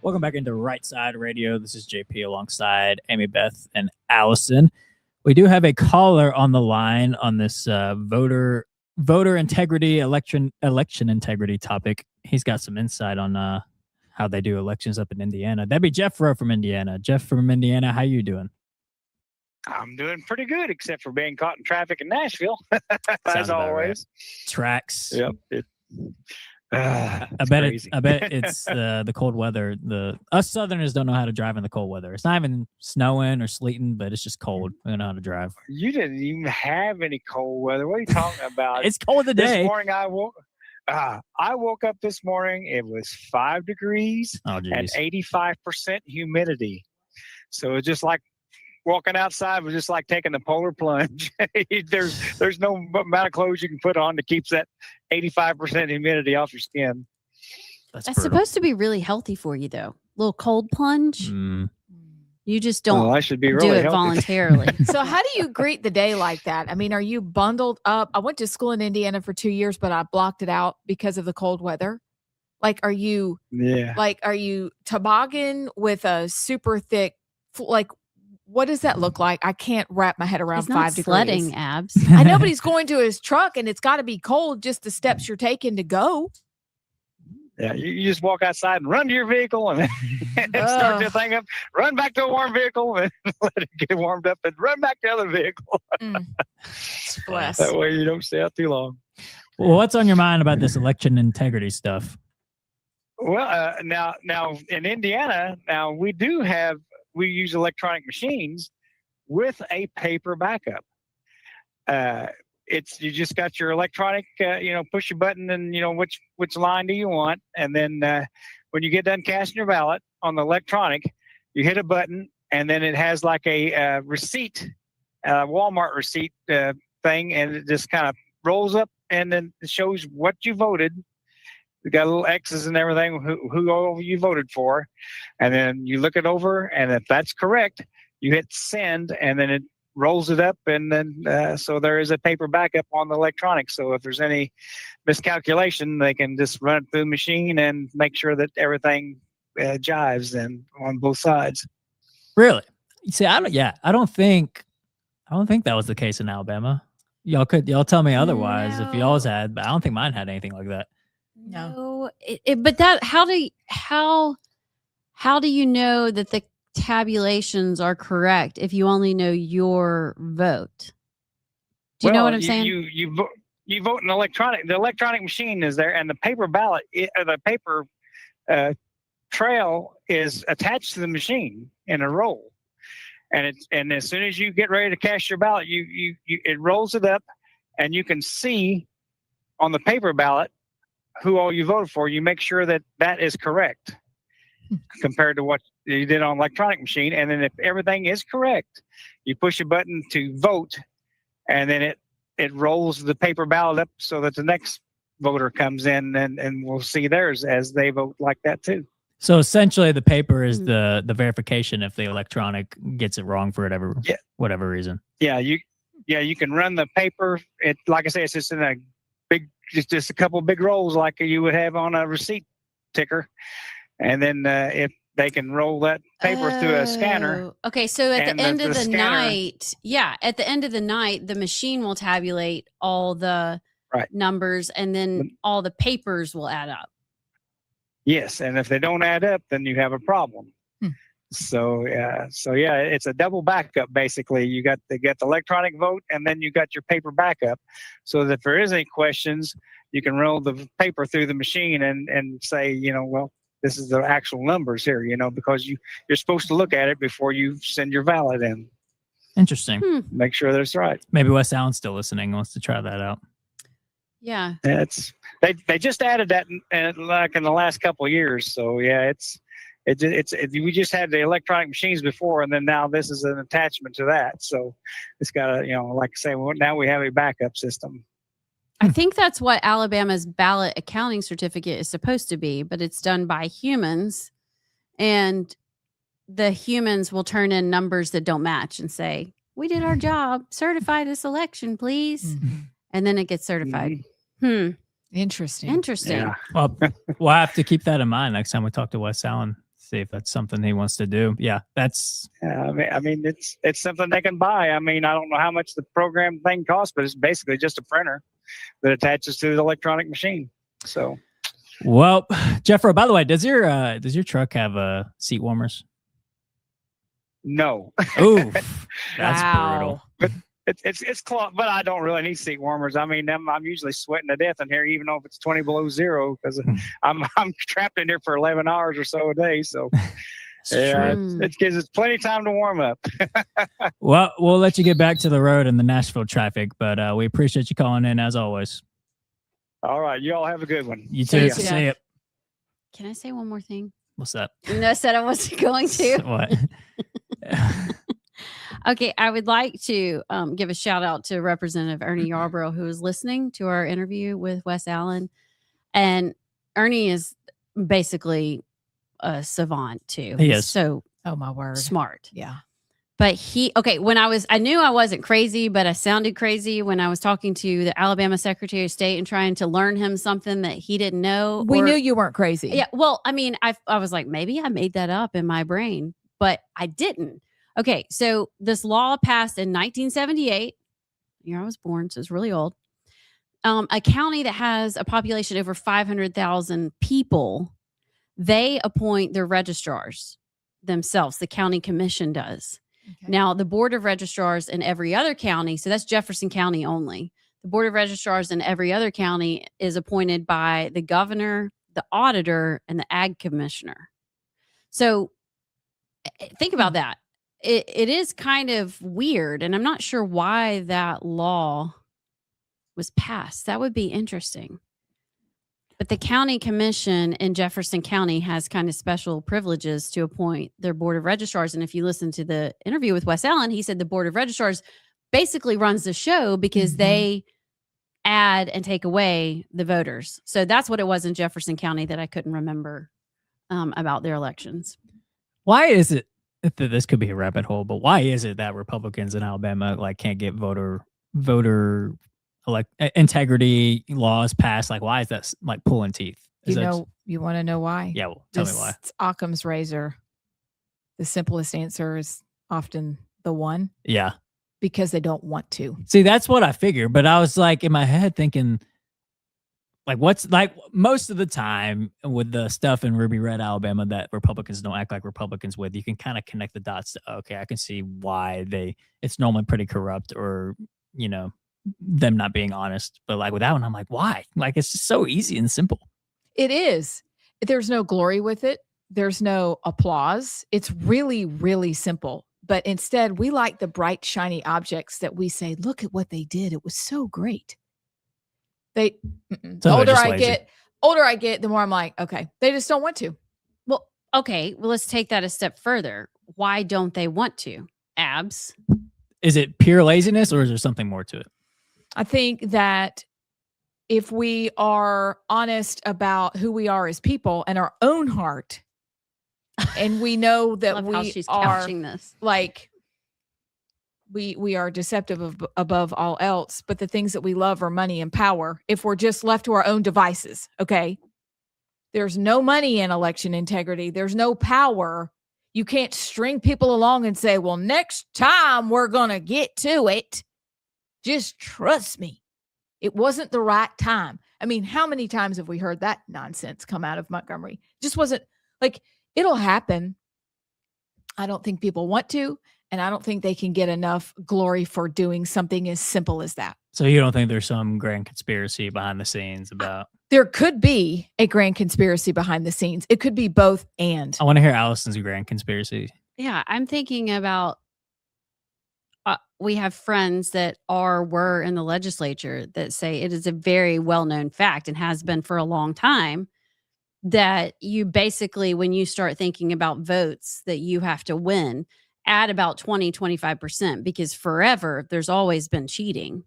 Welcome back into Right Side Radio. This is JP alongside Amy Beth and Allison. We do have a caller on the line on this voter integrity, election integrity topic. He's got some insight on how they do elections up in Indiana. That'd be Jeff Rowe from Indiana. Jeff from Indiana, how you doing? I'm doing pretty good, except for being caught in traffic in Nashville, Sounds as about always. right. Tracks. Yep. I bet it's the cold weather. Us Southerners don't know how to drive in the cold weather. It's not even snowing or sleeting, but it's just cold. We don't know how to drive. You didn't even have any cold weather. What are you talking about? It's cold today. This morning I woke up this morning. It was 5 degrees and 85% humidity. So it's just like walking outside was just like taking the polar plunge. there's no amount of clothes you can put on that keeps that 85% humidity off your skin. That's supposed to be really healthy for you, though. Little cold plunge. You just don't I should be do really it healthy. voluntarily. So how do you greet the day like that? I mean, are you bundled up? I went to school in Indiana for 2 years, but I blocked it out because of the cold weather. Like, are you toboggan with a super thick, like, what does that look like? I can't wrap my head around He's not 5 degrees. sledding, Abs. I know, but he's going to his truck and it's got to be cold, just the steps you're taking to go. Yeah, you just walk outside and run to your vehicle and start the thing up, run back to a warm vehicle and let it get warmed up and run back to the other vehicle. Bless. That way you don't stay out too long. Well, what's on your mind about this election integrity stuff? Well, now in Indiana, we use electronic machines with a paper backup. You just got your electronic, push your button and which line do you want, and then when you get done casting your ballot on the electronic, you hit a button, and then it has like a receipt, Walmart receipt thing, and it just kind of rolls up and then it shows what you voted. We got little X's and everything, who all you voted for. And then you look it over, and if that's correct, you hit send, and then it rolls it up. And then, so there is a paper backup on the electronic. So if there's any miscalculation, they can just run it through the machine and make sure that everything jives and on both sides. Really? See, I don't think that was the case in Alabama. Y'all tell me otherwise if y'all's had, but I don't think mine had anything like that. No, but that how do you know that the tabulations are correct if you only know your vote? Do you know what I'm saying? You vote in electronic. The electronic machine is there, and the paper ballot, the paper trail is attached to the machine in a roll. And as soon as you get ready to cast your ballot, it rolls it up, and you can see on the paper ballot who all you voted for. You make sure that is correct compared to what you did on electronic machine. And then if everything is correct, you push a button to vote, and then it rolls the paper ballot up so that the next voter comes in and we'll see theirs as they vote like that too. So essentially the paper is the verification if the electronic gets it wrong for whatever reason. Yeah, you can run the paper. It, like I say, it's just in a big, just a couple big rolls like you would have on a receipt ticker. And then if they can roll that paper through a scanner. Okay, so at the end of the night, at the end of the night, the machine will tabulate all the numbers, and then all the papers will add up. Yes, and if they don't add up, then you have a problem. So it's a double backup basically. You got the electronic vote, and then you got your paper backup. So that if there is any questions, you can roll the paper through the machine and say, well, this is the actual numbers here, because you're supposed to look at it before you send your ballot in. Interesting. Make sure that's right. Maybe Wes Allen's still listening, wants to try that out. Yeah. They just added that in the last couple of years. So we just had the electronic machines before, and then now this is an attachment to that. So it's got like I say, now we have a backup system. I think that's what Alabama's ballot accounting certificate is supposed to be, but it's done by humans, and the humans will turn in numbers that don't match and say, "We did our job. Certify this election, please." And then it gets certified. Interesting. Yeah. Well, we'll have to keep that in mind next time we talk to Wes Allen. See if that's something he wants to do. Yeah, that's. Yeah, I mean, it's something they can buy. I mean, I don't know how much the program thing costs, but it's basically just a printer that attaches to the electronic machine. So, well, Jeffro, by the way, does your truck have seat warmers? no. Ooh, that's brutal. But it's close, but I don't really need seat warmers. I mean, I'm usually sweating to death in here, even though if it's 20 below zero, because I'm trapped in here for 11 hours or so a day. So yeah, it gives us plenty of time to warm up. Well, we'll let you get back to the road and the Nashville traffic, but we appreciate you calling in as always. All right, you all have a good one. You too. See ya. Can I say one more thing? What's that? No, I said I wasn't going to. What? Okay, I would like to give a shout out to Representative Ernie Yarborough, who was listening to our interview with Wes Allen. And Ernie is basically a savant too. He He's is. so Oh my word. smart. Yeah. But when I knew I wasn't crazy, but I sounded crazy when I was talking to the Alabama Secretary of State and trying to learn him something that he didn't know. We knew you weren't crazy. Yeah. Well, I mean, I was like, maybe I made that up in my brain, but I didn't. Okay. So this law passed in 1978. Year I was born, so it's really old. A county that has a population over 500,000 people, they appoint their registrars themselves. The county commission does. Okay. Now, the board of registrars in every other county, so that's Jefferson County only. The board of registrars in every other county is appointed by the governor, the auditor, and the ag commissioner. So think about that. It is kind of weird, and I'm not sure why that law was passed. That would be interesting. But the county commission in Jefferson County has kind of special privileges to appoint their board of registrars. And if you listen to the interview with Wes Allen, he said the board of registrars basically runs the show because they add and take away the voters. So that's what it was in Jefferson County that I couldn't remember about their elections. Why is it this could be a rabbit hole, but why is it that Republicans in Alabama can't get voter integrity laws passed? Why is that pulling teeth? You want to know why? Yeah, well, tell me why. It's Occam's razor. The simplest answer is often the one. Yeah. Because they don't want to. See, that's what I figured, but I was in my head thinking, what's most of the time with the stuff in Ruby Red, Alabama that Republicans don't act like Republicans with, you can kind of connect the dots to, okay, I can see why it's normally pretty corrupt or, them not being honest. But with that one, I'm like, why? It's just so easy and simple. It is. There's no glory with it. There's no applause. It's really, really simple. But instead, we like the bright, shiny objects that we say, look at what they did. It was so great. The older I get, the more I'm like, okay, they just don't want to. Well, okay. Well, let's take that a step further. Why don't they want to? Abs. Is it pure laziness or is there something more to it? I think that if we are honest about who we are as people and our own heart, and we know that we are this. We are deceptive above all else, but the things that we love are money and power. If we're just left to our own devices, okay? There's no money in election integrity. There's no power. You can't string people along and say, well, next time we're going to get to it. Just trust me. It wasn't the right time. I mean, how many times have we heard that nonsense come out of Montgomery? Just wasn't it'll happen. I don't think people want to. And I don't think they can get enough glory for doing something as simple as that. So you don't think there's some grand conspiracy behind the scenes about? There could be a grand conspiracy behind the scenes. It could be both and. I want to hear Allison's grand conspiracy. Yeah, I'm thinking about, we have friends that were in the legislature that say it is a very well-known fact and has been for a long time that you basically, when you start thinking about votes that you have to win, add about 20-25% because forever there's always been cheating.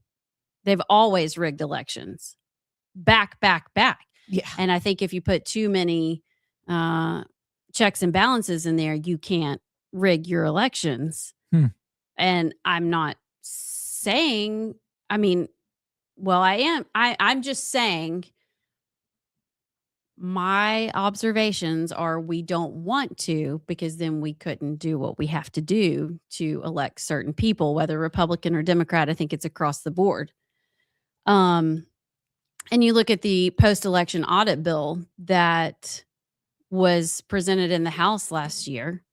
They've always rigged elections back. Yeah. And I think if you put too many checks and balances in there, you can't rig your elections. And I'm not saying, I am. I'm just saying My observations are we don't want to, because then we couldn't do what we have to do to elect certain people, whether Republican or Democrat. I think it's across the board. And you look at the post-election audit bill that was presented in the House last year,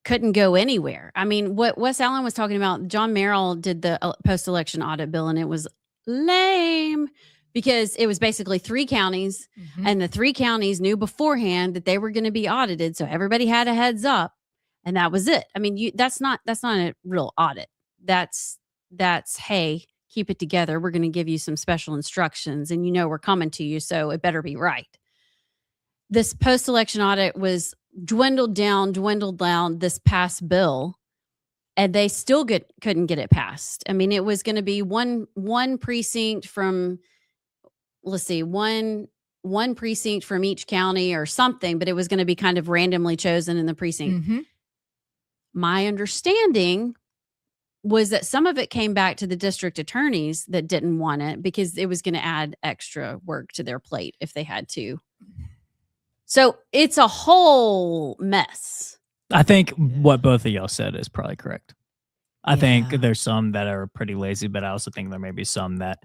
couldn't go anywhere. I mean, what Wes Allen was talking about, John Merrill did the post-election audit bill, and it was lame because it was basically 3 counties, and the 3 counties knew beforehand that they were going to be audited, so everybody had a heads up, and that was it. I mean, that's not a real audit. That's hey, keep it together. We're going to give you some special instructions, and we're coming to you, so it better be right. This post-election audit was dwindled down this past bill, and they still couldn't get it passed. I mean, it was going to be one precinct from, let's see, one precinct from each county or something, but it was going to be kind of randomly chosen in the precinct. My understanding was that some of it came back to the district attorneys that didn't want it because it was going to add extra work to their plate if they had to. So it's a whole mess. I think what both of y'all said is probably correct. I think there's some that are pretty lazy, but I also think there may be some that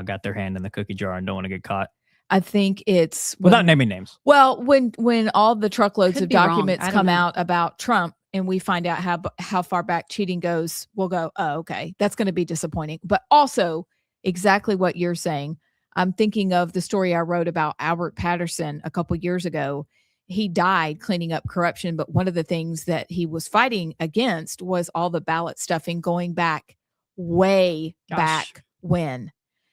got their hand in the cookie jar and don't want to get caught. I think it's without naming names. Well, when all the truckloads Could of be wrong. documents I don't come know. out about Trump and we find out how far back cheating goes, we'll go, oh, okay, that's going to be disappointing. But also exactly what you're saying. I'm thinking of the story I wrote about Albert Patterson a couple years ago. He died cleaning up corruption, but one of the things that he was fighting against was all the ballot stuffing going back way back when.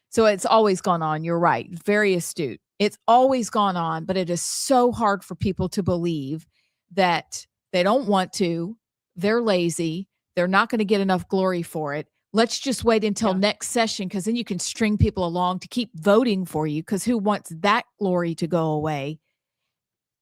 So it's always gone on. You're right. Very astute. It's always gone on, but it is so hard for people to believe that they don't want to. They're lazy. They're not going to get enough glory for it. Let's just wait until next session, because then you can string people along to keep voting for you, because who wants that glory to go away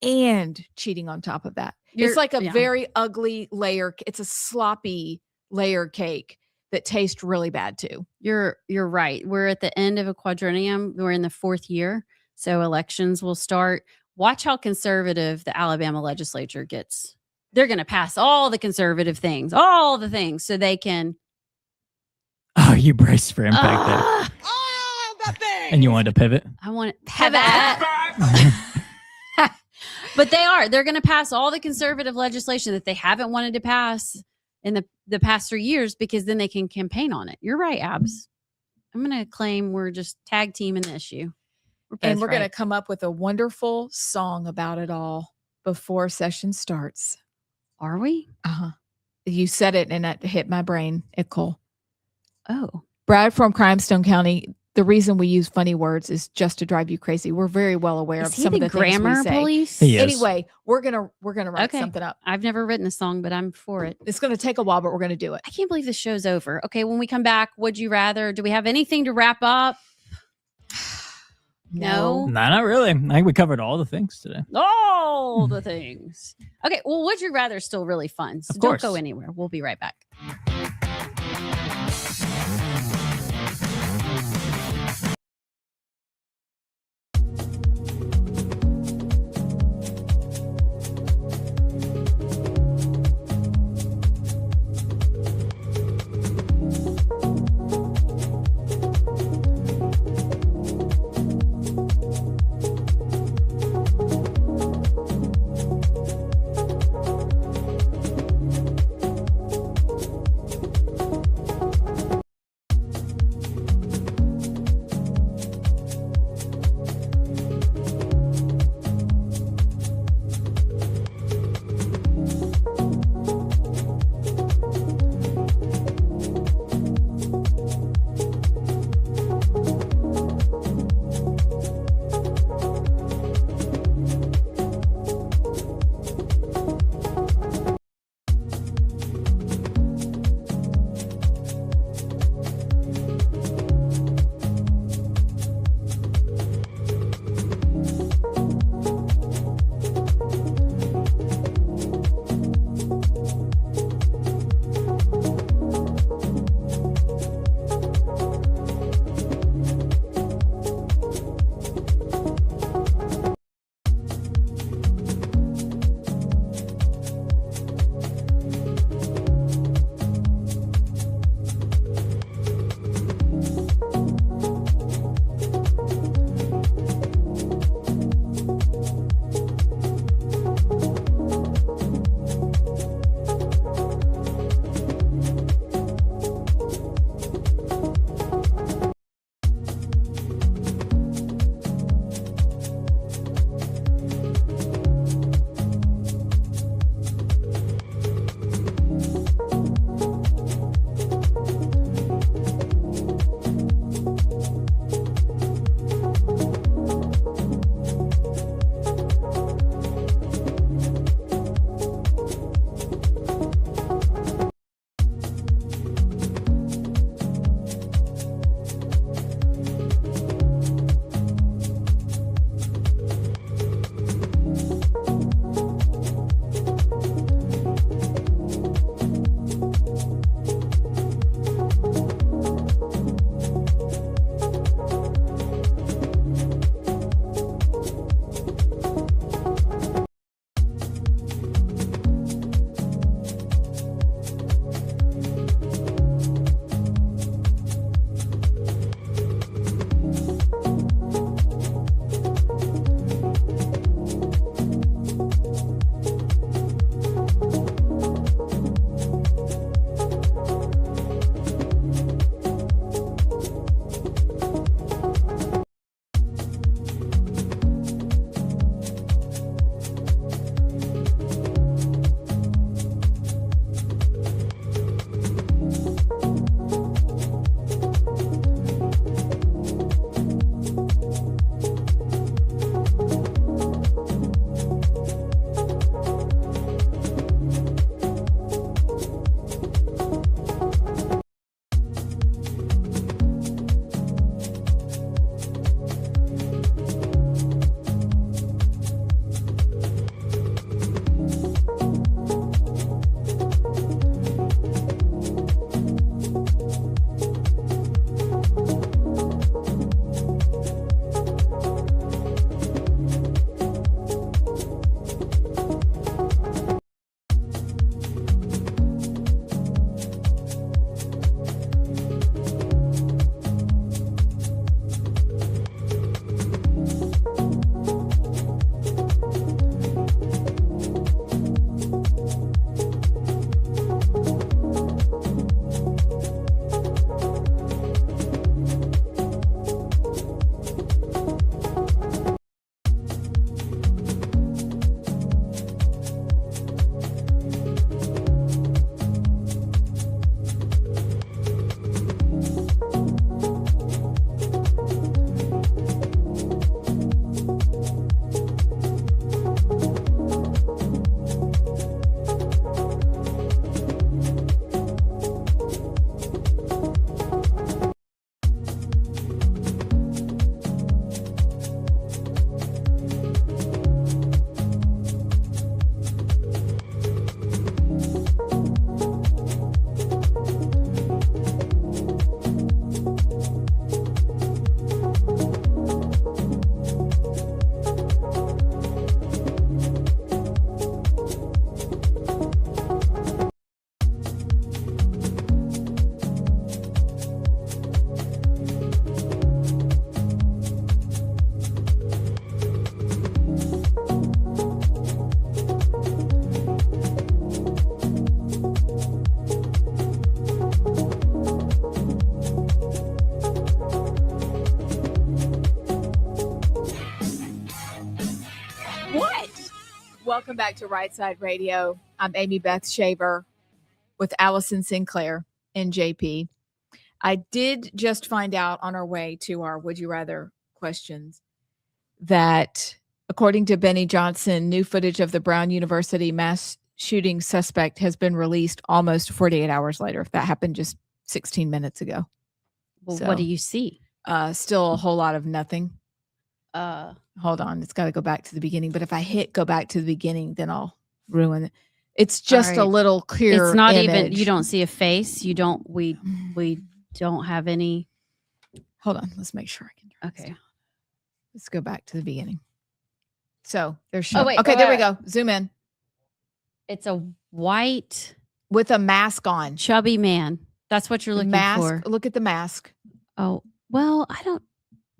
and cheating on top of that? It's like a very ugly layer. It's a sloppy layer cake that tastes really bad too. You're right. We're at the end of a quadrennium. We're in the 4th year. So elections will start. Watch how conservative the Alabama legislature gets. They're going to pass all the conservative things, all the things, so they can. Oh, you braced for impact there. that thing. And you wanted to pivot? I want to pivot. But they're going to pass all the conservative legislation that they haven't wanted to pass in the past 3 years, because then they can campaign on it. You're right, Abs. I'm going to claim we're just tag teaming the issue. And we're going to come up with a wonderful song about it all before session starts. Are we? Uh-huh. You said it and it hit my brain, Nicole. Oh. Brad from Crimestone County. The reason we use funny words is just to drive you crazy. We're very well aware of some of the grammar things we say. police? He is. Anyway, we're gonna write something up. I've never written a song, but I'm for it. It's gonna take a while, but we're gonna do it. I can't believe the show's over. Okay, when we come back, would you rather? Do we have anything to wrap up? No. Nah, not really. I think we covered all the things today. All the things. Okay, well, would you rather is still really fun. So Of don't course. go anywhere. We'll be right back. Welcome back to Rightside Radio. I'm Amy Beth Shaver with Allison Sinclair and JP. I did just find out on our way to our Would You Rather questions that, according to Benny Johnson, new footage of the Brown University mass shooting suspect has been released almost 48 hours later. That happened just 16 minutes ago. Well, So, what do you see? Still a whole lot of nothing. Hold on, it's got to go back to the beginning. But if I hit go back to the beginning, then I'll ruin it. It's just a little clear. It's not even. image. You don't see a face. You don't. We don't have any. Hold on. Let's make sure I can. Okay. Let's go back to the beginning. So there's. wait, okay, wait, there we wait. go. Zoom in. It's a white with a mask on, chubby man. That's what you're looking mask. for. Look at the mask. Oh well, I don't.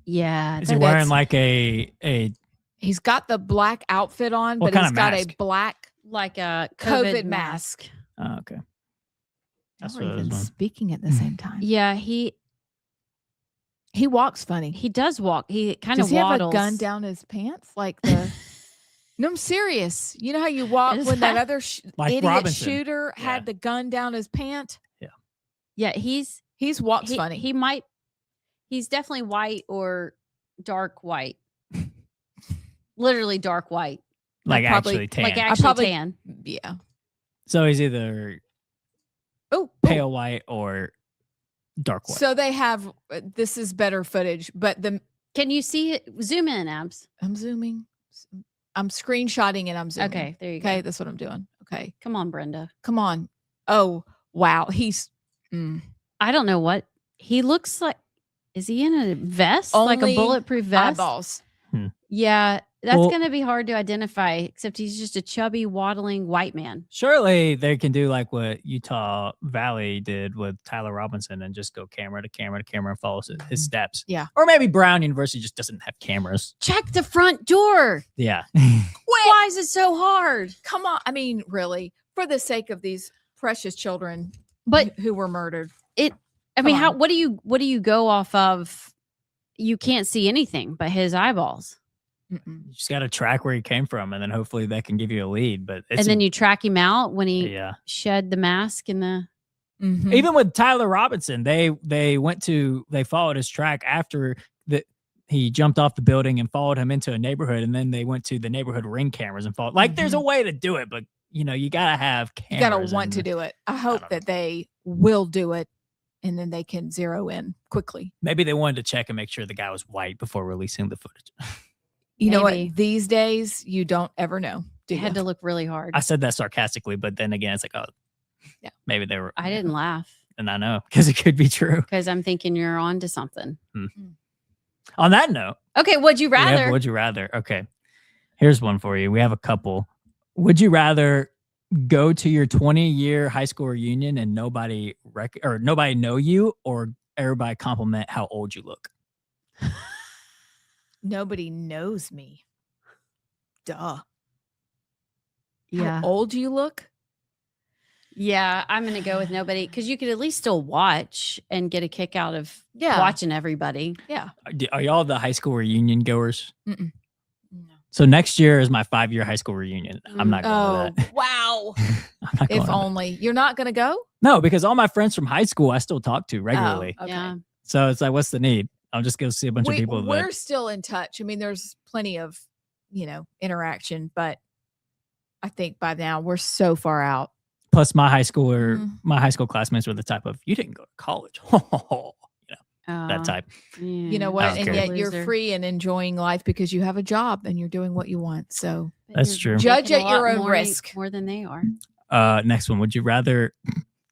Yeah. Is he wearing like a? He's got the black outfit on, What but kind he's of got mask? a black like a COVID mask. Oh, okay. That's We're what I was even wondering. speaking at the same time. Yeah, he walks funny. He does walk. He kind of Does he waddles. have a gun down his pants like the? No, I'm serious. You know how you walk when that other Like idiot Robinson. shooter had the gun down his pant? Yeah, he's walks funny. He might. He's definitely white or dark white. Literally dark white. Like actually tan. Like actually tan. Yeah. So he's either pale white or dark white. So they have. This is better footage, but Can you see it? Zoom in, Abs. I'm zooming. I'm screenshotting and I'm zooming. Okay, there you go. Okay, that's what I'm doing. Okay, come on, Brenda. Come on. Oh wow, he's. I don't know what he looks like. Is he in a vest, like a Only bulletproof vest? eyeballs. Yeah, that's Well- going to be hard to identify. Except he's just a chubby, waddling white man. Surely they can do like what Utah Valley did with Tyler Robinson and just go camera to camera to camera and follow his steps. Yeah. Or maybe Brown University just doesn't have cameras. Check the front door. Yeah. Why is it so hard? Come on. I mean, really, for the sake of these precious children, but who were murdered. I mean, Come how? on. What do you go off of? You can't see anything but his eyeballs, You just got to track where he came from, and then hopefully that can give you a lead. But it's and then you track him out when he yeah. shed the mask and the. Even with Tyler Robinson, they followed his track after he jumped off the building and followed him into a neighborhood, and then they went to the neighborhood ring cameras and followed. Like, there's a way to do it, but you gotta have cameras. You gotta want to do it. I hope that they will do it, and then they can zero in quickly. Maybe they wanted to check and make sure the guy was white before releasing the footage. You know Maybe. what? These days, you don't ever know. They had to look really hard. I said that sarcastically, but then again, it's like, oh, yeah, maybe they were. I didn't laugh And I know, because it could be true. because I'm thinking you're on to something. On that note, Okay, would you we have rather? would you rather? Okay, here's one for you. We have a couple. Would you rather go to your 20-year high school reunion and nobody know you, or everybody compliment how old you look? Nobody knows me. Duh. Yeah. How old you look? Yeah, I'm gonna go with nobody because you could at least still watch and get a kick out of Yeah. watching everybody. Yeah. Are y'all the high school reunion goers? Mm-mm. So next year is my 5-year high school reunion. I'm not going Oh, to that. wow. I'm not going If to that. only. You're not going to go? No, because all my friends from high school I still talk to regularly. Okay. Yeah. So it's like, what's the need? I'll just go see a bunch of people. We're still in touch. I mean, there's plenty of, interaction, but I think by now we're so far out. Plus, my high school classmates were the type of, you didn't go to college. That type. You know I what? don't And care. yet you're Loser. free and enjoying life because you have a job and you're doing what you want. So That's true. Judge Making at a your lot own more- risk. more than they are. Next one. Would you rather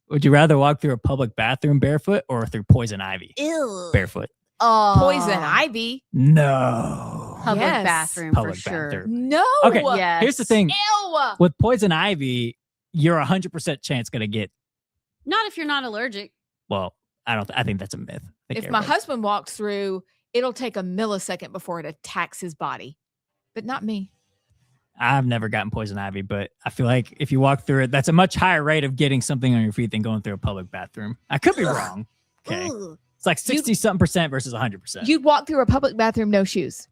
walk through a public bathroom barefoot or through poison ivy Ew. barefoot? Poison ivy. No. Public Yes. bathroom Public for sure. bathroom. No. Okay. Yes. Here's the thing. Ew. With poison ivy, you're 100% chance going to get, Not if you're not allergic. well, I think that's a myth. I think If my everybody- husband walks through, it'll take a millisecond before it attacks his body, but not me. I've never gotten poison ivy, but I feel like if you walk through it, that's a much higher rate of getting something on your feet than going through a public bathroom. I could be wrong. Okay. Ugh. It's like 60 something percent versus 100%. You'd walk through a public bathroom, no shoes.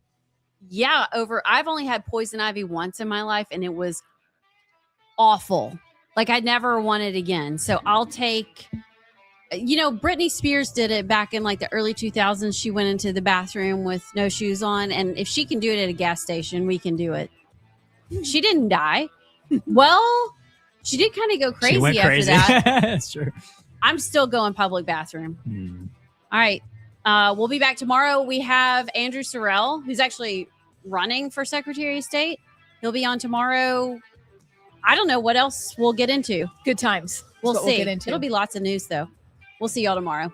Yeah, I've only had poison ivy once in my life, and it was awful. Like I never want it again. So I'll take, Britney Spears did it back in like the early 2000s. She went into the bathroom with no shoes on. And if she can do it at a gas station, we can do it. She didn't die. Well, she did kind of go She went crazy after crazy. that. That's true. I'm still going public bathroom. All right. We'll be back tomorrow. We have Andrew Sorrell, who's actually running for Secretary of State. He'll be on tomorrow. I don't know what else we'll get into. Good times. We'll That's what see. We'll get into. It'll be lots of news, though. We'll see y'all tomorrow.